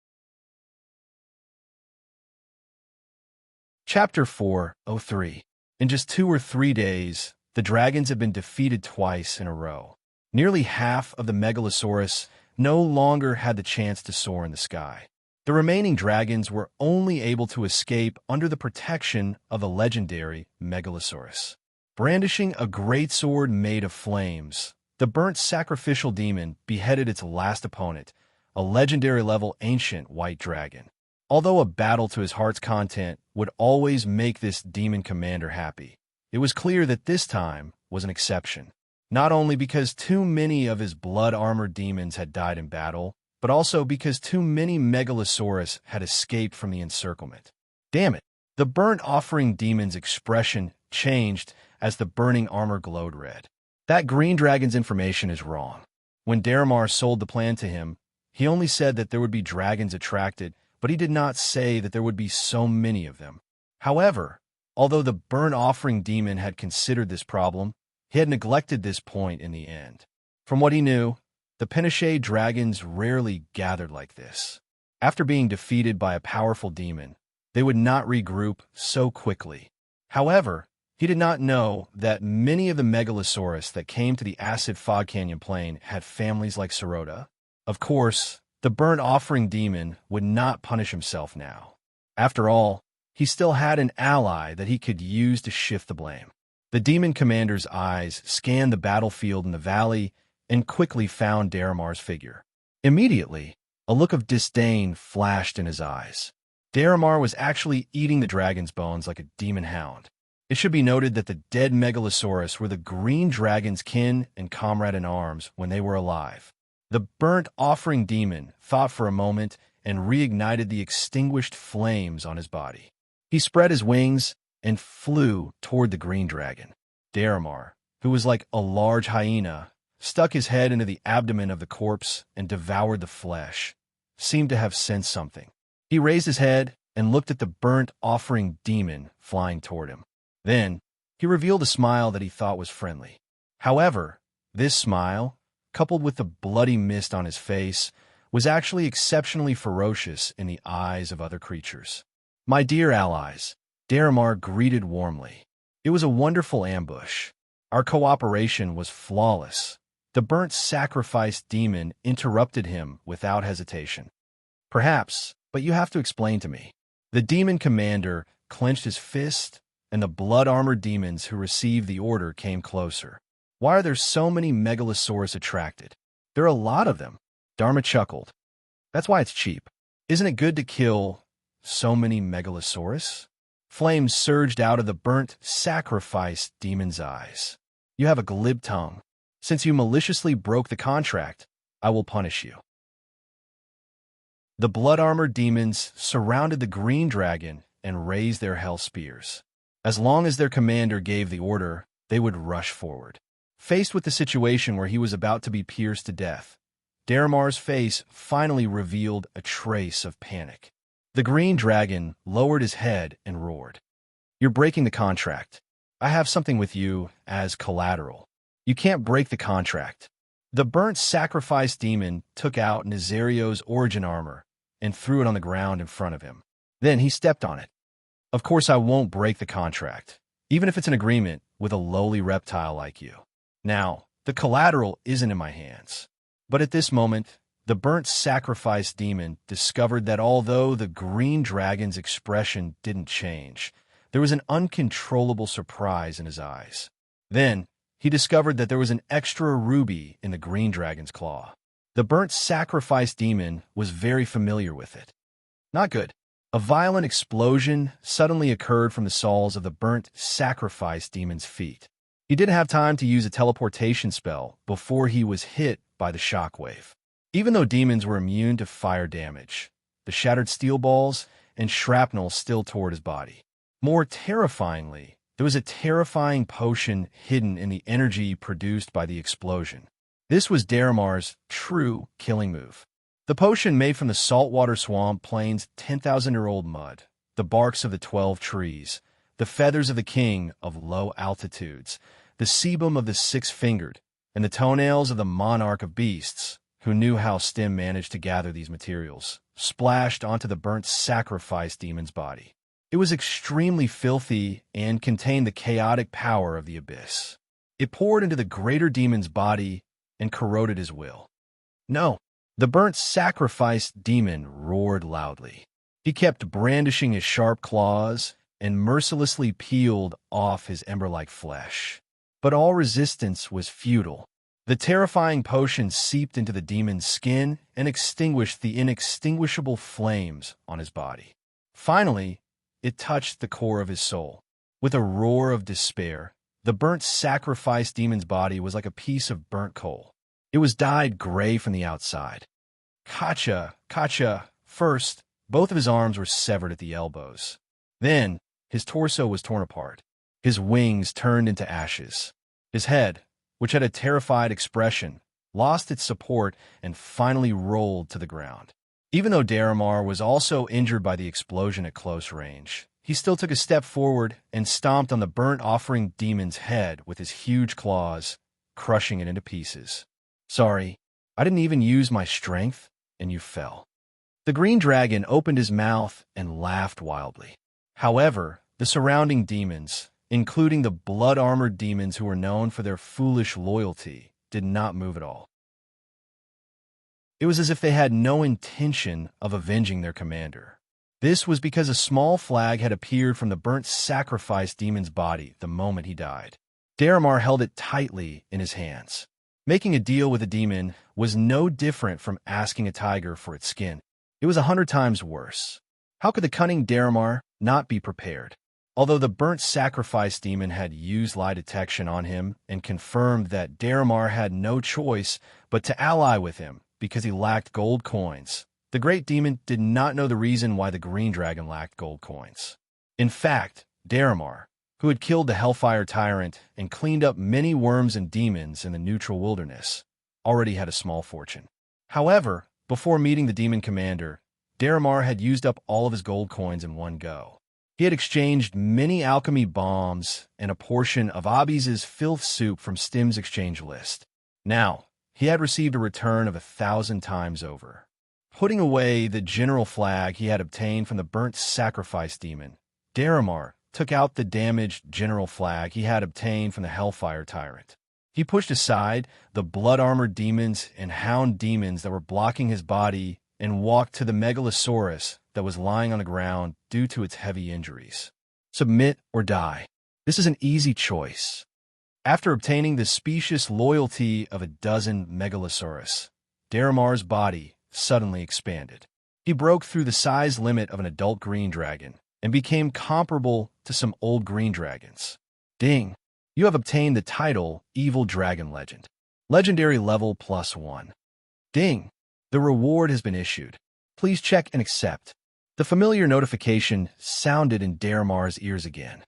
Chapter 4:03. In just 2 or 3 days, the dragons had been defeated twice in a row. Nearly half of the Megalosaurus no longer had the chance to soar in the sky. The remaining dragons were only able to escape under the protection of the legendary Megalosaurus. Brandishing a greatsword made of flames, the burnt sacrificial demon beheaded its last opponent, a legendary-level ancient white dragon. Although a battle to his heart's content would always make this demon commander happy, it was clear that this time was an exception. Not only because too many of his blood-armored demons had died in battle, but also because too many Megalosaurus had escaped from the encirclement. Damn it! The burnt offering demon's expression changed as the burning armor glowed red. That green dragon's information is wrong. When Daramar sold the plan to him, he only said that there would be dragons attracted, but he did not say that there would be so many of them. However, although the burnt offering demon had considered this problem, he had neglected this point in the end. From what he knew, the Pinochet dragons rarely gathered like this. After being defeated by a powerful demon, they would not regroup so quickly. However, he did not know that many of the Megalosaurus that came to the acid Fog Canyon plain had families like Sirota. Of course, the burnt offering demon would not punish himself now. After all, he still had an ally that he could use to shift the blame. The demon commander's eyes scanned the battlefield in the valley and quickly found Daramar's figure. Immediately, a look of disdain flashed in his eyes. Daramar was actually eating the dragon's bones like a demon hound. It should be noted that the dead Megalosaurus were the green dragon's kin and comrade in arms when they were alive. The burnt offering demon thought for a moment and reignited the extinguished flames on his body. He spread his wings and flew toward the green dragon. Daramar, who was like a large hyena, stuck his head into the abdomen of the corpse and devoured the flesh, seemed to have sensed something. He raised his head and looked at the burnt offering demon flying toward him. Then, he revealed a smile that he thought was friendly. However, this smile, coupled with the bloody mist on his face, was actually exceptionally ferocious in the eyes of other creatures. "My dear allies," Daramar greeted warmly. "It was a wonderful ambush. Our cooperation was flawless." The burnt sacrifice demon interrupted him without hesitation. "Perhaps, but you have to explain to me." The demon commander clenched his fist, and the blood-armored demons who received the order came closer. "Why are there so many Megalosaurus attracted? There are a lot of them." Dharma chuckled. "That's why it's cheap. Isn't it good to kill so many Megalosaurus?" Flames surged out of the burnt sacrifice demon's eyes. "You have a glib tongue. Since you maliciously broke the contract, I will punish you." The blood-armored demons surrounded the green dragon and raised their hell spears. As long as their commander gave the order, they would rush forward. Faced with the situation where he was about to be pierced to death, Daramar's face finally revealed a trace of panic. The green dragon lowered his head and roared. "You're breaking the contract. I have something with you as collateral. You can't break the contract." The burnt sacrifice demon took out Nazario's origin armor and threw it on the ground in front of him. Then he stepped on it. "Of course I won't break the contract, even if it's an agreement with a lowly reptile like you. Now, the collateral isn't in my hands." But at this moment, the burnt sacrifice demon discovered that although the green dragon's expression didn't change, there was an uncontrollable surprise in his eyes. Then, he discovered that there was an extra ruby in the green dragon's claw. The burnt sacrifice demon was very familiar with it. Not good. A violent explosion suddenly occurred from the soles of the burnt sacrifice demon's feet. He didn't have time to use a teleportation spell before he was hit by the shockwave. Even though demons were immune to fire damage, the shattered steel balls and shrapnel still tore his body. More terrifyingly, there was a terrifying potion hidden in the energy produced by the explosion. This was Daramar's true killing move. The potion made from the saltwater swamp plains' 10,000-year-old mud, the barks of the 12 trees, the feathers of the king of low altitudes, the sebum of the six-fingered, and the toenails of the monarch of beasts, who knew how Stim managed to gather these materials, splashed onto the burnt sacrifice demon's body. It was extremely filthy and contained the chaotic power of the abyss. It poured into the greater demon's body and corroded his will. No, the burnt sacrifice demon roared loudly. He kept brandishing his sharp claws and mercilessly peeled off his ember-like flesh. But all resistance was futile. The terrifying potion seeped into the demon's skin and extinguished the inextinguishable flames on his body. Finally, it touched the core of his soul. With a roar of despair, the burnt sacrifice demon's body was like a piece of burnt coal. It was dyed gray from the outside. Kacha. First, both of his arms were severed at the elbows. Then, his torso was torn apart. His wings turned into ashes. His head, which had a terrified expression, lost its support and finally rolled to the ground. Even though Daramar was also injured by the explosion at close range, he still took a step forward and stomped on the burnt offering demon's head with his huge claws, crushing it into pieces. Sorry, I didn't even use my strength, and you fell. The green dragon opened his mouth and laughed wildly. However, the surrounding demons, including the blood-armored demons who were known for their foolish loyalty, did not move at all. It was as if they had no intention of avenging their commander. This was because a small flag had appeared from the burnt sacrifice demon's body the moment he died. Daramar held it tightly in his hands. Making a deal with a demon was no different from asking a tiger for its skin. It was 100 times worse. How could the cunning Daramar not be prepared? Although the burnt sacrifice demon had used lie detection on him and confirmed that Daramar had no choice but to ally with him because he lacked gold coins, the great demon did not know the reason why the green dragon lacked gold coins. In fact, Daramar, who had killed the Hellfire Tyrant and cleaned up many worms and demons in the neutral wilderness, already had a small fortune. However, before meeting the demon commander, Daramar had used up all of his gold coins in one go. He had exchanged many alchemy bombs and a portion of Abiz's filth soup from Stim's exchange list. Now, he had received a return of 1,000 times over. Putting away the general flag he had obtained from the burnt sacrifice demon, Daramar took out the damaged general flag he had obtained from the Hellfire Tyrant. He pushed aside the blood-armored demons and hound demons that were blocking his body and walked to the Megalosaurus that was lying on the ground due to its heavy injuries. Submit or die. This is an easy choice. After obtaining the specious loyalty of a dozen Megalosaurus, Daramar's body suddenly expanded. He broke through the size limit of an adult green dragon and became comparable to some old green dragons. Ding! You have obtained the title Evil Dragon Legend. Legendary level +1. Ding! The reward has been issued. Please check and accept. The familiar notification sounded in Daramar's ears again.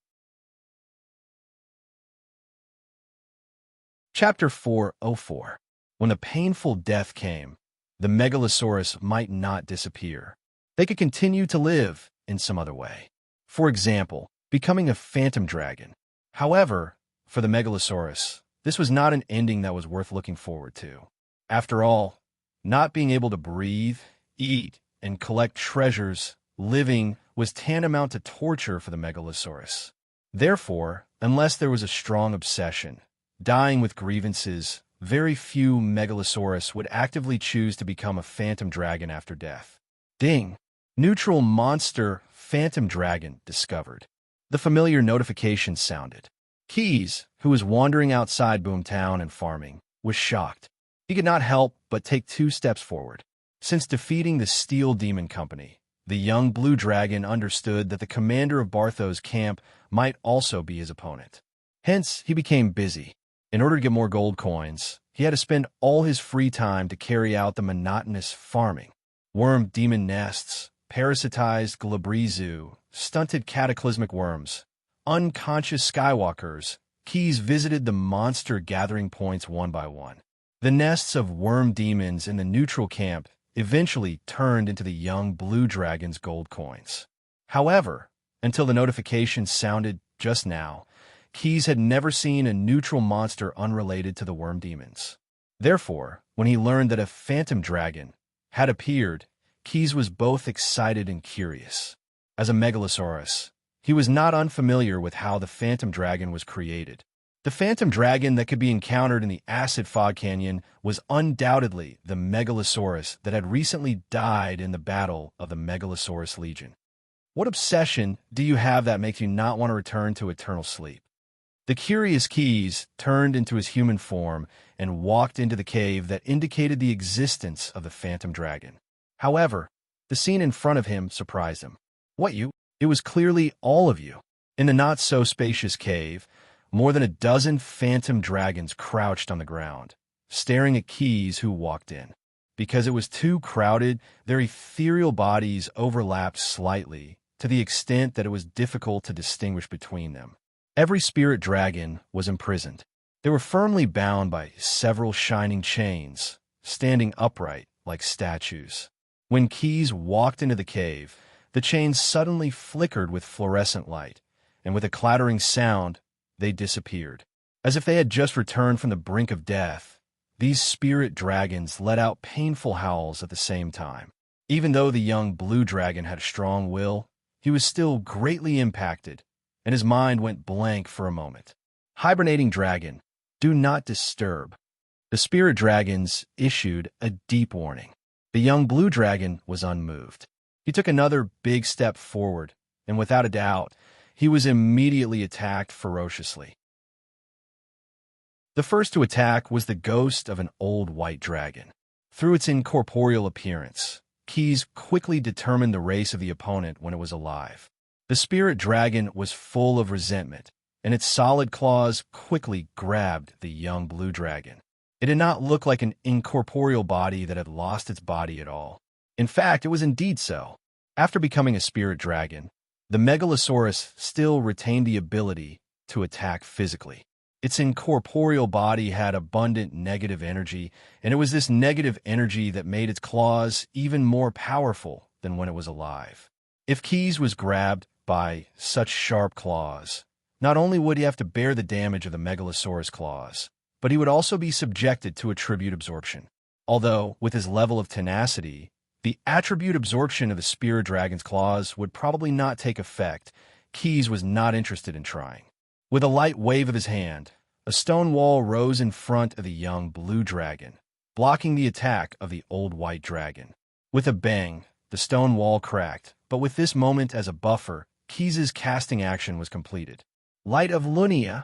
Chapter 404. When the painful death came, the Megalosaurus might not disappear. They could continue to live in some other way. For example, becoming a phantom dragon. However, for the Megalosaurus, this was not an ending that was worth looking forward to. After all, not being able to breathe, eat, and collect treasures living was tantamount to torture for the Megalosaurus. Therefore, unless there was a strong obsession, dying with grievances, very few Megalosaurus would actively choose to become a phantom dragon after death. Ding! Neutral monster phantom dragon discovered. The familiar notification sounded. Keys, who was wandering outside Boomtown and farming, was shocked. He could not help but take 2 steps forward. Since defeating the Steel Demon Company, the young blue dragon understood that the commander of Barthos' camp might also be his opponent. Hence, he became busy. In order to get more gold coins, he had to spend all his free time to carry out the monotonous farming. Worm demon nests, parasitized Glabrizu, stunted cataclysmic worms, unconscious skywalkers, Keys visited the monster gathering points one by one. The nests of worm demons in the neutral camp eventually turned into the young blue dragon's gold coins. However, until the notification sounded just now, Keys had never seen a neutral monster unrelated to the worm demons. Therefore, when he learned that a phantom dragon had appeared, Keys was both excited and curious. As a megalosaurus, he was not unfamiliar with how the phantom dragon was created. The phantom dragon that could be encountered in the acid fog canyon was undoubtedly the megalosaurus that had recently died in the battle of the Megalosaurus Legion. What obsession do you have that makes you not want to return to eternal sleep? The curious Keys turned into his human form and walked into the cave that indicated the existence of the phantom dragon. However, the scene in front of him surprised him. What you? It was clearly all of you. In the not-so-spacious cave, more than a dozen phantom dragons crouched on the ground, staring at Keys, who walked in. Because it was too crowded, their ethereal bodies overlapped slightly, to the extent that it was difficult to distinguish between them. Every spirit dragon was imprisoned. They were firmly bound by several shining chains, standing upright like statues. When Keys walked into the cave, the chains suddenly flickered with fluorescent light, and with a clattering sound, they disappeared. As if they had just returned from the brink of death, these spirit dragons let out painful howls at the same time. Even though the young blue dragon had a strong will, he was still greatly impacted, and his mind went blank for a moment. Hibernating dragon, do not disturb. The spirit dragons issued a deep warning. The young blue dragon was unmoved. He took another big step forward, and without a doubt, he was immediately attacked ferociously. The first to attack was the ghost of an old white dragon. Through its incorporeal appearance, Keys quickly determined the race of the opponent when it was alive. The spirit dragon was full of resentment, and its solid claws quickly grabbed the young blue dragon. It did not look like an incorporeal body that had lost its body at all. In fact, it was indeed so. After becoming a spirit dragon, the Megalosaurus still retained the ability to attack physically. Its incorporeal body had abundant negative energy, and it was this negative energy that made its claws even more powerful than when it was alive. If Keys was grabbed by such sharp claws, not only would he have to bear the damage of the Megalosaurus claws, but he would also be subjected to attribute absorption. Although, with his level of tenacity, the attribute absorption of the spirit dragon's claws would probably not take effect, Keys was not interested in trying. With a light wave of his hand, a stone wall rose in front of the young blue dragon, blocking the attack of the old white dragon. With a bang, the stone wall cracked, but with this moment as a buffer, Keys's casting action was completed. Light of Lunia.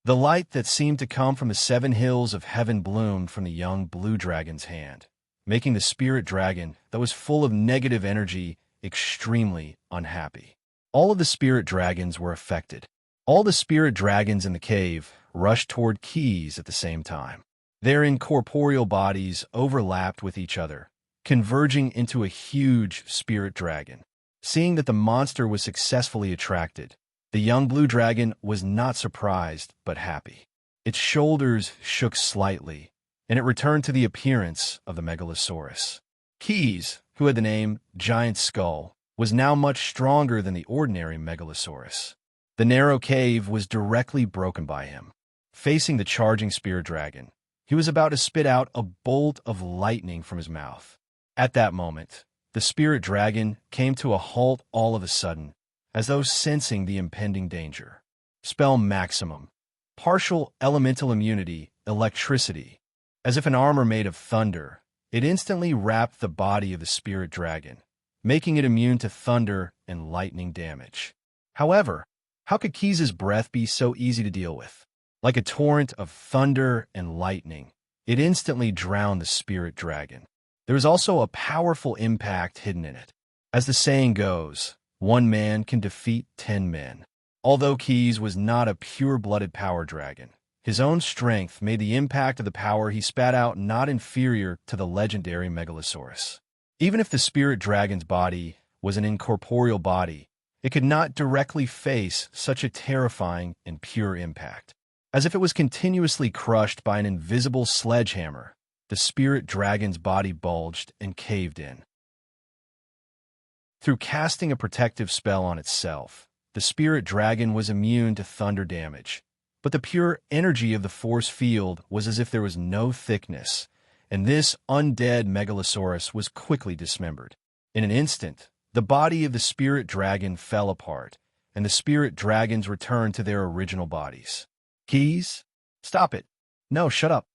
The light that seemed to come from the 7 hills of heaven bloomed from the young blue dragon's hand, making the spirit dragon that was full of negative energy extremely unhappy. All of the spirit dragons were affected. All the spirit dragons in the cave rushed toward Keys at the same time. Their incorporeal bodies overlapped with each other, converging into a huge spirit dragon. Seeing that the monster was successfully attracted, the young blue dragon was not surprised but happy. Its shoulders shook slightly, and it returned to the appearance of the Megalosaurus. Keys, who had the name Giant Skull, was now much stronger than the ordinary Megalosaurus. The narrow cave was directly broken by him. Facing the charging spirit dragon, he was about to spit out a bolt of lightning from his mouth. At that moment, the spirit dragon came to a halt all of a sudden, as though sensing the impending danger. Spell maximum. Partial elemental immunity, electricity. As if an armor made of thunder, it instantly wrapped the body of the spirit dragon, making it immune to thunder and lightning damage. However, how could Keys's breath be so easy to deal with? Like a torrent of thunder and lightning, it instantly drowned the spirit dragon. There was also a powerful impact hidden in it. As the saying goes, 1 man can defeat 10 men. Although Keys was not a pure-blooded power dragon, his own strength made the impact of the power he spat out not inferior to the legendary Megalosaurus. Even if the spirit dragon's body was an incorporeal body, it could not directly face such a terrifying and pure impact. As if it was continuously crushed by an invisible sledgehammer, the spirit dragon's body bulged and caved in. Through casting a protective spell on itself, the spirit dragon was immune to thunder damage, but the pure energy of the force field was as if there was no thickness, and this undead megalosaurus was quickly dismembered. In an instant, the body of the spirit dragon fell apart, and the spirit dragons returned to their original bodies. Keys? Stop it. No, shut up.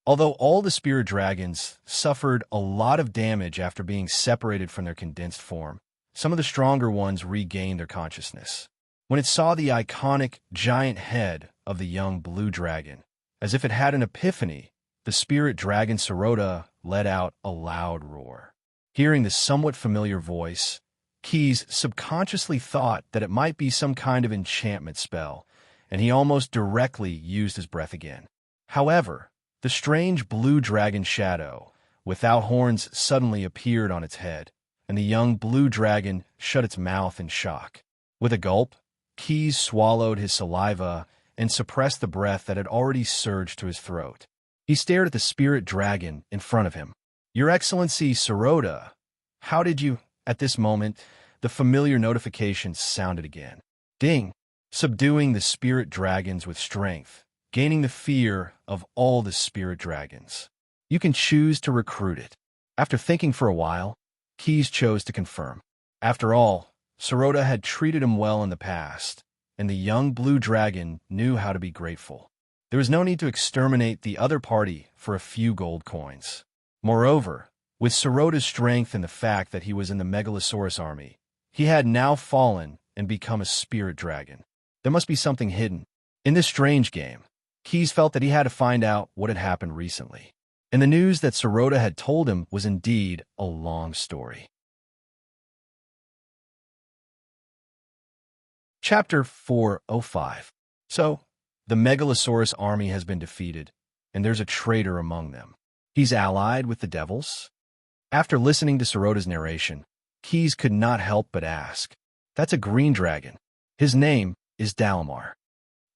Although all the spirit dragons suffered a lot of damage after being separated from their condensed form, some of the stronger ones regained their consciousness. When it saw the iconic giant head of the young blue dragon, as if it had an epiphany, the spirit dragon Sarota let out a loud roar. Hearing the somewhat familiar voice, Keys subconsciously thought that it might be some kind of enchantment spell, and he almost directly used his breath again. However, the strange blue dragon shadow, without horns, suddenly appeared on its head, and the young blue dragon shut its mouth in shock. With a gulp, Keys swallowed his saliva and suppressed the breath that had already surged to his throat. He stared at the spirit dragon in front of him. "Your Excellency Sarota, how did you—" At this moment, the familiar notification sounded again. Ding! Subduing the spirit dragons with strength, gaining the fear of all the spirit dragons. You can choose to recruit it. After thinking for a while, Keys chose to confirm. After all, Sarota had treated him well in the past, and the young blue dragon knew how to be grateful. There was no need to exterminate the other party for a few gold coins. Moreover, with Sarota's strength and the fact that he was in the Megalosaurus army, he had now fallen and become a spirit dragon. There must be something hidden. In this strange game, Keys felt that he had to find out what had happened recently. And the news that Sarota had told him was indeed a long story. Chapter 405. So, the Megalosaurus army has been defeated, and there's a traitor among them. He's allied with the devils? After listening to Sarota's narration, Keys could not help but ask. That's a green dragon. His name is Dalamar.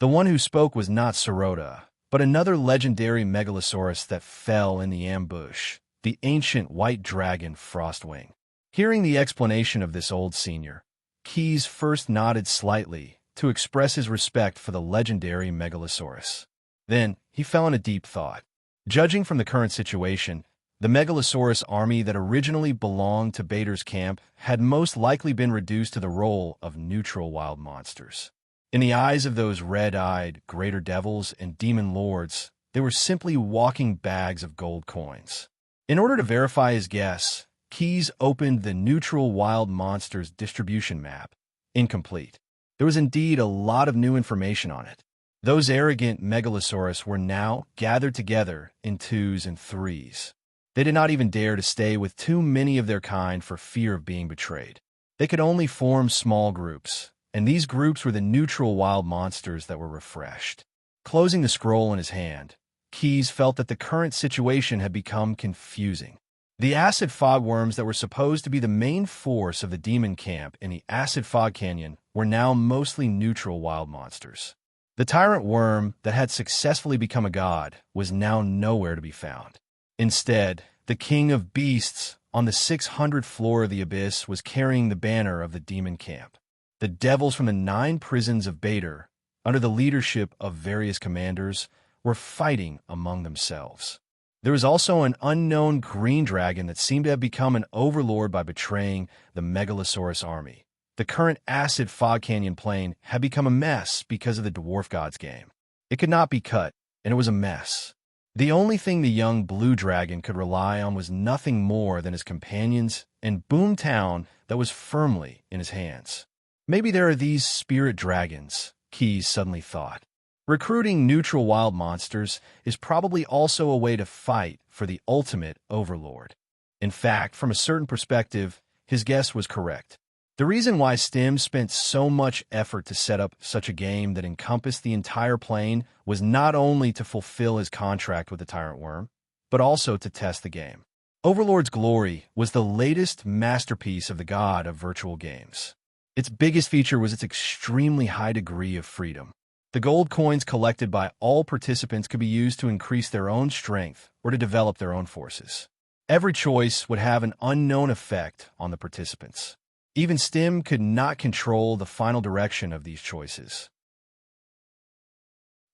The one who spoke was not Sarota, but another legendary megalosaurus that fell in the ambush, the ancient white dragon Frostwing. Hearing the explanation of this old senior, Keys first nodded slightly to express his respect for the legendary megalosaurus. Then, he fell in a deep thought. Judging from the current situation, the Megalosaurus army that originally belonged to Bader's camp had most likely been reduced to the role of neutral wild monsters. In the eyes of those red-eyed greater devils and demon lords, they were simply walking bags of gold coins. In order to verify his guess, Keys opened the neutral wild monsters distribution map. Incomplete. There was indeed a lot of new information on it. Those arrogant Megalosaurus were now gathered together in 2s and 3s. They did not even dare to stay with too many of their kind for fear of being betrayed. They could only form small groups, and these groups were the neutral wild monsters that were refreshed. Closing the scroll in his hand, Keys felt that the current situation had become confusing. The acid fogworms that were supposed to be the main force of the demon camp in the acid fog canyon were now mostly neutral wild monsters. The tyrant worm that had successfully become a god was now nowhere to be found. Instead, the king of beasts on the 600th floor of the abyss was carrying the banner of the demon camp. The devils from the 9 prisons of Bader, under the leadership of various commanders, were fighting among themselves. There was also an unknown green dragon that seemed to have become an overlord by betraying the Megalosaurus army. The current acid fog canyon plain had become a mess because of the dwarf gods game. It could not be cut, and it was a mess. The only thing the young blue dragon could rely on was nothing more than his companions and Boomtown that was firmly in his hands. Maybe there are these spirit dragons, Keys suddenly thought. Recruiting neutral wild monsters is probably also a way to fight for the ultimate overlord. In fact, from a certain perspective, his guess was correct. The reason why Stim spent so much effort to set up such a game that encompassed the entire plane was not only to fulfill his contract with the Tyrant Worm, but also to test the game. Overlord's Glory was the latest masterpiece of the god of virtual games. Its biggest feature was its extremely high degree of freedom. The gold coins collected by all participants could be used to increase their own strength or to develop their own forces. Every choice would have an unknown effect on the participants. Even Stim could not control the final direction of these choices.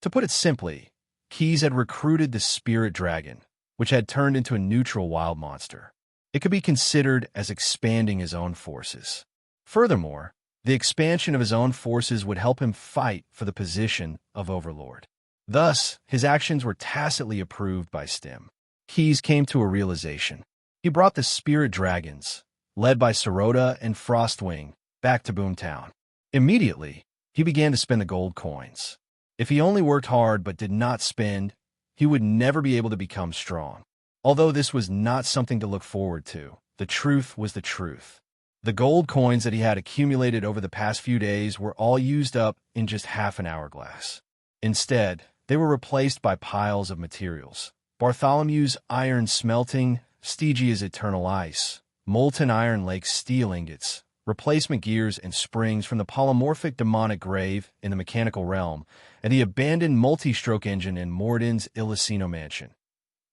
To put it simply, Keyes had recruited the spirit dragon, which had turned into a neutral wild monster. It could be considered as expanding his own forces. Furthermore, the expansion of his own forces would help him fight for the position of Overlord. Thus, his actions were tacitly approved by Stim. Keyes came to a realization. He brought the spirit dragons, led by Sorota and Frostwing, back to Boomtown. Immediately, he began to spend the gold coins. If he only worked hard but did not spend, he would never be able to become strong. Although this was not something to look forward to, the truth was the truth. The gold coins that he had accumulated over the past few days were all used up in just half an hourglass. Instead, they were replaced by piles of materials. Bartholomew's iron smelting, Stygia's eternal ice, molten iron lake steel ingots, replacement gears and springs from the polymorphic demonic grave in the mechanical realm, and the abandoned multi-stroke engine in Morden's Illicino mansion.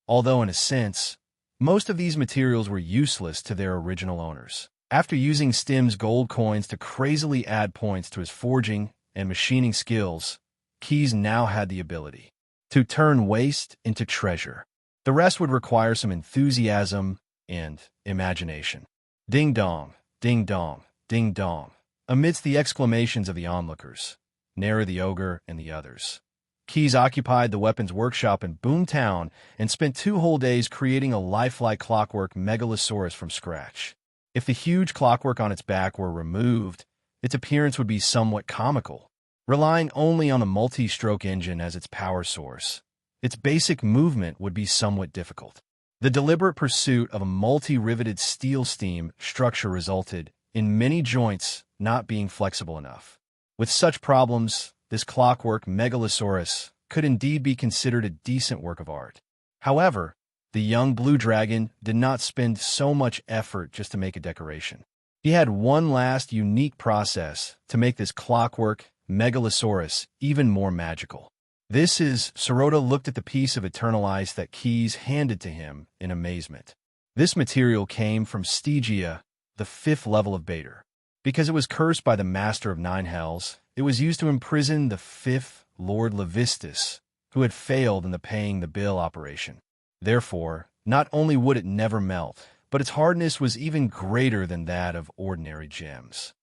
Although in a sense, most of these materials were useless to their original owners. After using Stim's gold coins to crazily add points to his forging and machining skills, Keyes now had the ability to turn waste into treasure. The rest would require some enthusiasm and imagination. Ding dong, ding dong, ding dong. Amidst the exclamations of the onlookers, Nara the Ogre and the others, Keyes occupied the weapons workshop in Boomtown and spent 2 whole days creating a lifelike clockwork megalosaurus from scratch. If the huge clockwork on its back were removed, its appearance would be somewhat comical. Relying only on a multi-stroke engine as its power source, its basic movement would be somewhat difficult. The deliberate pursuit of a multi-riveted steel steam structure resulted in many joints not being flexible enough. With such problems, this clockwork megalosaurus could indeed be considered a decent work of art. However, the young blue dragon did not spend so much effort just to make a decoration. He had one last unique process to make this clockwork megalosaurus even more magical. Sorota looked at the piece of eternal ice that Keyes handed to him in amazement. This material came from Stygia, the 5th level of Bader. Because it was cursed by the Master of 9 Hells, it was used to imprison the 5th Lord Levistus, who had failed in the paying the bill operation. Therefore, not only would it never melt, but its hardness was even greater than that of ordinary gems.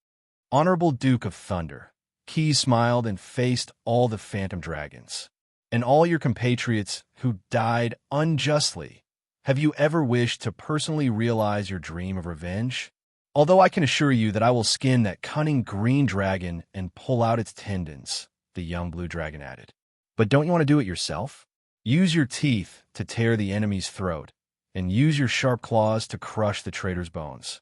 Honorable Duke of Thunder, Keyes smiled and faced all the phantom dragons. And all your compatriots who died unjustly, have you ever wished to personally realize your dream of revenge? Although I can assure you that I will skin that cunning green dragon and pull out its tendons, the young blue dragon added. But don't you want to do it yourself? Use your teeth to tear the enemy's throat, and use your sharp claws to crush the traitor's bones.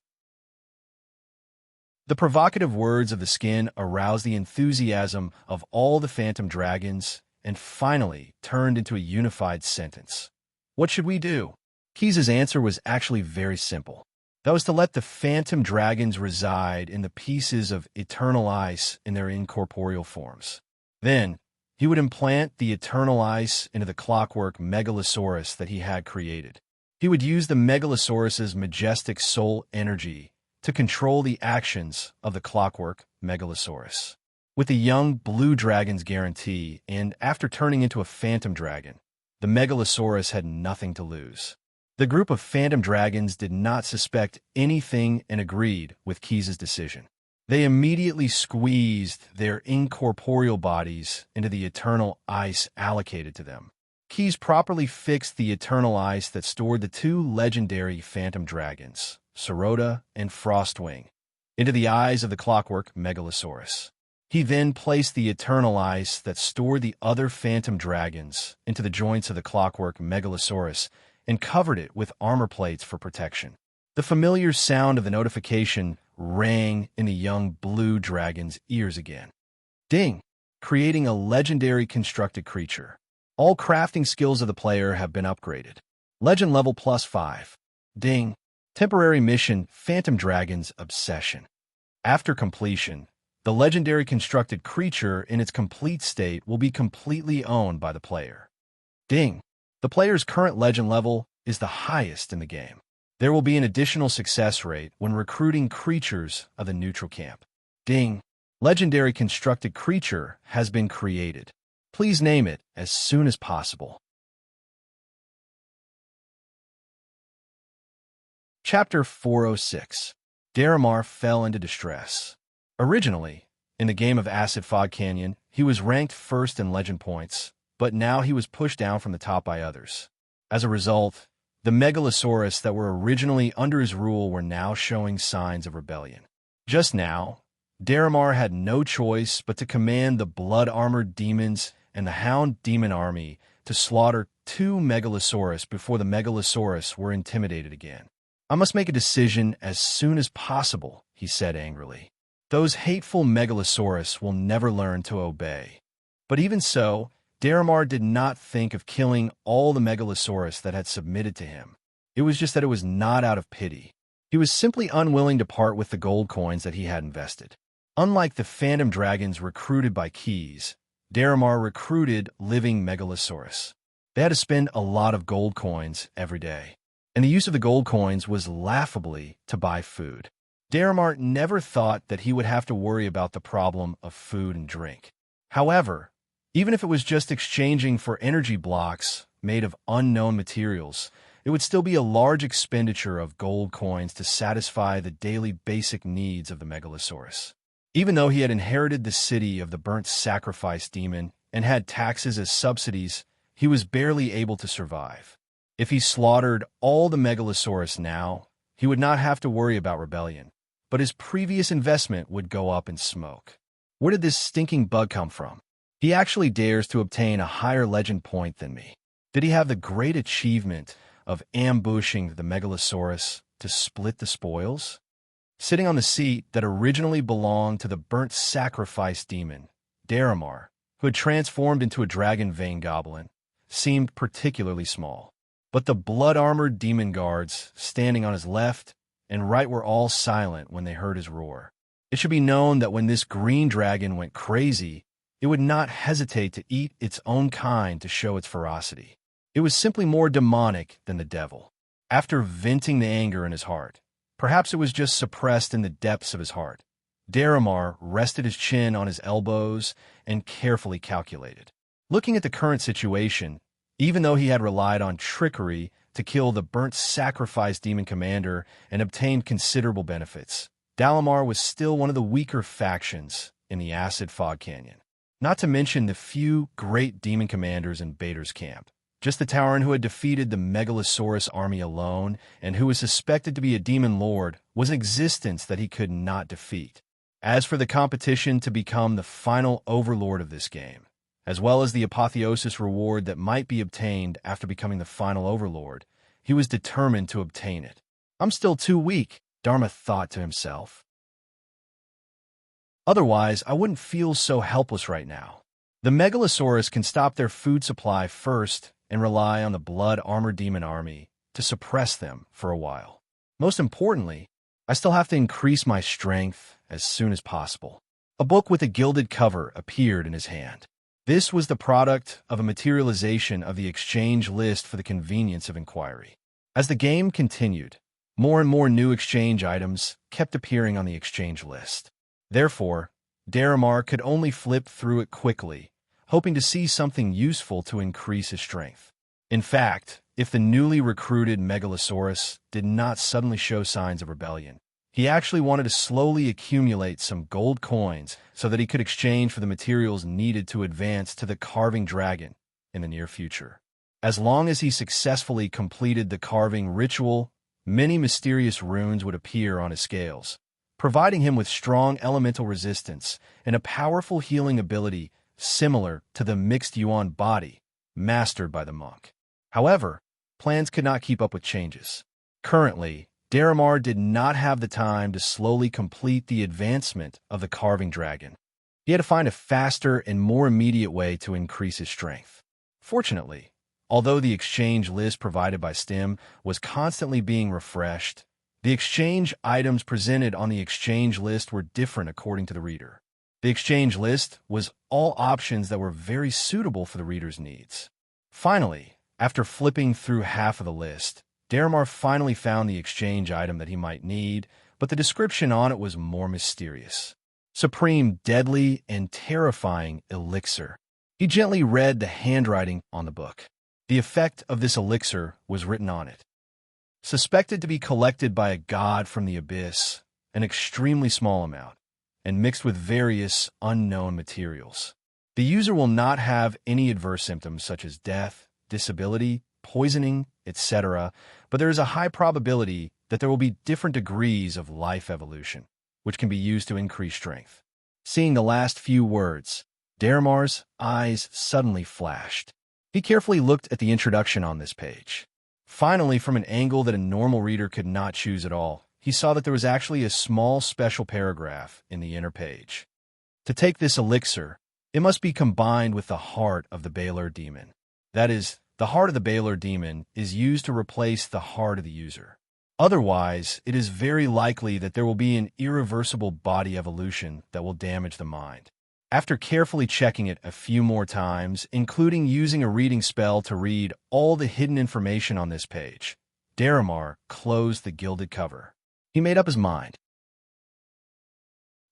The provocative words of the skin aroused the enthusiasm of all the phantom dragons and finally turned into a unified sentence. What should we do? Keyes' answer was actually very simple. That was to let the phantom dragons reside in the pieces of eternal ice in their incorporeal forms. Then, he would implant the eternal ice into the clockwork megalosaurus that he had created. He would use the megalosaurus's majestic soul energy to control the actions of the clockwork megalosaurus. With the young blue dragon's guarantee, and after turning into a phantom dragon, the megalosaurus had nothing to lose. The group of phantom dragons did not suspect anything and agreed with Keyes' decision. They immediately squeezed their incorporeal bodies into the eternal ice allocated to them. Keyes properly fixed the eternal ice that stored the 2 legendary phantom dragons, Sorota and Frostwing, into the eyes of the clockwork megalosaurus. He then placed the eternal ice that stored the other phantom dragons into the joints of the clockwork megalosaurus and covered it with armor plates for protection. The familiar sound of the notification rang in the young blue dragon's ears again. Ding! Creating a legendary constructed creature. All crafting skills of the player have been upgraded. Legend level +5. Ding! Temporary mission Phantom Dragon's Obsession. After completion, the legendary constructed creature in its complete state will be completely owned by the player. Ding! The player's current legend level is the highest in the game. There will be an additional success rate when recruiting creatures of the neutral camp. Ding! Legendary constructed creature has been created. Please name it as soon as possible. Chapter 406. Daramar fell into distress. Originally, in the game of Acid Fog Canyon, he was ranked first in legend points, but now he was pushed down from the top by others. As a result, the Megalosaurus that were originally under his rule were now showing signs of rebellion. Just now, Daramar had no choice but to command the blood-armored demons and the Hound Demon Army to slaughter 2 Megalosaurus before the Megalosaurus were intimidated again. "I must make a decision as soon as possible," he said angrily. "Those hateful Megalosaurus will never learn to obey." But even so, Daramar did not think of killing all the Megalosaurus that had submitted to him. It was just that it was not out of pity. He was simply unwilling to part with the gold coins that he had invested. Unlike the phantom dragons recruited by keys, Daramar recruited living Megalosaurus. They had to spend a lot of gold coins every day, and the use of the gold coins was laughably to buy food. Daramar never thought that he would have to worry about the problem of food and drink. However, even if it was just exchanging for energy blocks made of unknown materials, it would still be a large expenditure of gold coins to satisfy the daily basic needs of the Megalosaurus. Even though he had inherited the city of the burnt sacrifice demon and had taxes as subsidies, he was barely able to survive. If he slaughtered all the Megalosaurus now, he would not have to worry about rebellion, but his previous investment would go up in smoke. Where did this stinking bug come from? He actually dares to obtain a higher legend point than me. Did he have the great achievement of ambushing the Megalosaurus to split the spoils? Sitting on the seat that originally belonged to the burnt sacrifice demon, Daramar, who had transformed into a dragon vein goblin, seemed particularly small. But the blood-armored demon guards standing on his left and right were all silent when they heard his roar. It should be known that when this green dragon went crazy, it would not hesitate to eat its own kind to show its ferocity. It was simply more demonic than the devil. After venting the anger in his heart, perhaps it was just suppressed in the depths of his heart, Daramar rested his chin on his elbows and carefully calculated. Looking at the current situation, even though he had relied on trickery to kill the burnt sacrifice demon commander and obtained considerable benefits, Dalamar was still one of the weaker factions in the Acid Fog Canyon. Not to mention the few great demon commanders in Bader's camp. Just the Tauren who had defeated the Megalosaurus army alone and who was suspected to be a demon lord was an existence that he could not defeat. As for the competition to become the final overlord of this game, as well as the apotheosis reward that might be obtained after becoming the final overlord, he was determined to obtain it. "I'm still too weak," Dharma thought to himself. "Otherwise, I wouldn't feel so helpless right now. The Megalosaurus can stop their food supply first and rely on the blood-armored demon army to suppress them for a while. Most importantly, I still have to increase my strength as soon as possible." A book with a gilded cover appeared in his hand. This was the product of a materialization of the exchange list for the convenience of inquiry. As the game continued, more and more new exchange items kept appearing on the exchange list. Therefore, Daramar could only flip through it quickly, hoping to see something useful to increase his strength. In fact, if the newly recruited Megalosaurus did not suddenly show signs of rebellion, he actually wanted to slowly accumulate some gold coins so that he could exchange for the materials needed to advance to the carving dragon in the near future. As long as he successfully completed the carving ritual, many mysterious runes would appear on his scales, providing him with strong elemental resistance and a powerful healing ability similar to the mixed yuan body mastered by the monk. However, plans could not keep up with changes. Currently, Daramar did not have the time to slowly complete the advancement of the carving dragon. He had to find a faster and more immediate way to increase his strength. Fortunately, although the exchange list provided by STEM was constantly being refreshed, the exchange items presented on the exchange list were different according to the reader. The exchange list was all options that were very suitable for the reader's needs. Finally, after flipping through half of the list, Daramar finally found the exchange item that he might need, but the description on it was more mysterious. Supreme, deadly, and terrifying elixir. He gently read the handwriting on the book. The effect of this elixir was written on it. Suspected to be collected by a god from the abyss, an extremely small amount, and mixed with various unknown materials. The user will not have any adverse symptoms such as death, disability, poisoning, etc., but there is a high probability that there will be different degrees of life evolution, which can be used to increase strength. Seeing the last few words, Daramar's eyes suddenly flashed. He carefully looked at the introduction on this page. Finally, from an angle that a normal reader could not choose at all, he saw that there was actually a small special paragraph in the inner page. To take this elixir, it must be combined with the heart of the Baylor demon. That is, the heart of the Baylor demon is used to replace the heart of the user. Otherwise, it is very likely that there will be an irreversible body evolution that will damage the mind. After carefully checking it a few more times, including using a reading spell to read all the hidden information on this page, Daramar closed the gilded cover. He made up his mind.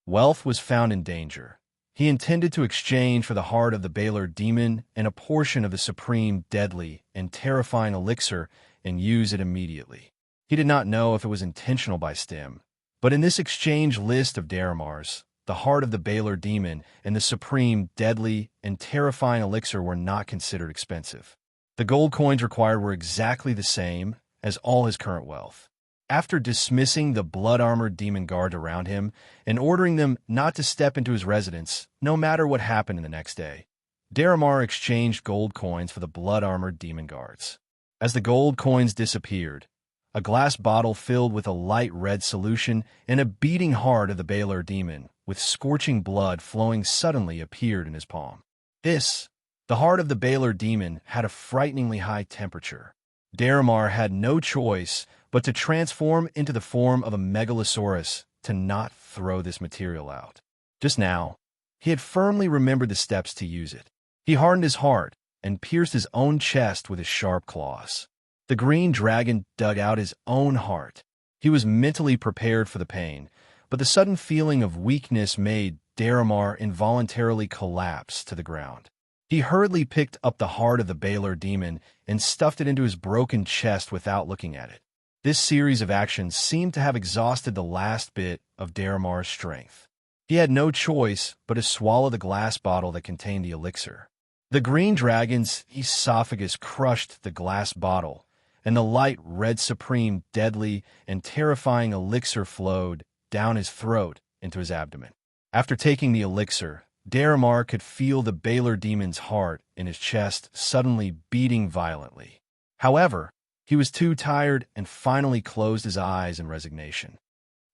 Wealth was found in danger. He intended to exchange for the heart of the Baylor demon and a portion of the supreme, deadly, and terrifying elixir and use it immediately. He did not know if it was intentional by Stim, but in this exchange list of Daramar's, the heart of the Baylor demon and the supreme, deadly, and terrifying elixir were not considered expensive. The gold coins required were exactly the same as all his current wealth. After dismissing the blood-armored demon guards around him and ordering them not to step into his residence, no matter what happened in the next day, Daramar exchanged gold coins for the blood-armored demon guards. As the gold coins disappeared, a glass bottle filled with a light red solution and a beating heart of the Baylor demon, with scorching blood flowing suddenly appeared in his palm. This, the heart of the Baylor demon, had a frighteningly high temperature. Daramar had no choice but to transform into the form of a megalosaurus to not throw this material out. Just now, he had firmly remembered the steps to use it. He hardened his heart and pierced his own chest with his sharp claws. The green dragon dug out his own heart. He was mentally prepared for the pain, but the sudden feeling of weakness made Daramar involuntarily collapse to the ground. He hurriedly picked up the heart of the Baylor demon and stuffed it into his broken chest without looking at it. This series of actions seemed to have exhausted the last bit of Daramar's strength. He had no choice but to swallow the glass bottle that contained the elixir. The green dragon's esophagus crushed the glass bottle, and the light red supreme, deadly, and terrifying elixir flowed down his throat into his abdomen. After taking the elixir, Daramar could feel the Baylor demon's heart in his chest suddenly beating violently. However, he was too tired and finally closed his eyes in resignation.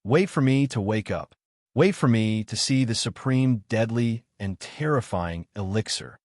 Wait for me to wake up. Wait for me to see the supreme, deadly, and terrifying elixir.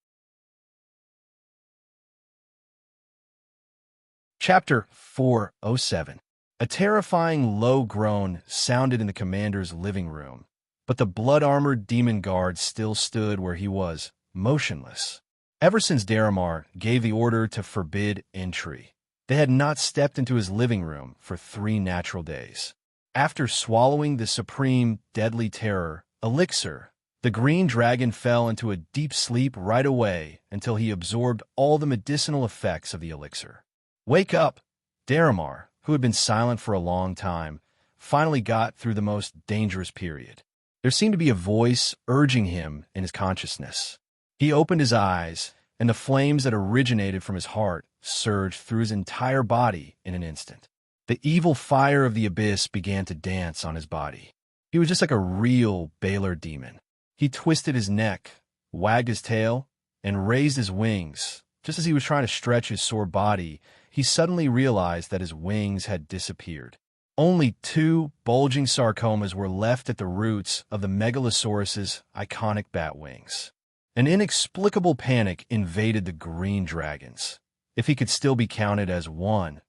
Chapter 407. A terrifying low groan sounded in the commander's living room, but the blood-armored demon guard still stood where he was, motionless. Ever since Daramar gave the order to forbid entry, they had not stepped into his living room for 3 natural days. After swallowing the supreme, deadly terror, elixir, the green dragon fell into a deep sleep right away until he absorbed all the medicinal effects of the elixir. Wake up! Daramar, who had been silent for a long time, finally got through the most dangerous period. There seemed to be a voice urging him in his consciousness. He opened his eyes, and the flames that originated from his heart surged through his entire body in an instant. The evil fire of the abyss began to dance on his body. He was just like a real Baylor demon. He twisted his neck, wagged his tail, and raised his wings. Just as he was trying to stretch his sore body, he suddenly realized that his wings had disappeared. Only 2 bulging sarcomas were left at the roots of the Megalosaurus's iconic bat wings. An inexplicable panic invaded the green dragons. If he could still be counted as one,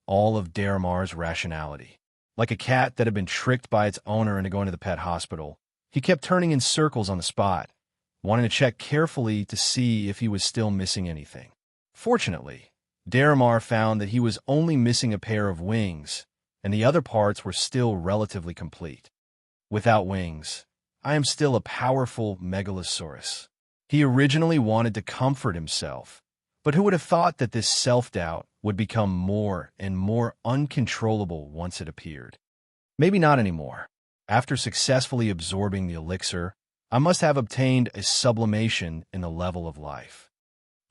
all of Daramar's rationality. Like a cat that had been tricked by its owner into going to the pet hospital, he kept turning in circles on the spot, wanting to check carefully to see if he was still missing anything. Fortunately, Daramar found that he was only missing a pair of wings, and the other parts were still relatively complete. Without wings, I am still a powerful megalosaurus. He originally wanted to comfort himself, but who would have thought that this self-doubt would become more and more uncontrollable once it appeared? Maybe not anymore. After successfully absorbing the elixir, I must have obtained a sublimation in the level of life.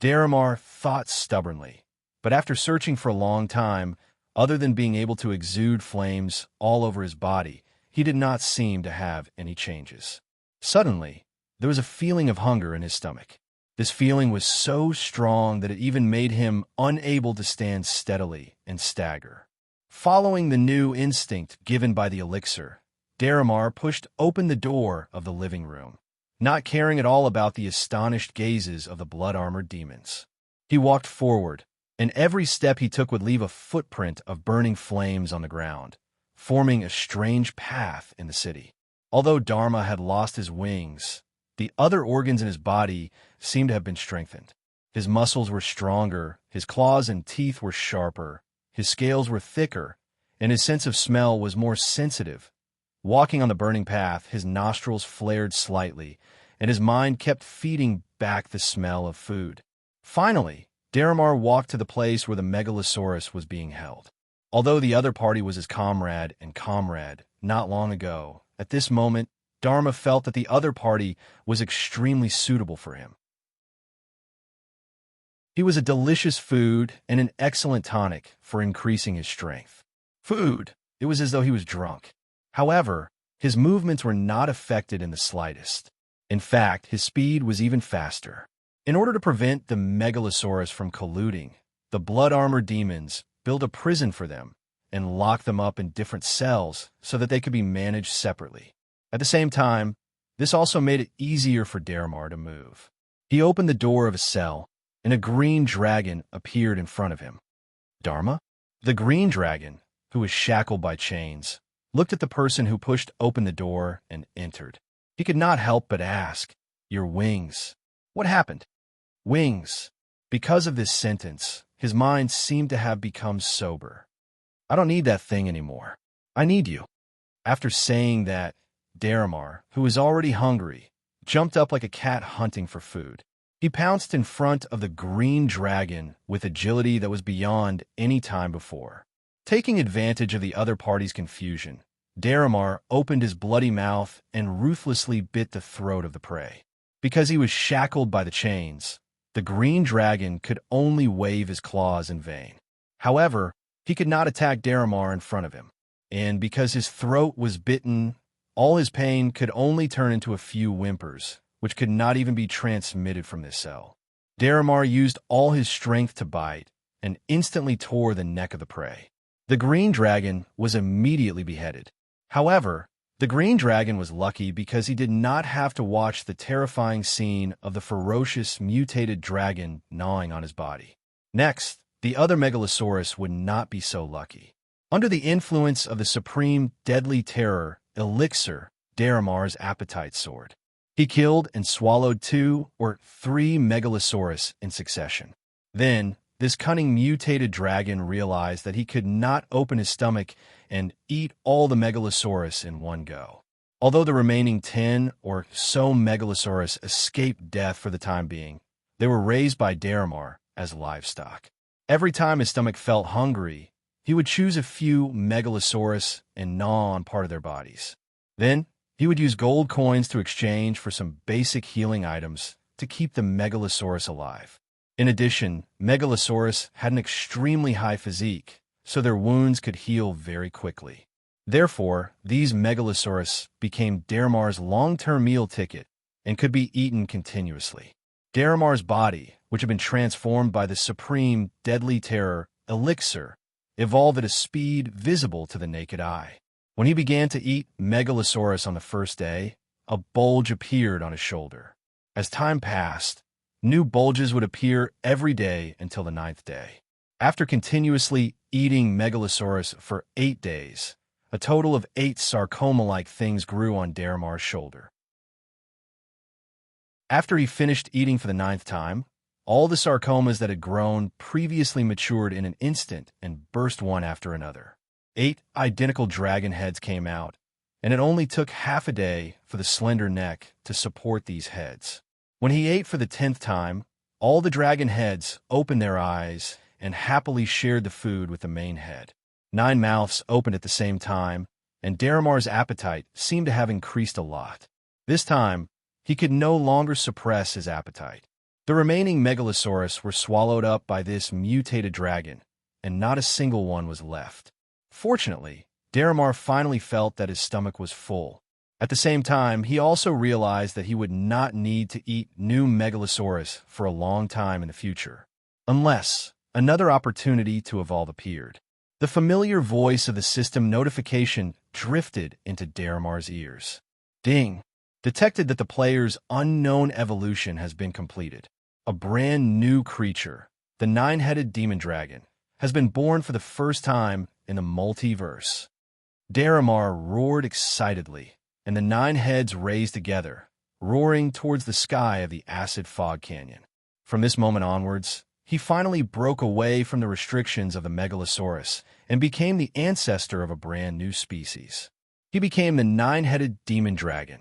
Daramar thought stubbornly, but after searching for a long time, other than being able to exude flames all over his body, he did not seem to have any changes. Suddenly, there was a feeling of hunger in his stomach. This feeling was so strong that it even made him unable to stand steadily and stagger. Following the new instinct given by the elixir, Daramar pushed open the door of the living room, not caring at all about the astonished gazes of the blood-armored demons. He walked forward, and every step he took would leave a footprint of burning flames on the ground, forming a strange path in the city. Although Dharma had lost his wings, the other organs in his body seemed to have been strengthened. His muscles were stronger, his claws and teeth were sharper, his scales were thicker, and his sense of smell was more sensitive. Walking on the burning path, his nostrils flared slightly, and his mind kept feeding back the smell of food. Finally, Daramar walked to the place where the Megalosaurus was being held. Although the other party was his comrade not long ago, at this moment, Dharma felt that the other party was extremely suitable for him. He was a delicious food and an excellent tonic for increasing his strength. Food, it was as though he was drunk. However, his movements were not affected in the slightest. In fact, his speed was even faster. In order to prevent the Megalosaurus from colluding, the blood-armored demons built a prison for them and locked them up in different cells so that they could be managed separately. At the same time, this also made it easier for Daramar to move. He opened the door of a cell, and a green dragon appeared in front of him. Dharma? The green dragon, who was shackled by chains, looked at the person who pushed open the door and entered. He could not help but ask, "Your wings. What happened?" Wings. Because of this sentence, his mind seemed to have become sober. "I don't need that thing anymore. I need you." After saying that, Daramar, who was already hungry, jumped up like a cat hunting for food. He pounced in front of the green dragon with agility that was beyond any time before. Taking advantage of the other party's confusion, Daramar opened his bloody mouth and ruthlessly bit the throat of the prey. Because he was shackled by the chains, the green dragon could only wave his claws in vain. However, he could not attack Daramar in front of him, and because his throat was bitten, all his pain could only turn into a few whimpers, which could not even be transmitted from this cell. Daramar used all his strength to bite, and instantly tore the neck of the prey. The green dragon was immediately beheaded. However, the green dragon was lucky because he did not have to watch the terrifying scene of the ferocious mutated dragon gnawing on his body. Next, the other Megalosaurus would not be so lucky. Under the influence of the supreme deadly terror, elixir, Daramar's appetite soared. He killed and swallowed 2 or 3 Megalosaurus in succession. Then, this cunning mutated dragon realized that he could not open his stomach and eat all the Megalosaurus in one go. Although the remaining 10 or so Megalosaurus escaped death for the time being, they were raised by Daramar as livestock. Every time his stomach felt hungry, he would choose a few Megalosaurus and gnaw on part of their bodies. Then, he would use gold coins to exchange for some basic healing items to keep the Megalosaurus alive. In addition, Megalosaurus had an extremely high physique, so their wounds could heal very quickly. Therefore, these Megalosaurus became Daramar's long-term meal ticket and could be eaten continuously. Daramar's body, which had been transformed by the supreme deadly terror, elixir, evolved at a speed visible to the naked eye. When he began to eat Megalosaurus on the first day, a bulge appeared on his shoulder. As time passed, new bulges would appear every day until the 9th day. After continuously eating Megalosaurus for 8 days, a total of 8 sarcoma-like things grew on Daramar's shoulder. After he finished eating for the 9th time, all the sarcomas that had grown previously matured in an instant and burst one after another. 8 identical dragon heads came out, and it only took half a day for the slender neck to support these heads. When he ate for the 10th time, all the dragon heads opened their eyes and happily shared the food with the main head. 9 mouths opened at the same time, and Daramar's appetite seemed to have increased a lot. This time, he could no longer suppress his appetite. The remaining megalosaurus were swallowed up by this mutated dragon, and not a single one was left. Fortunately, Daramar finally felt that his stomach was full. At the same time, he also realized that he would not need to eat new megalosaurus for a long time in the future, unless another opportunity to evolve appeared. The familiar voice of the system notification drifted into Daramar's ears. Ding! Detected that the player's unknown evolution has been completed. A brand new creature, the 9-headed demon dragon, has been born for the first time in the multiverse. Daramar roared excitedly, and the 9 heads raised together, roaring towards the sky of the acid fog canyon. From this moment onwards, he finally broke away from the restrictions of the megalosaurus and became the ancestor of a brand new species. He became the 9-headed demon dragon,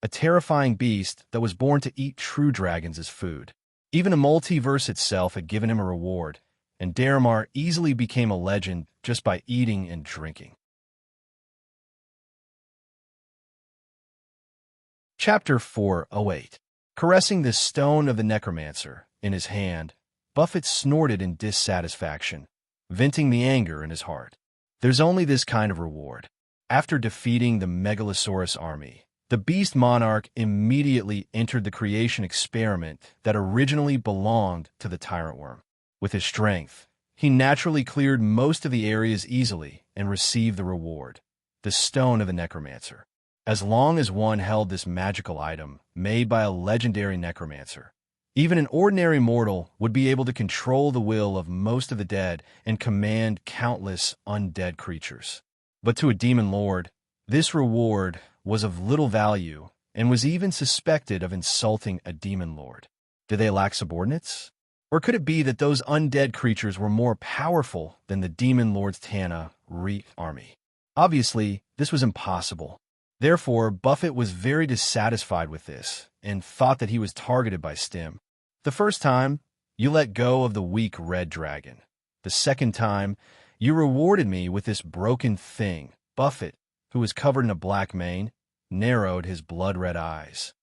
a terrifying beast that was born to eat true dragons as food. Even the multiverse itself had given him a reward, and Daramar easily became a legend just by eating and drinking. Chapter 408. Caressing the stone of the necromancer in his hand, Buffett snorted in dissatisfaction, venting the anger in his heart. There's only this kind of reward. After defeating the Megalosaurus army, the beast monarch immediately entered the creation experiment that originally belonged to the tyrant worm. With his strength, he naturally cleared most of the areas easily and received the reward, the stone of the necromancer. As long as one held this magical item made by a legendary necromancer, even an ordinary mortal would be able to control the will of most of the dead and command countless undead creatures. But to a demon lord, this reward was of little value and was even suspected of insulting a demon lord. Did they lack subordinates? Or could it be that those undead creatures were more powerful than the demon lord's Tana Reek army? Obviously, this was impossible. Therefore, Buffett was very dissatisfied with this and thought that he was targeted by Stim. The first time, you let go of the weak red dragon. The second time, you rewarded me with this broken thing. Buffett, who was covered in a black mane, narrowed his blood-red eyes.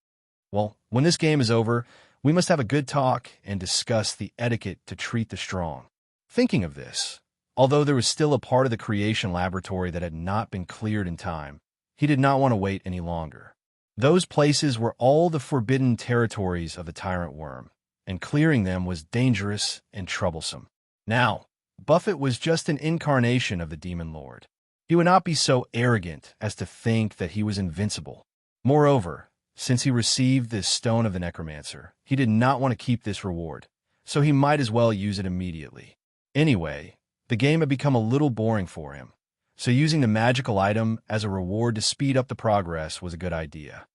Well, when this game is over, we must have a good talk and discuss the etiquette to treat the strong. Thinking of this, although there was still a part of the creation laboratory that had not been cleared in time, he did not want to wait any longer. Those places were all the forbidden territories of the tyrant worm, and clearing them was dangerous and troublesome. Now, Buffett was just an incarnation of the demon lord. He would not be so arrogant as to think that he was invincible. Moreover, since he received this stone of the necromancer, he did not want to keep this reward, so he might as well use it immediately. Anyway, the game had become a little boring for him, so using the magical item as a reward to speed up the progress was a good idea.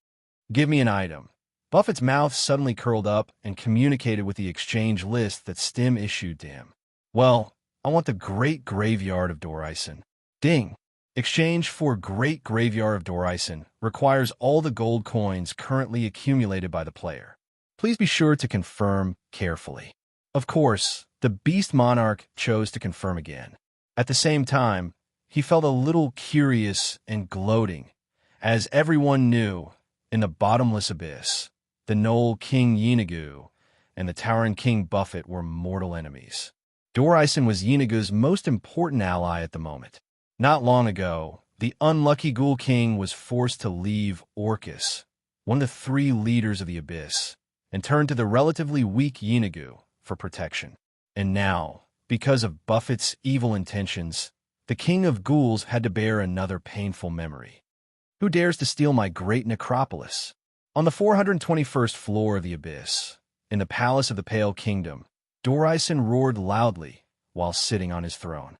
Give me an item. Buffett's mouth suddenly curled up and communicated with the exchange list that Stim issued to him. Well, I want the Great Graveyard of Dorison. Ding! Exchange for Great Graveyard of Dorison requires all the gold coins currently accumulated by the player. Please be sure to confirm carefully. Of course, the Beast Monarch chose to confirm again. At the same time, he felt a little curious and gloating, as everyone knew, in the bottomless abyss, the Knoll King Yeenagu and the Tauren King Buffett were mortal enemies. Dorison was Yeenagu's most important ally at the moment. Not long ago, the unlucky Ghoul King was forced to leave Orcus, one of the 3 leaders of the Abyss, and turn to the relatively weak Yeenagu for protection. And now, because of Buffett's evil intentions, the King of Ghouls had to bear another painful memory. Who dares to steal my great necropolis? On the 421st floor of the Abyss, in the Palace of the Pale Kingdom, Dorison roared loudly while sitting on his throne.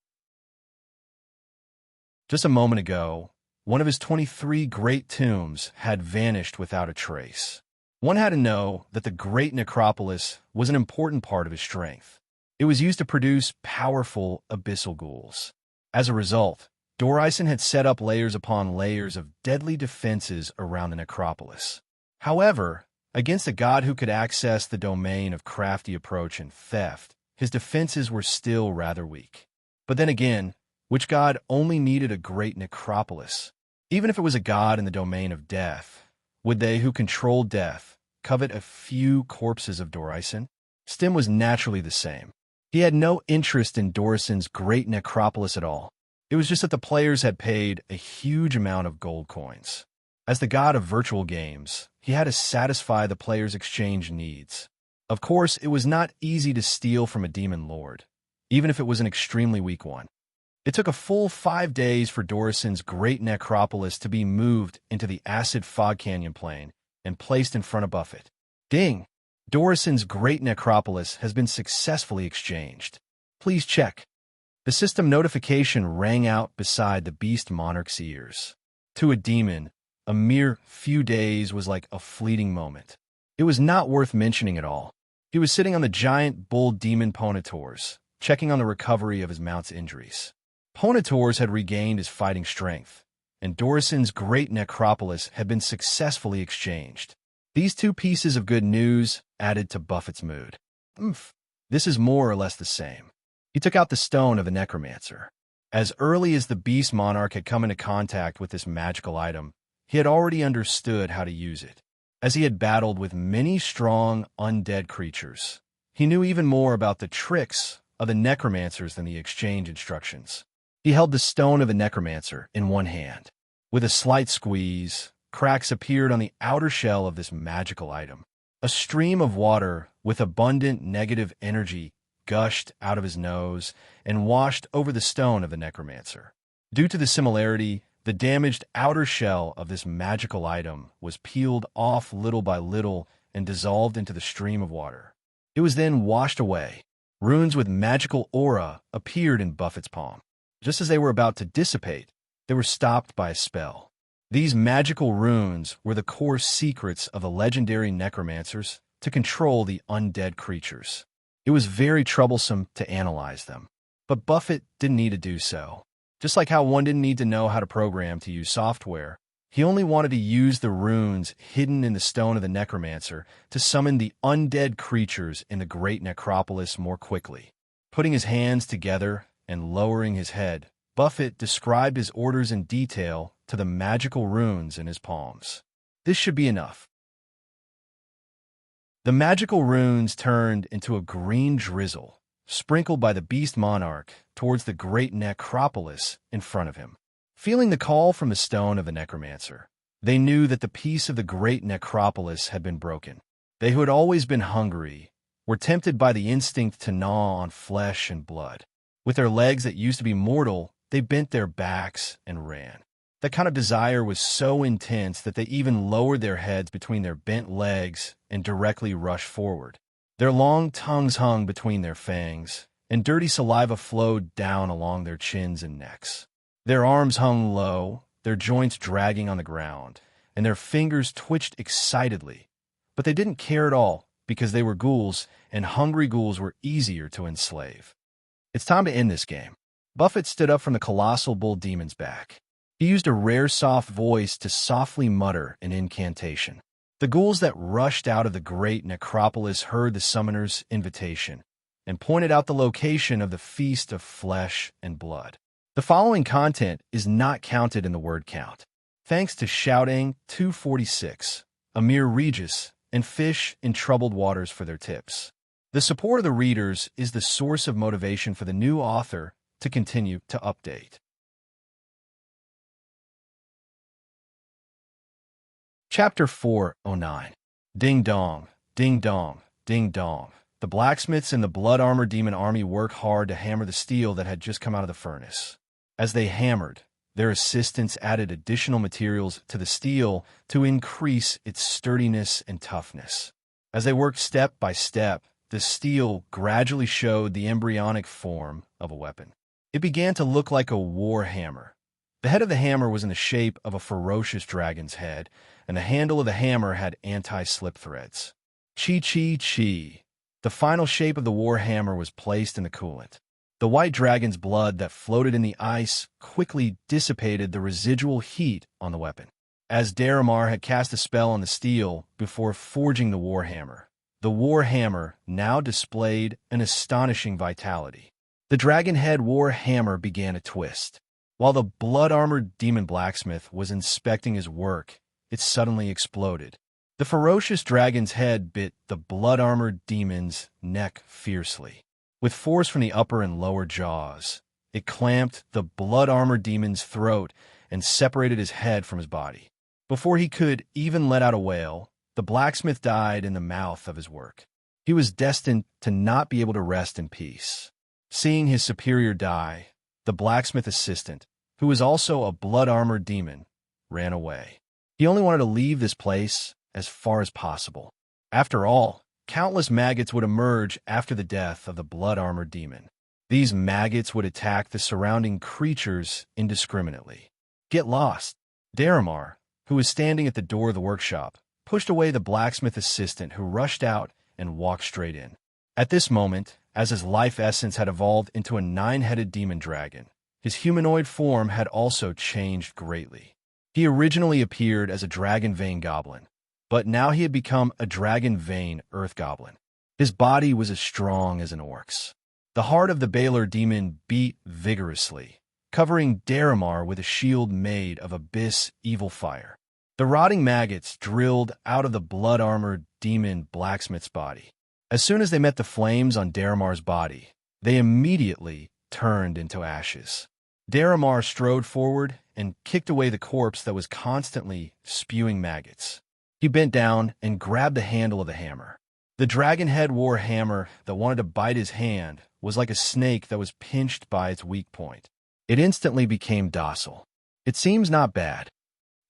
Just a moment ago, one of his 23 great tombs had vanished without a trace. One had to know that the great necropolis was an important part of his strength. It was used to produce powerful abyssal ghouls. As a result, Dorison had set up layers upon layers of deadly defenses around the necropolis. However, Against a god who could access the domain of crafty approach and theft, his defenses were still rather weak. But then again, which god only needed a great necropolis? Even if it was a god in the domain of death, would they who controlled death covet a few corpses of Dorison? Stim was naturally the same. He had no interest in Dorison's great necropolis at all. It was just that the players had paid a huge amount of gold coins. As the god of virtual games, he had to satisfy the players' exchange needs. Of course, it was not easy to steal from a demon lord, even if it was an extremely weak one. It took a full 5 days for Dorison's great necropolis to be moved into the acid fog canyon plain and placed in front of Buffett. Ding! Dorison's great necropolis has been successfully exchanged. Please check. The system notification rang out beside the beast monarch's ears. To a demon, a mere few days was like a fleeting moment. It was not worth mentioning at all. He was sitting on the giant bull demon Ponators, checking on the recovery of his mount's injuries. Ponators had regained his fighting strength, and Dorison's great necropolis had been successfully exchanged. These 2 pieces of good news added to Buffett's mood. This is more or less the same. He took out the stone of the necromancer. As early as the beast monarch had come into contact with this magical item, he had already understood how to use it. As he had battled with many strong, undead creatures, he knew even more about the tricks of the necromancers than the exchange instructions. He held the stone of the necromancer in one hand. With a slight squeeze, cracks appeared on the outer shell of this magical item. A stream of water with abundant negative energy gushed out of his nose and washed over the stone of the necromancer. Due to the similarity, the damaged outer shell of this magical item was peeled off little by little and dissolved into the stream of water. It was then washed away. Runes with magical aura appeared in Buffett's palm. Just as they were about to dissipate, they were stopped by a spell. These magical runes were the core secrets of the legendary necromancers to control the undead creatures. It was very troublesome to analyze them, but Buffett didn't need to do so. Just like how one didn't need to know how to program to use software, he only wanted to use the runes hidden in the stone of the necromancer to summon the undead creatures in the great necropolis more quickly. Putting his hands together and lowering his head, Buffett described his orders in detail to the magical runes in his palms. This should be enough. The magical runes turned into a green drizzle, sprinkled by the beast monarch towards the great necropolis in front of him. Feeling the call from the stone of the necromancer, they knew that the peace of the great necropolis had been broken. They who had always been hungry were tempted by the instinct to gnaw on flesh and blood. With their legs that used to be mortal, they bent their backs and ran. That kind of desire was so intense that they even lowered their heads between their bent legs and directly rushed forward. Their long tongues hung between their fangs, and dirty saliva flowed down along their chins and necks. Their arms hung low, their joints dragging on the ground, and their fingers twitched excitedly. But they didn't care at all, because they were ghouls, and hungry ghouls were easier to enslave. It's time to end this game. Buffett stood up from the colossal bull demon's back. He used a rare soft voice to softly mutter an incantation. The ghouls that rushed out of the great necropolis heard the summoner's invitation and pointed out the location of the feast of flesh and blood. The following content is not counted in the word count. Thanks to Shouting 246, Amir Regis, and Fish in Troubled Waters for their tips. The support of the readers is the source of motivation for the new author to continue to update. Chapter 409. Ding dong, ding dong, ding dong. The blacksmiths in the blood armor demon army worked hard to hammer the steel that had just come out of the furnace. As they hammered, their assistants added additional materials to the steel to increase its sturdiness and toughness. As they worked step by step, the steel gradually showed the embryonic form of a weapon. It began to look like a war hammer. The head of the hammer was in the shape of a ferocious dragon's head, and the handle of the hammer had anti-slip threads. Chi. The final shape of the war hammer was placed in the coolant. The white dragon's blood that floated in the ice quickly dissipated the residual heat on the weapon. as Daramar had cast a spell on the steel before forging the Warhammer. The Warhammer now displayed an astonishing vitality. The dragon-head Warhammer began to twist. While the blood-armored demon blacksmith was inspecting his work, it suddenly exploded. The ferocious dragon's head bit the blood-armored demon's neck fiercely. With force from the upper and lower jaws, it clamped the blood-armored demon's throat and separated his head from his body. Before he could even let out a wail, the blacksmith died in the mouth of his work. He was destined to not be able to rest in peace. Seeing his superior die, the blacksmith assistant, who was also a blood-armored demon, ran away. He only wanted to leave this place as far as possible. After all, countless maggots would emerge after the death of the blood-armored demon. These maggots would attack the surrounding creatures indiscriminately. Get lost. Daramar, who was standing at the door of the workshop, pushed away the blacksmith assistant who rushed out and walked straight in. At this moment, as his life essence had evolved into a 9-headed demon dragon, his humanoid form had also changed greatly. He originally appeared as a dragon vein goblin, but now he had become a dragon vein earth goblin. His body was as strong as an orc's. The heart of the Baylor demon beat vigorously, covering Daramar with a shield made of abyss evil fire. The rotting maggots drilled out of the blood-armored demon blacksmith's body. As soon as they met the flames on Daramar's body, they immediately turned into ashes. Daramar strode forward and kicked away the corpse that was constantly spewing maggots. He bent down and grabbed the handle of the hammer. The dragon-head war hammer that wanted to bite his hand was like a snake that was pinched by its weak point. It instantly became docile. It seems not bad.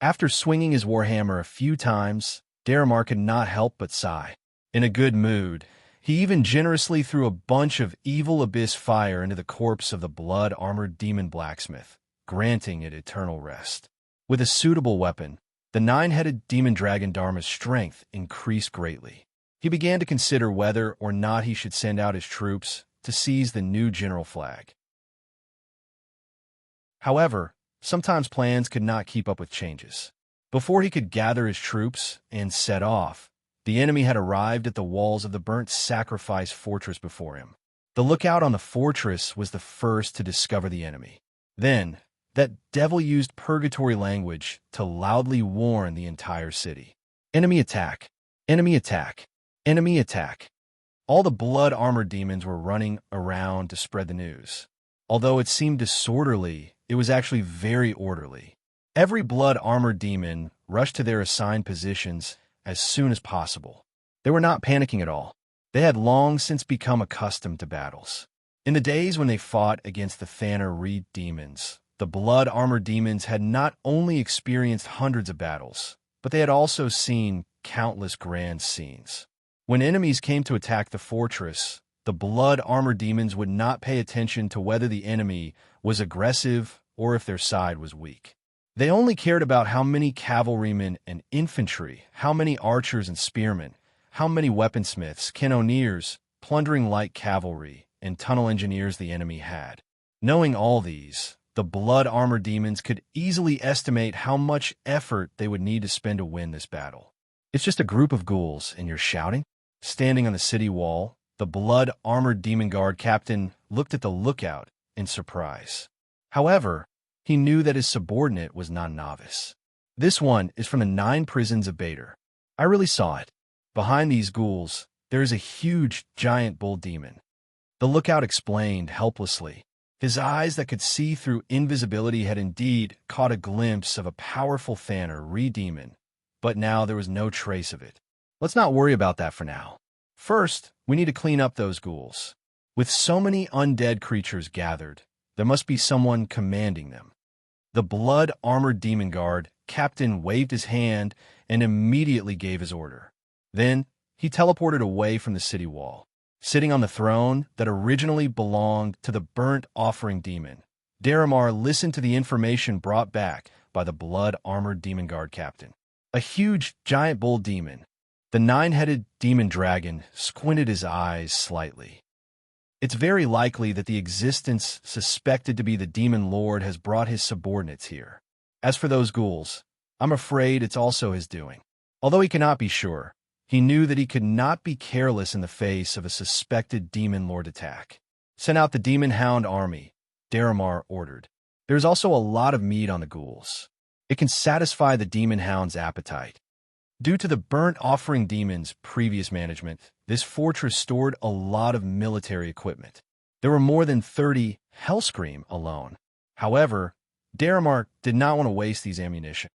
After swinging his warhammer a few times, Daramar could not help but sigh. In a good mood, he even generously threw a bunch of evil abyss fire into the corpse of the blood-armored demon blacksmith, granting it eternal rest. With a suitable weapon, the 9-headed demon dragon Dharma's strength increased greatly. He began to consider whether or not he should send out his troops to seize the new general flag. However, sometimes plans could not keep up with changes. Before he could gather his troops and set off, the enemy had arrived at the walls of the burnt sacrifice fortress before him. The lookout on the fortress was the first to discover the enemy. Then, that devil used purgatory language to loudly warn the entire city. Enemy attack! Enemy attack! Enemy attack! All the blood-armored demons were running around to spread the news. Although it seemed disorderly, it was actually very orderly. Every blood-armored demon rushed to their assigned positions as soon as possible. They were not panicking at all. They had long since become accustomed to battles. In the days when they fought against the Thanner Reed demons, the blood-armored demons had not only experienced hundreds of battles, but they had also seen countless grand scenes. When enemies came to attack the fortress, the blood-armored demons would not pay attention to whether the enemy was aggressive or if their side was weak. They only cared about how many cavalrymen and infantry, how many archers and spearmen, how many weaponsmiths, cannoneers, plundering light cavalry, and tunnel engineers the enemy had. Knowing all these, the blood-armored demons could easily estimate how much effort they would need to spend to win this battle. It's just a group of ghouls, and you're shouting? Standing on the city wall, the blood-armored demon guard captain looked at the lookout in surprise. However, he knew that his subordinate was not a novice. This one is from the 9 prisons of Bader. I really saw it. Behind these ghouls, there is a huge giant bull demon. The lookout explained helplessly. His eyes that could see through invisibility had indeed caught a glimpse of a powerful Thanner Re-demon, but now there was no trace of it. Let's not worry about that for now. First, we need to clean up those ghouls. With so many undead creatures gathered, there must be someone commanding them. The blood-armored demon guard captain waved his hand and immediately gave his order. Then, he teleported away from the city wall. Sitting on the throne that originally belonged to the burnt offering demon, Daramar listened to the information brought back by the blood-armored demon guard captain. A huge giant bull demon, the 9-headed demon dragon, squinted his eyes slightly. It's very likely that the existence suspected to be the demon lord has brought his subordinates here. As for those ghouls, I'm afraid it's also his doing. Although he cannot be sure, he knew that he could not be careless in the face of a suspected demon lord attack. Send out the demon hound army, Daramar ordered. There's also a lot of meat on the ghouls. It can satisfy the demon hound's appetite. Due to the burnt offering demon's previous management, this fortress stored a lot of military equipment. There were more than 30 Hellscream alone. However, Daramar did not want to waste these ammunition.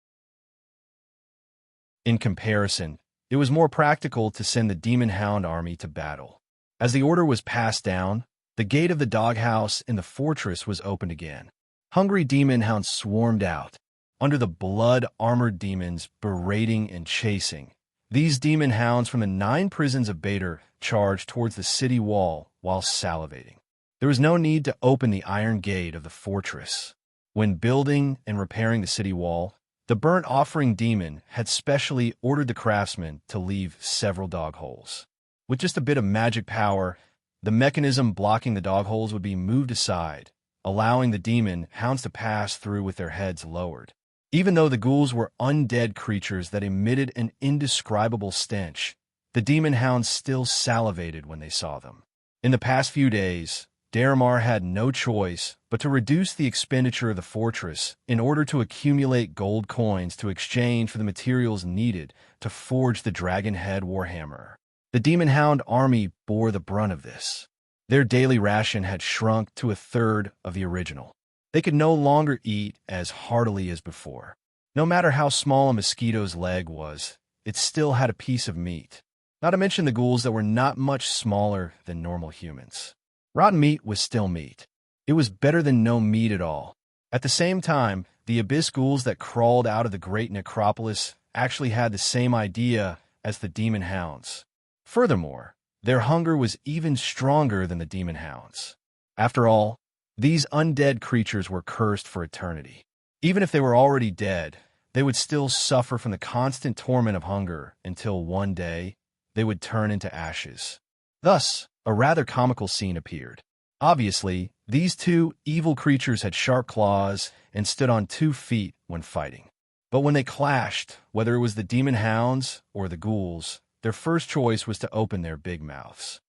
In comparison, it was more practical to send the demon hound army to battle. As the order was passed down, the gate of the doghouse in the fortress was opened again. Hungry demon hounds swarmed out, under the blood-armored demons berating and chasing. These demon hounds from the 9 prisons of Bader charged towards the city wall while salivating. There was no need to open the iron gate of the fortress. When building and repairing the city wall, the burnt offering demon had specially ordered the craftsmen to leave several dog holes. With just a bit of magic power, the mechanism blocking the dog holes would be moved aside, allowing the demon hounds to pass through with their heads lowered. Even though the ghouls were undead creatures that emitted an indescribable stench, the demon hounds still salivated when they saw them. In the past few days, Daramar had no choice but to reduce the expenditure of the fortress in order to accumulate gold coins to exchange for the materials needed to forge the Dragonhead Warhammer. The demon hound army bore the brunt of this. Their daily ration had shrunk to 1/3 of the original. They could no longer eat as heartily as before. No matter how small a mosquito's leg was, it still had a piece of meat. Not to mention the ghouls that were not much smaller than normal humans. Rotten meat was still meat. It was better than no meat at all. At the same time, the abyss ghouls that crawled out of the great necropolis actually had the same idea as the demon hounds. Furthermore, their hunger was even stronger than the demon hounds. After all, these undead creatures were cursed for eternity. Even if they were already dead, they would still suffer from the constant torment of hunger until one day they would turn into ashes. Thus, a rather comical scene appeared. Obviously, these 2 evil creatures had sharp claws and stood on 2 feet when fighting. But when they clashed, whether it was the demon hounds or the ghouls, their first choice was to open their big mouths.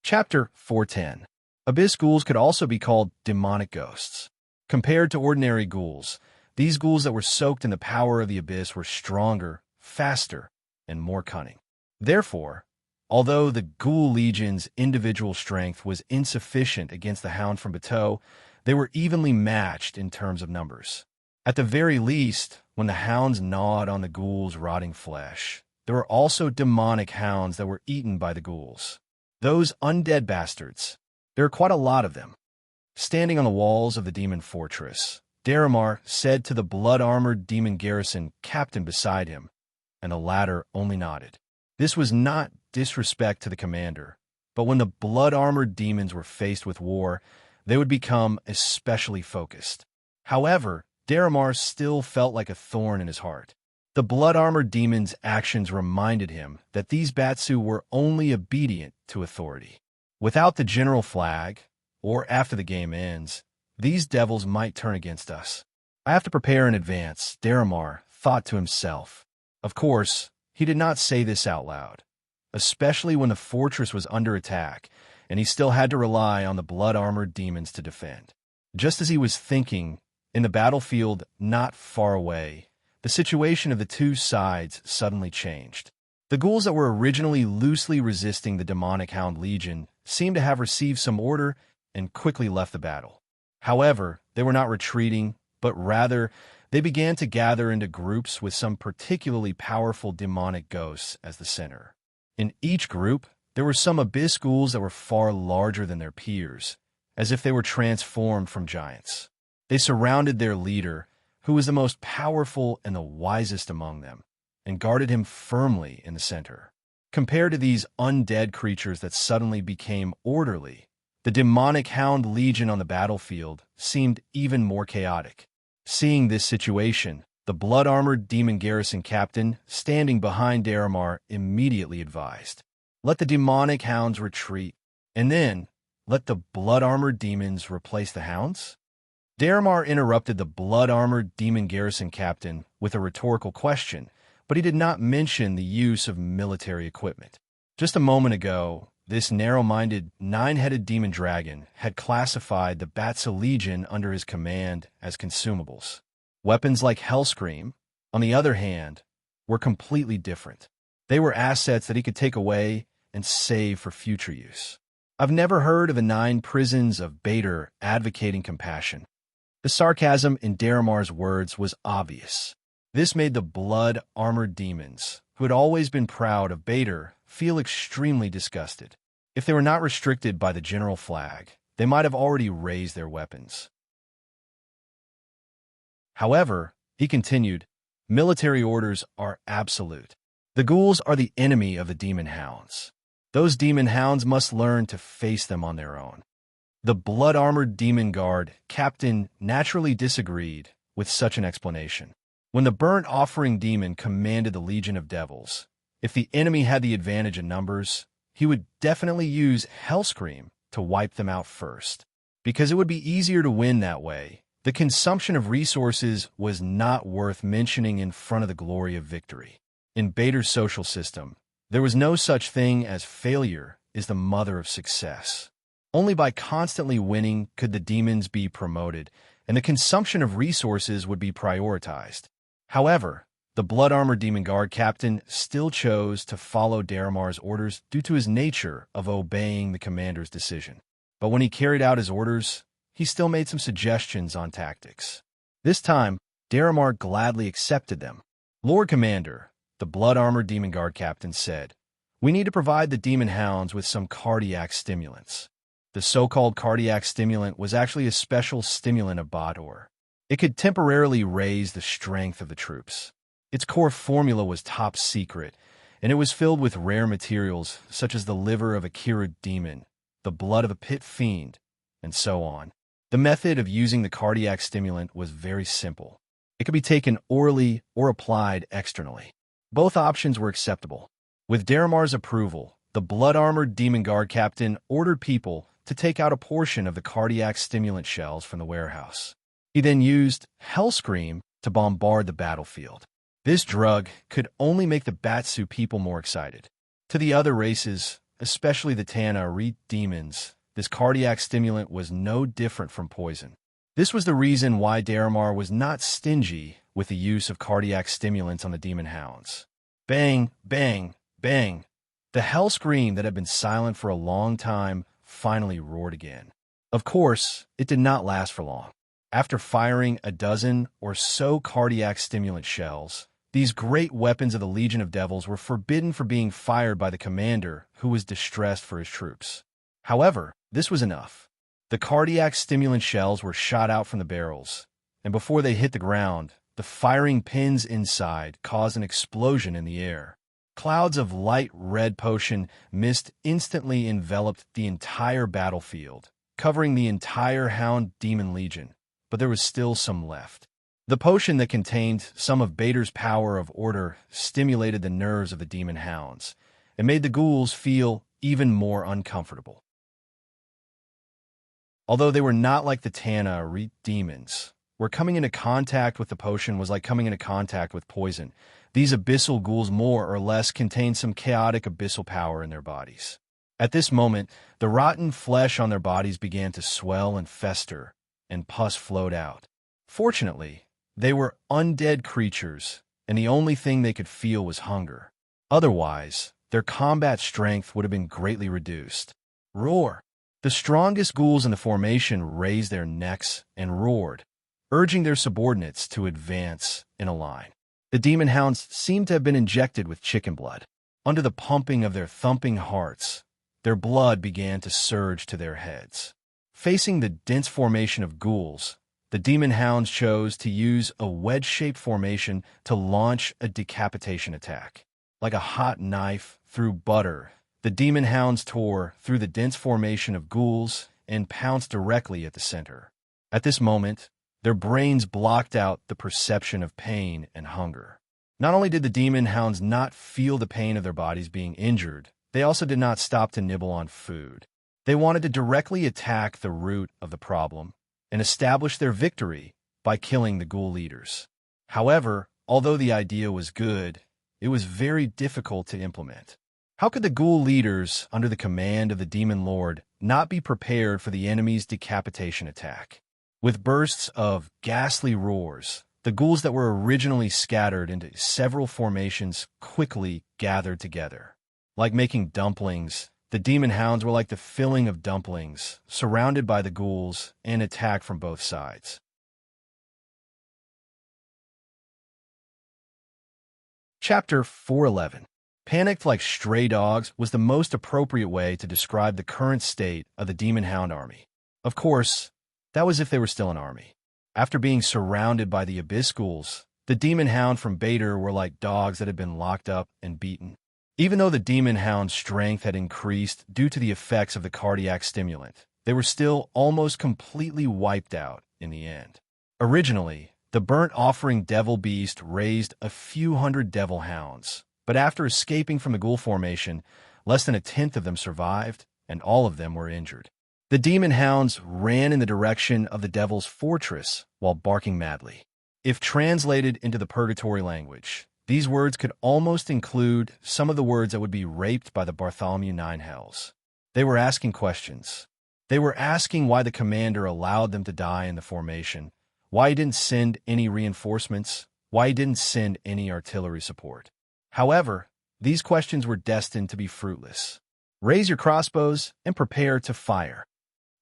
Chapter 410. Abyss ghouls could also be called demonic ghosts. Compared to ordinary ghouls, these ghouls that were soaked in the power of the abyss were stronger, faster, and more cunning. Therefore, although the Ghoul Legion's individual strength was insufficient against the Hound from Bateau, they were evenly matched in terms of numbers. At the very least, when the hounds gnawed on the ghouls' rotting flesh, there were also demonic hounds that were eaten by the ghouls. Those undead bastards. There are quite a lot of them. Standing on the walls of the demon fortress, Daramar said to the blood-armored demon garrison captain beside him, and the latter only nodded. This was not disrespect to the commander, but when the blood-armored demons were faced with war, they would become especially focused. However, Daramar still felt like a thorn in his heart. The blood-armored demon's actions reminded him that these Batsu were only obedient to authority. Without the general flag, or after the game ends, these devils might turn against us. I have to prepare in advance, Daramar thought to himself. Of course, he did not say this out loud, especially when the fortress was under attack, and he still had to rely on the blood-armored demons to defend. Just as he was thinking, in the battlefield not far away, the situation of the 2 sides suddenly changed. The ghouls that were originally loosely resisting the demonic Hound Legion seemed to have received some order and quickly left the battle. However, they were not retreating, but rather they began to gather into groups with some particularly powerful demonic ghosts as the center. In each group, there were some abyss ghouls that were far larger than their peers, as if they were transformed from giants. They surrounded their leader, who was the most powerful and the wisest among them, and guarded him firmly in the center. Compared to these undead creatures that suddenly became orderly, the demonic Hound Legion on the battlefield seemed even more chaotic. Seeing this situation, the blood-armored demon garrison captain, standing behind Daramar, immediately advised, "Let the demonic hounds retreat, and then let the blood-armored demons replace the hounds?" Daramar interrupted the blood-armored demon garrison captain with a rhetorical question, but he did not mention the use of military equipment. Just a moment ago, this narrow-minded, nine-headed demon dragon had classified the Batsa Legion under his command as consumables. Weapons like Hellscream, on the other hand, were completely different. They were assets that he could take away and save for future use. I've never heard of the 9 prisons of Bader advocating compassion. The sarcasm in Daramar's words was obvious. This made the blood-armored demons, who had always been proud of Bader, feel extremely disgusted. If they were not restricted by the general flag, they might have already raised their weapons. However, he continued, military orders are absolute. The ghouls are the enemy of the demon hounds. Those demon hounds must learn to face them on their own. The blood-armored demon guard captain naturally disagreed with such an explanation. When the burnt offering demon commanded the Legion of Devils, if the enemy had the advantage in numbers, he would definitely use Hellscream to wipe them out first. Because it would be easier to win that way, the consumption of resources was not worth mentioning in front of the glory of victory. In Bader's social system, there was no such thing as failure is the mother of success. Only by constantly winning could the demons be promoted, and the consumption of resources would be prioritized. However, the Blood Armor Demon Guard captain still chose to follow Daramar's orders due to his nature of obeying the commander's decision. But when he carried out his orders, he still made some suggestions on tactics. This time, Daramar gladly accepted them. Lord Commander, the Blood Armor Demon Guard captain said, we need to provide the demon hounds with some cardiac stimulants. The so-called cardiac stimulant was actually a special stimulant of Bador. It could temporarily raise the strength of the troops. Its core formula was top secret, and it was filled with rare materials such as the liver of a Kira demon, the blood of a pit fiend, and so on. The method of using the cardiac stimulant was very simple. It could be taken orally or applied externally. Both options were acceptable. With Daramar's approval, the blood-armored demon guard captain ordered people to take out a portion of the cardiac stimulant shells from the warehouse. He then used Hellscream to bombard the battlefield. This drug could only make the Batsu people more excited. To the other races, especially the Tana Reet demons, this cardiac stimulant was no different from poison. This was the reason why Daramar was not stingy with the use of cardiac stimulants on the demon hounds. Bang, bang, bang. The Hellscream that had been silent for a long time finally roared again. Of course, it did not last for long. After firing a dozen or so cardiac stimulant shells, these great weapons of the Legion of Devils were forbidden for being fired by the commander, who was distressed for his troops. However, this was enough. The cardiac stimulant shells were shot out from the barrels, and before they hit the ground, the firing pins inside caused an explosion in the air. Clouds of light red potion mist instantly enveloped the entire battlefield, covering the entire Hound Demon Legion, but there was still some left. The potion that contained some of Bader's power of order stimulated the nerves of the demon hounds and made the ghouls feel even more uncomfortable. Although they were not like the Tana Reet demons, where coming into contact with the potion was like coming into contact with poison, these abyssal ghouls more or less contained some chaotic abyssal power in their bodies. At this moment, the rotten flesh on their bodies began to swell and fester, and pus flowed out. Fortunately, they were undead creatures, and the only thing they could feel was hunger. Otherwise, their combat strength would have been greatly reduced. Roar! The strongest ghouls in the formation raised their necks and roared, urging their subordinates to advance in a line. The demon hounds seemed to have been injected with chicken blood. Under the pumping of their thumping hearts, their blood began to surge to their heads. Facing the dense formation of ghouls, the demon hounds chose to use a wedge-shaped formation to launch a decapitation attack. Like a hot knife through butter, the demon hounds tore through the dense formation of ghouls and pounced directly at the center. At this moment, their brains blocked out the perception of pain and hunger. Not only did the demon hounds not feel the pain of their bodies being injured, they also did not stop to nibble on food. They wanted to directly attack the root of the problem and establish their victory by killing the ghoul leaders. However, although the idea was good, it was very difficult to implement. How could the ghoul leaders, under the command of the Demon Lord, not be prepared for the enemy's decapitation attack? With bursts of ghastly roars, the ghouls that were originally scattered into several formations quickly gathered together. Like making dumplings, the demon hounds were like the filling of dumplings, surrounded by the ghouls and attacked from both sides. Chapter 411. Panicked like stray dogs was the most appropriate way to describe the current state of the demon hound army. Of course, that was if they were still an army. After being surrounded by the abyss ghouls, the demon hound from Bader were like dogs that had been locked up and beaten. Even though the demon hound's strength had increased due to the effects of the cardiac stimulant, they were still almost completely wiped out in the end. Originally, the burnt offering devil beast raised a few hundred devil hounds, but after escaping from the ghoul formation, less than a tenth of them survived, and all of them were injured. The demon hounds ran in the direction of the devil's fortress while barking madly. If translated into the purgatory language, these words could almost include some of the words that would be raped by the Bartholomew 9 hells. They were asking questions. They were asking why the commander allowed them to die in the formation, why he didn't send any reinforcements, why he didn't send any artillery support. However, these questions were destined to be fruitless. Raise your crossbows and prepare to fire.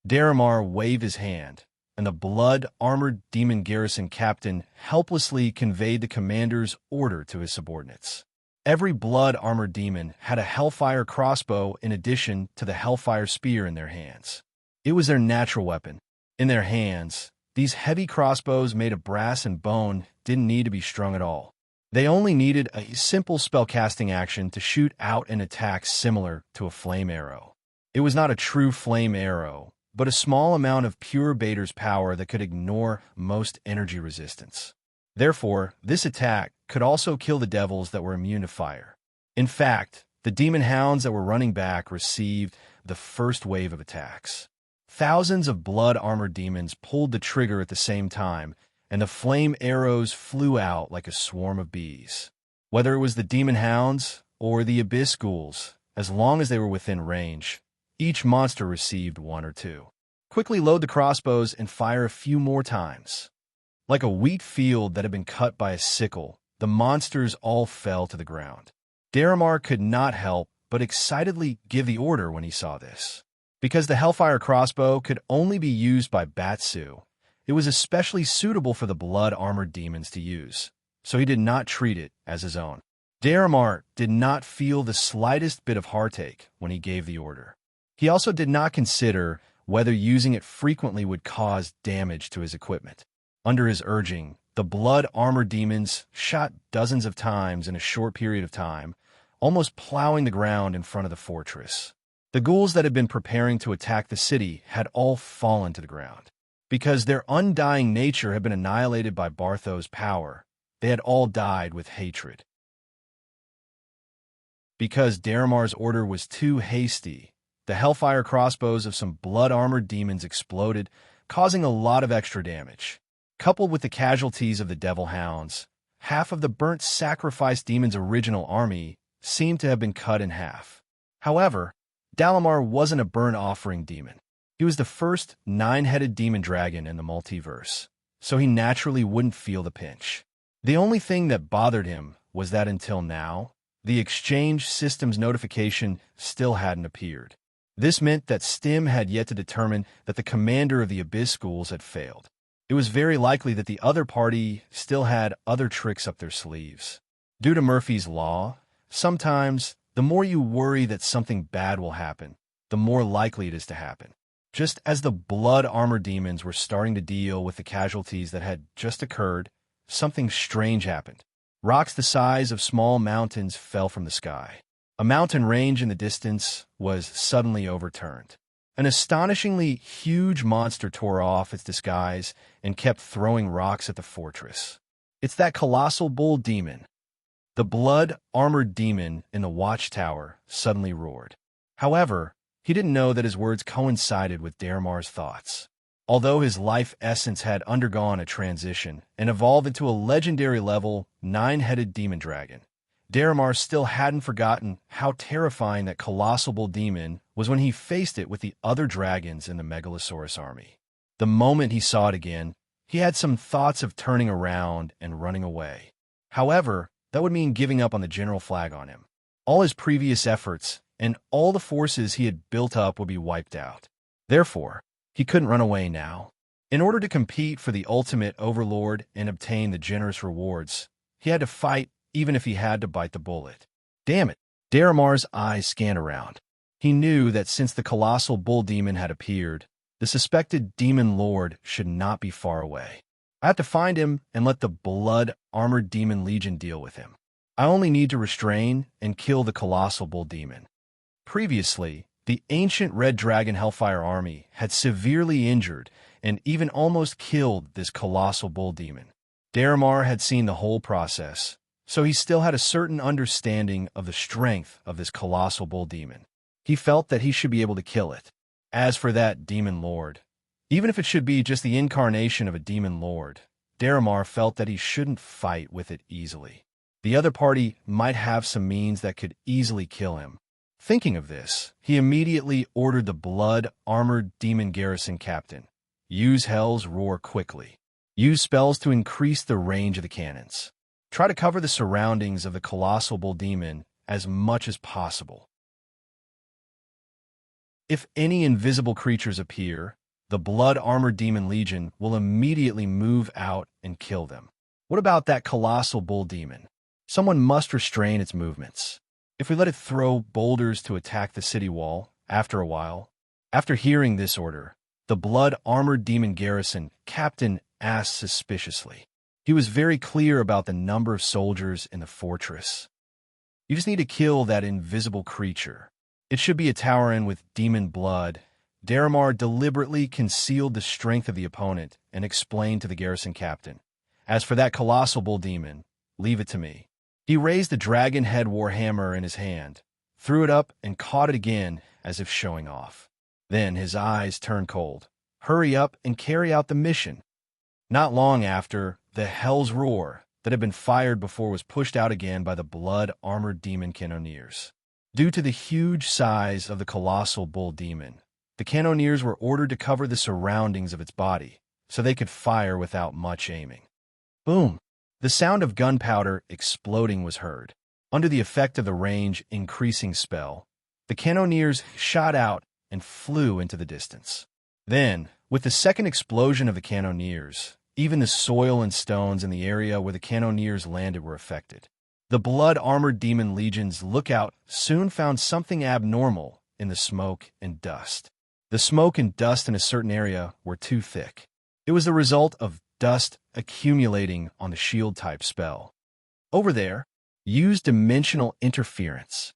Daramar waved his hand, and the blood-armored demon garrison captain helplessly conveyed the commander's order to his subordinates. Every blood-armored demon had a hellfire crossbow in addition to the hellfire spear in their hands. It was their natural weapon. In their hands, these heavy crossbows made of brass and bone didn't need to be strung at all. They only needed a simple spellcasting action to shoot out an attack similar to a flame arrow. It was not a true flame arrow, but a small amount of pure Bader's power that could ignore most energy resistance. Therefore, this attack could also kill the devils that were immune to fire. In fact, the demon hounds that were running back received the first wave of attacks. Thousands of blood-armored demons pulled the trigger at the same time, and the flame arrows flew out like a swarm of bees. Whether it was the demon hounds or the abyss ghouls, as long as they were within range, each monster received one or two. Quickly load the crossbows and fire a few more times. Like a wheat field that had been cut by a sickle, the monsters all fell to the ground. Daramar could not help but excitedly give the order when he saw this. Because the hellfire crossbow could only be used by Batsu, it was especially suitable for the blood-armored demons to use, so he did not treat it as his own. Daramar did not feel the slightest bit of heartache when he gave the order. He also did not consider whether using it frequently would cause damage to his equipment. Under his urging, the blood-armored demons shot dozens of times in a short period of time, almost plowing the ground in front of the fortress. The ghouls that had been preparing to attack the city had all fallen to the ground. Because their undying nature had been annihilated by Bartho's power, they had all died with hatred. Because Daramar's order was too hasty, the hellfire crossbows of some blood-armored demons exploded, causing a lot of extra damage. Coupled with the casualties of the devil hounds, half of the burnt sacrifice demon's original army seemed to have been cut in half. However, Dalamar wasn't a burnt offering demon. He was the first 9-headed demon dragon in the multiverse, so he naturally wouldn't feel the pinch. The only thing that bothered him was that until now, the exchange system's notification still hadn't appeared. This meant that Stim had yet to determine that the commander of the Abyss schools had failed. It was very likely that the other party still had other tricks up their sleeves. Due to Murphy's Law, sometimes the more you worry that something bad will happen, the more likely it is to happen. Just as the blood-armored demons were starting to deal with the casualties that had just occurred, something strange happened. Rocks the size of small mountains fell from the sky. A mountain range in the distance was suddenly overturned. An astonishingly huge monster tore off its disguise and kept throwing rocks at the fortress. It's that colossal bull demon. The blood-armored demon in the watchtower suddenly roared. However, he didn't know that his words coincided with Daramar's thoughts. Although his life essence had undergone a transition and evolved into a legendary level 9-headed demon dragon, Daramar still hadn't forgotten how terrifying that colossal bull demon was when he faced it with the other dragons in the Megalosaurus army. The moment he saw it again, he had some thoughts of turning around and running away. However, that would mean giving up on the general flag on him. All his previous efforts and all the forces he had built up would be wiped out. Therefore, he couldn't run away now. In order to compete for the ultimate overlord and obtain the generous rewards, he had to fight even if he had to bite the bullet. Damn it! Daramar's eyes scanned around. He knew that since the colossal bull demon had appeared, the suspected demon lord should not be far away. I have to find him and let the blood-armored demon legion deal with him. I only need to restrain and kill the colossal bull demon. Previously, the ancient red dragon Hellfire army had severely injured and even almost killed this colossal bull demon. Daramar had seen the whole process, so he still had a certain understanding of the strength of this colossal bull demon. He felt that he should be able to kill it. As for that demon lord, even if it should be just the incarnation of a demon lord, Daramar felt that he shouldn't fight with it easily. The other party might have some means that could easily kill him. Thinking of this, he immediately ordered the blood-armored demon garrison captain, use Hell's Roar quickly. Use spells to increase the range of the cannons. Try to cover the surroundings of the colossal bull demon as much as possible. If any invisible creatures appear, the blood-armored demon legion will immediately move out and kill them. What about that colossal bull demon? Someone must restrain its movements. If we let it throw boulders to attack the city wall, after a while. After hearing this order, the blood-armored demon garrison captain asked suspiciously. He was very clear about the number of soldiers in the fortress. You just need to kill that invisible creature. It should be a Tauren with demon blood. Daramar deliberately concealed the strength of the opponent and explained to the garrison captain, "As for that colossal bull demon, leave it to me." He raised the dragon head warhammer in his hand, threw it up, and caught it again as if showing off. Then his eyes turned cold. Hurry up and carry out the mission. Not long after, the Hell's Roar that had been fired before was pushed out again by the blood-armored demon cannoneers. Due to the huge size of the colossal bull demon, the cannoneers were ordered to cover the surroundings of its body so they could fire without much aiming. Boom! The sound of gunpowder exploding was heard. Under the effect of the range-increasing spell, the cannoneers shot out and flew into the distance. Then, with the second explosion of the cannoneers, even the soil and stones in the area where the cannoneers landed were affected. The blood-armored demon legion's lookout soon found something abnormal in the smoke and dust. The smoke and dust in a certain area were too thick. It was the result of dust accumulating on the shield-type spell. Over there, use dimensional interference.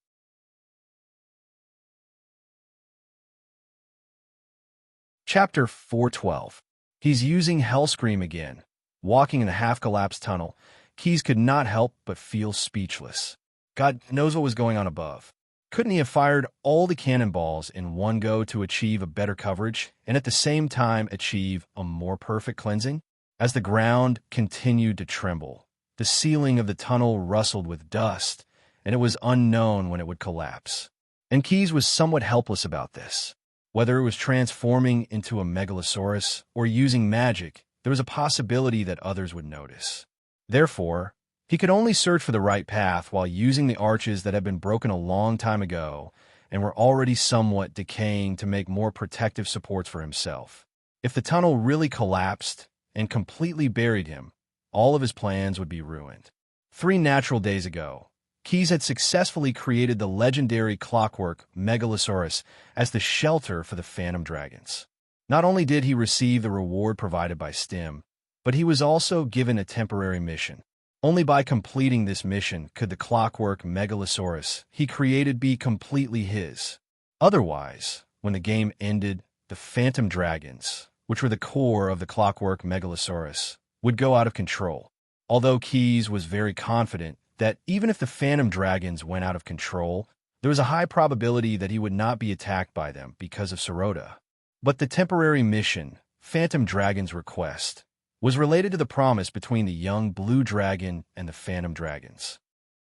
Chapter 412. He's using Hellscream again. Walking in the half-collapsed tunnel, Keys could not help but feel speechless. God knows what was going on above. Couldn't he have fired all the cannonballs in one go to achieve a better coverage and at the same time achieve a more perfect cleansing? As the ground continued to tremble, the ceiling of the tunnel rustled with dust, and it was unknown when it would collapse. And Keys was somewhat helpless about this. Whether it was transforming into a megalosaurus or using magic, there was a possibility that others would notice. Therefore, he could only search for the right path while using the arches that had been broken a long time ago and were already somewhat decaying to make more protective supports for himself. If the tunnel really collapsed and completely buried him, all of his plans would be ruined. 3 natural days ago, Keys had successfully created the legendary clockwork Megalosaurus as the shelter for the Phantom Dragons. Not only did he receive the reward provided by Stim, but he was also given a temporary mission. Only by completing this mission could the clockwork Megalosaurus he created be completely his. Otherwise, when the game ended, the Phantom Dragons, which were the core of the clockwork Megalosaurus, would go out of control. Although Keys was very confident that even if the Phantom Dragons went out of control, there was a high probability that he would not be attacked by them because of Sirota. But the temporary mission Phantom Dragon's request was related to the promise between the young blue dragon and the phantom dragons.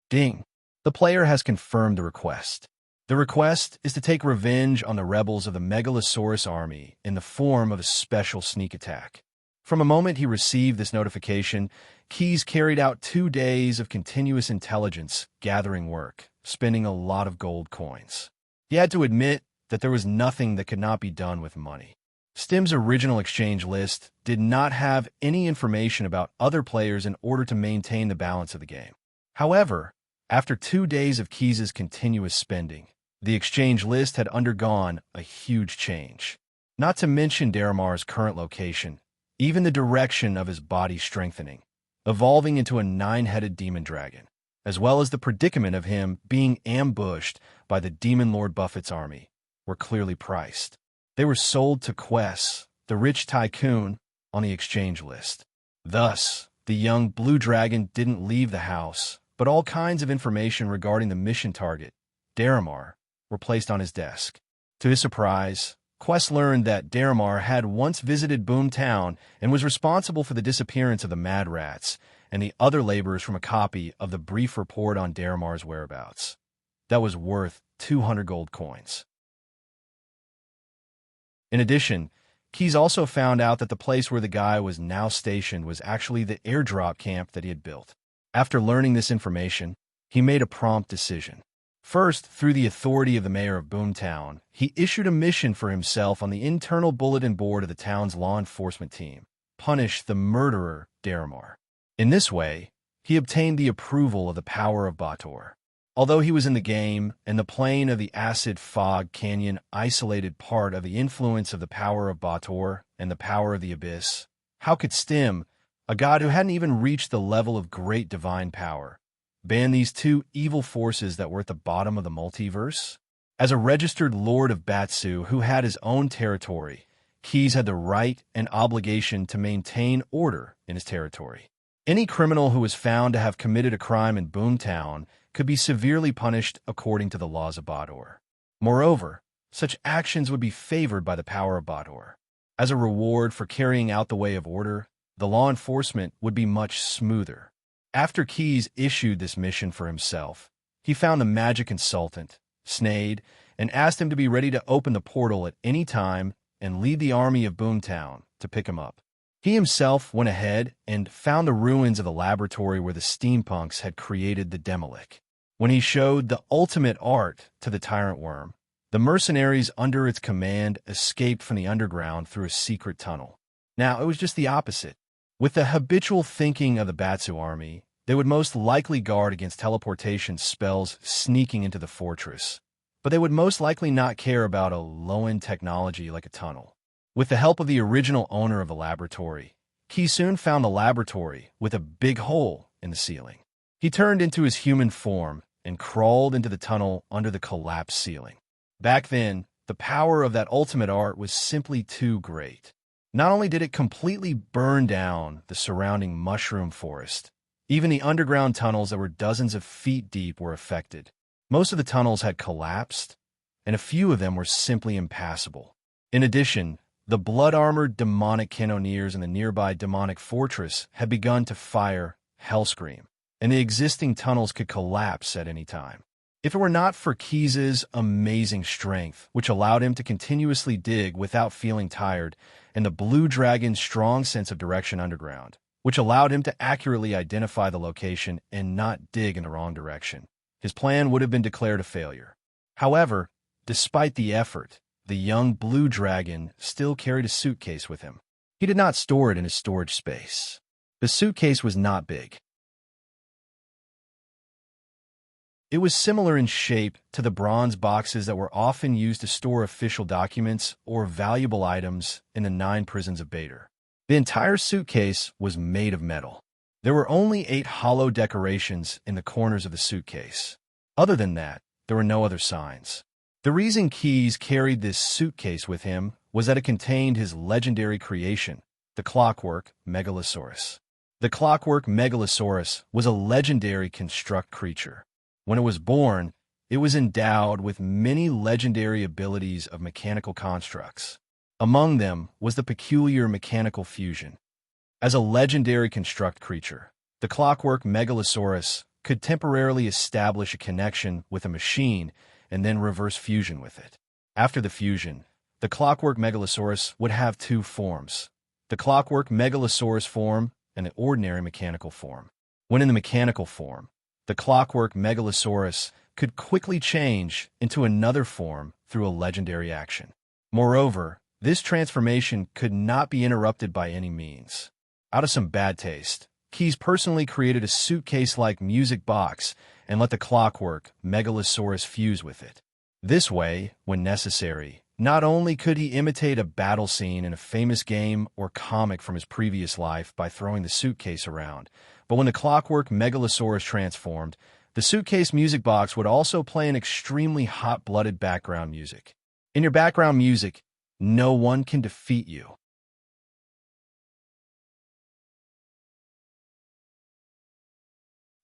Ding! The player has confirmed the request. The request is to take revenge on the rebels of the Megalosaurus army in the form of a special sneak attack. From the moment he received this notification, Keyes carried out 2 days of continuous intelligence gathering work, spending a lot of gold coins. He had to admit that there was nothing that could not be done with money. Stim's original exchange list did not have any information about other players in order to maintain the balance of the game. However, after 2 days of Keyes' continuous spending, the exchange list had undergone a huge change. Not to mention Daramar's current location, even the direction of his body strengthening, evolving into a 9-headed demon dragon, as well as the predicament of him being ambushed by the Demon Lord Buffett's army, were clearly priced. They were sold to Quest, the rich tycoon, on the exchange list. Thus, the young blue dragon didn't leave the house, but all kinds of information regarding the mission target, Daramar, were placed on his desk. To his surprise, Quest learned that Daramar had once visited Boomtown and was responsible for the disappearance of the Mad Rats and the other laborers from a copy of the brief report on Daramar's whereabouts. That was worth 200 gold coins. In addition, Keyes also found out that the place where the guy was now stationed was actually the airdrop camp that he had built. After learning this information, he made a prompt decision. First, through the authority of the mayor of Boomtown, he issued a mission for himself on the internal bulletin board of the town's law enforcement team: punish the murderer, Daramar. In this way, he obtained the approval of the power of Bator. Although he was in the game, and the plane of the acid fog canyon isolated part of the influence of the power of Bator and the power of the abyss, how could Stim, a god who hadn't even reached the level of great divine power, ban these two evil forces that were at the bottom of the multiverse? As a registered lord of Batsu who had his own territory, Keyes had the right and obligation to maintain order in his territory. Any criminal who was found to have committed a crime in Boomtown could be severely punished according to the laws of Bator. Moreover, such actions would be favored by the power of Bator. As a reward for carrying out the way of order, the law enforcement would be much smoother. After Keyes issued this mission for himself, he found the magic consultant, Snade, and asked him to be ready to open the portal at any time and lead the army of Boomtown to pick him up. He himself went ahead and found the ruins of the laboratory where the steampunks had created the Demolic. When he showed the ultimate art to the Tyrant Worm, the mercenaries under its command escaped from the underground through a secret tunnel. Now, it was just the opposite. With the habitual thinking of the Batsu army, they would most likely guard against teleportation spells sneaking into the fortress, but they would most likely not care about a low-end technology like a tunnel. With the help of the original owner of the laboratory, Key soon found the laboratory with a big hole in the ceiling. He turned into his human form and crawled into the tunnel under the collapsed ceiling. Back then, the power of that ultimate art was simply too great. Not only did it completely burn down the surrounding mushroom forest, even the underground tunnels that were dozens of feet deep were affected. Most of the tunnels had collapsed, and a few of them were simply impassable. In addition, the blood-armored demonic cannoneers in the nearby demonic fortress had begun to fire Hellscream, and the existing tunnels could collapse at any time. If it were not for Keyes' amazing strength, which allowed him to continuously dig without feeling tired, and the Blue Dragon's strong sense of direction underground, which allowed him to accurately identify the location and not dig in the wrong direction, his plan would have been declared a failure. However, despite the effort, the young Blue Dragon still carried a suitcase with him. He did not store it in his storage space. The suitcase was not big. It was similar in shape to the bronze boxes that were often used to store official documents or valuable items in the 9 prisons of Bader. The entire suitcase was made of metal. There were only 8 hollow decorations in the corners of the suitcase. Other than that, there were no other signs. The reason Keyes carried this suitcase with him was that it contained his legendary creation, the Clockwork Megalosaurus. The Clockwork Megalosaurus was a legendary construct creature. When it was born, it was endowed with many legendary abilities of mechanical constructs. Among them was the peculiar mechanical fusion. As a legendary construct creature, the clockwork megalosaurus could temporarily establish a connection with a machine and then reverse fusion with it. After the fusion, the clockwork megalosaurus would have two forms: the clockwork megalosaurus form and the ordinary mechanical form. When in the mechanical form, the clockwork megalosaurus could quickly change into another form through a legendary action. Moreover, this transformation could not be interrupted by any means. Out of some bad taste, Keyes personally created a suitcase-like music box and let the clockwork megalosaurus fuse with it. This way, when necessary, not only could he imitate a battle scene in a famous game or comic from his previous life by throwing the suitcase around, but when the clockwork megalosaurus transformed, the suitcase music box would also play an extremely hot-blooded background music. In your background music, no one can defeat you.